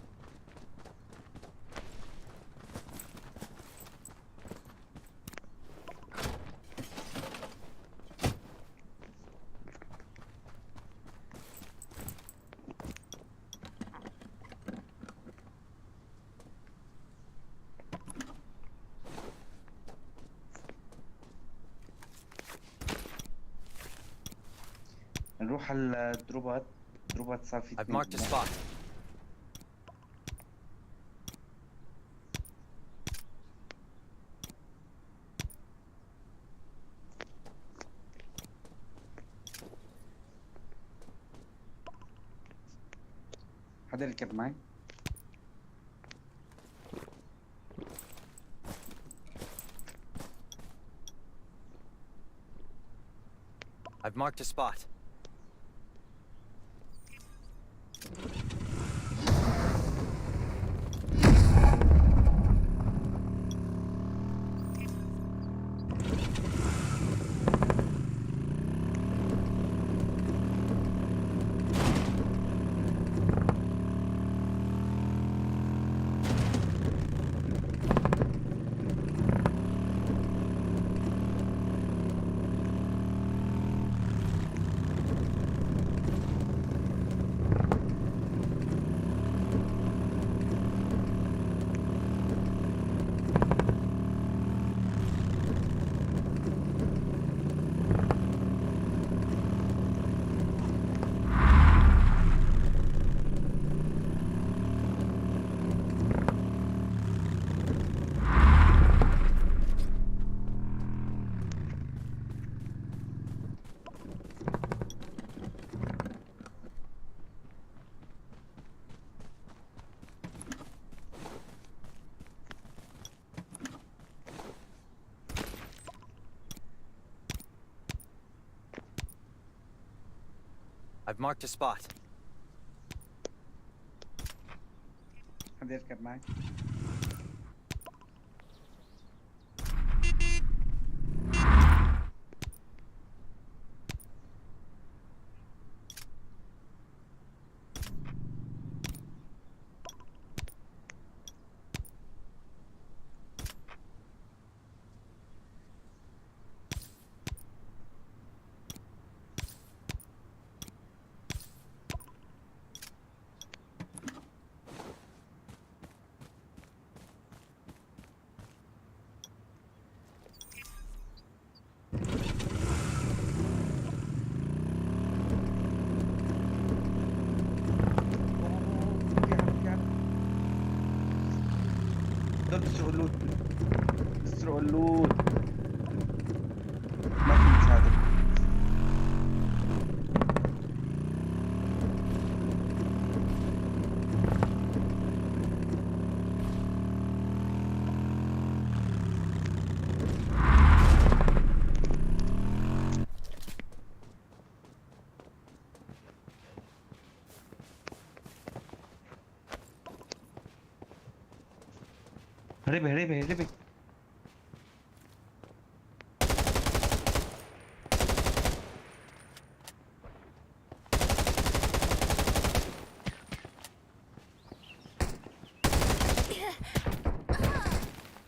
Speaker 15: نروح على الدروبات. الدروبات صار في
Speaker 17: I've
Speaker 15: اثنين.
Speaker 17: marked a spot.
Speaker 15: حدا يركب معي؟
Speaker 17: I've marked a spot. I've marked a spot.
Speaker 15: حدا يركب معي؟ دول بيسرقوا اللوت. بيسرقوا اللوت. ما في مساعدة. هربي هربي هربي.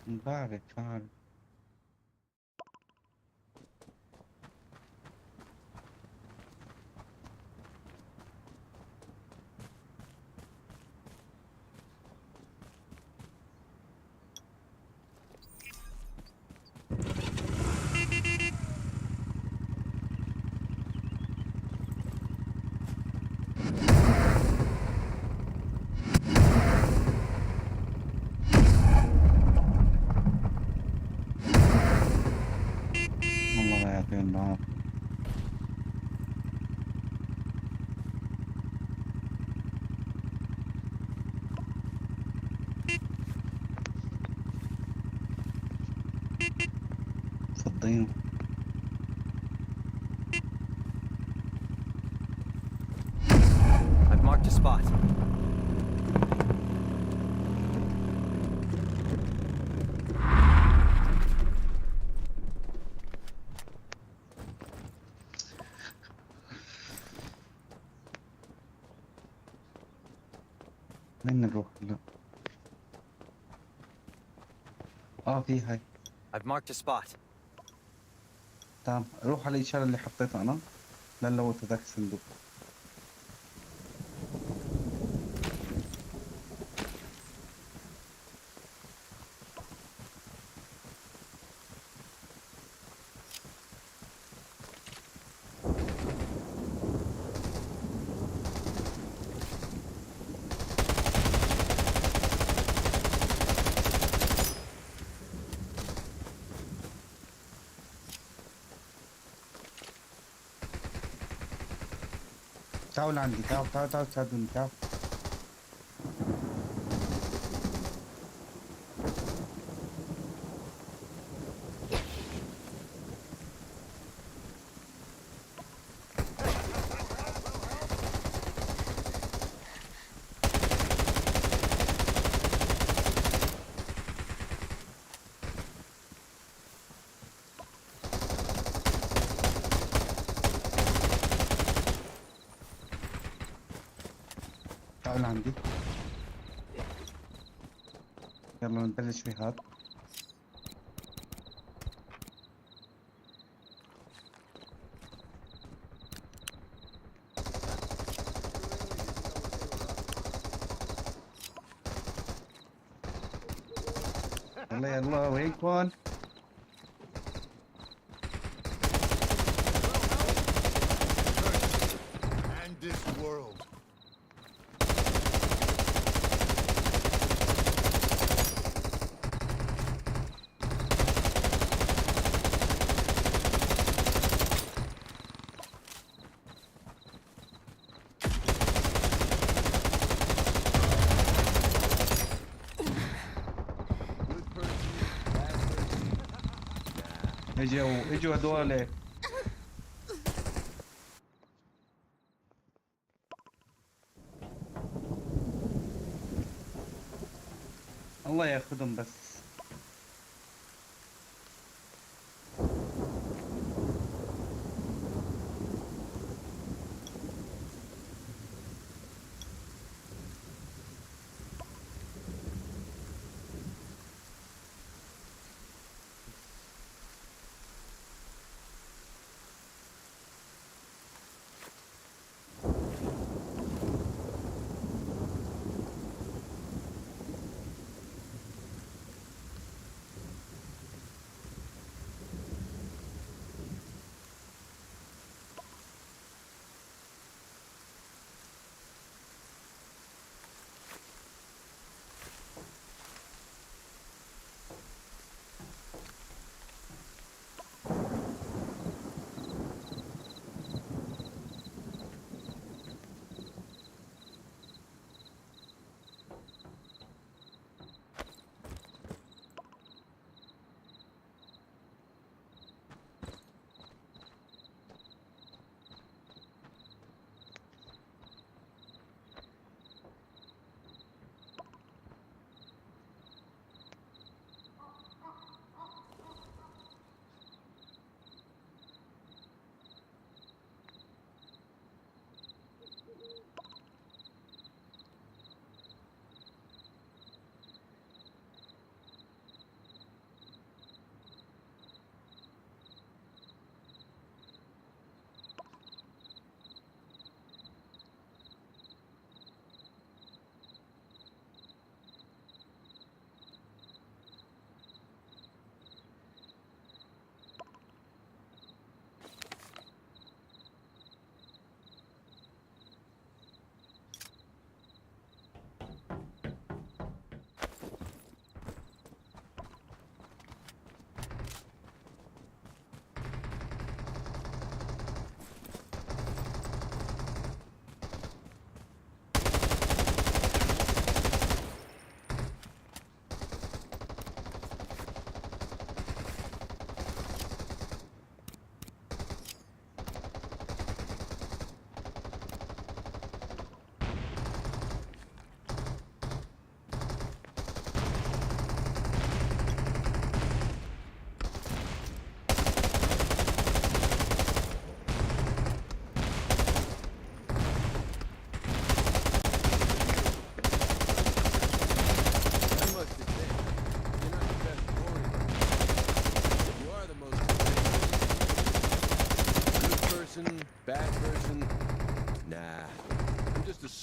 Speaker 15: بعرف بعرف. والله لا يعطيهم العافية. فضيهم.
Speaker 17: I've marked a spot.
Speaker 15: نروح؟ لا في هاي.
Speaker 17: I've marked a spot.
Speaker 15: تمام، روح على الإشارة اللي حطيتها أنا للوت ذاك الصندوق. تعالوا لعندي، تعالوا تساعدوني، تعالوا. تعالوا لعندي، يلا نبلش في هذا. يلا يلا وينكم؟
Speaker 11: And this world.
Speaker 15: اجوا هذول. الله ياخذهم بس.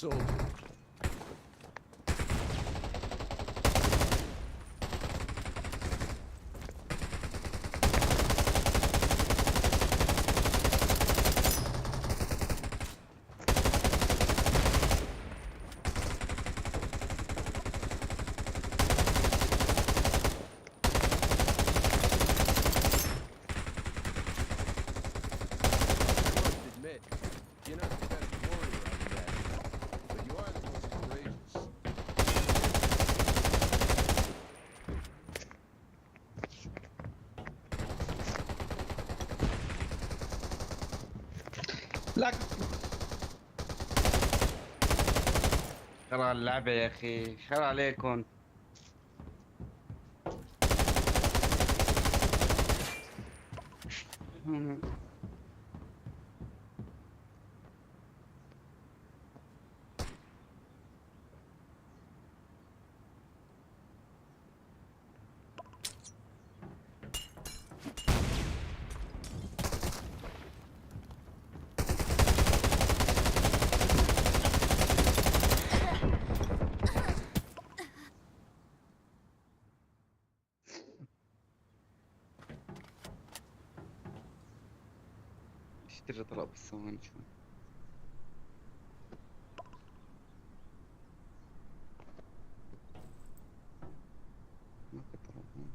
Speaker 9: soldier. Admit, you're not the best warrior I've met, but you are the most courageous.
Speaker 15: لك خرا اللعبة يا أخي، خرا عليكم. اشتري طلب الثواني شوي. ما في طلب هون.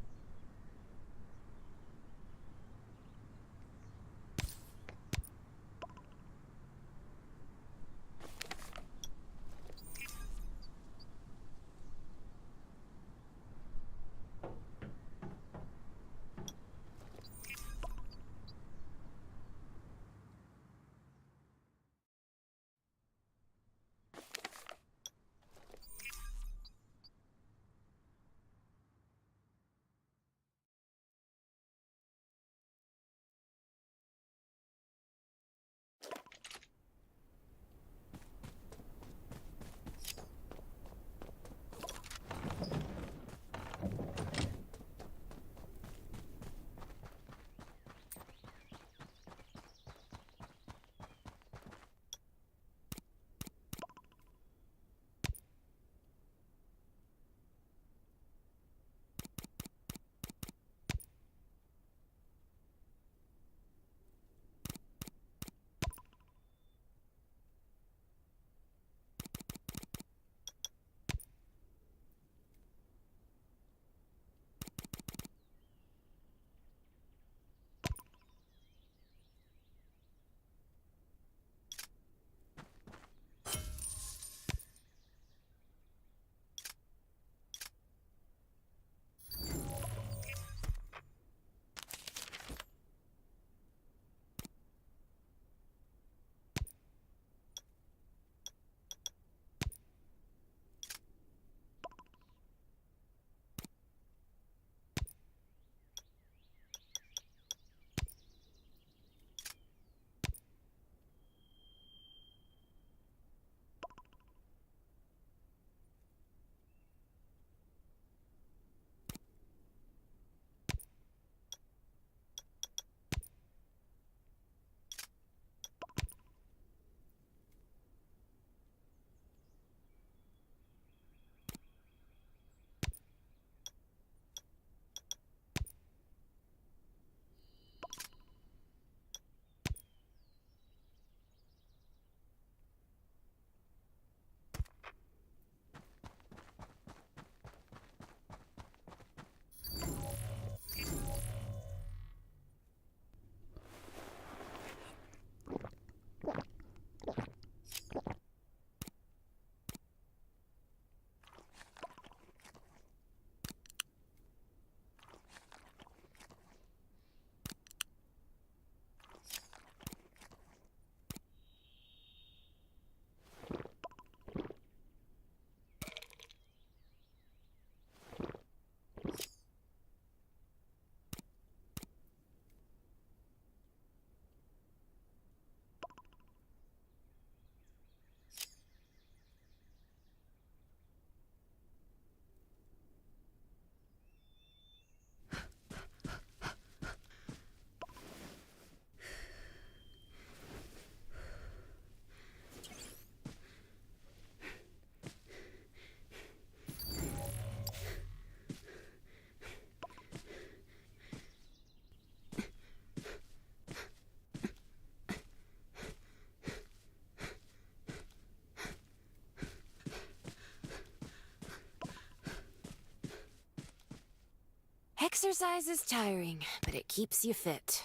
Speaker 18: Exercise is tiring, but it keeps you fit.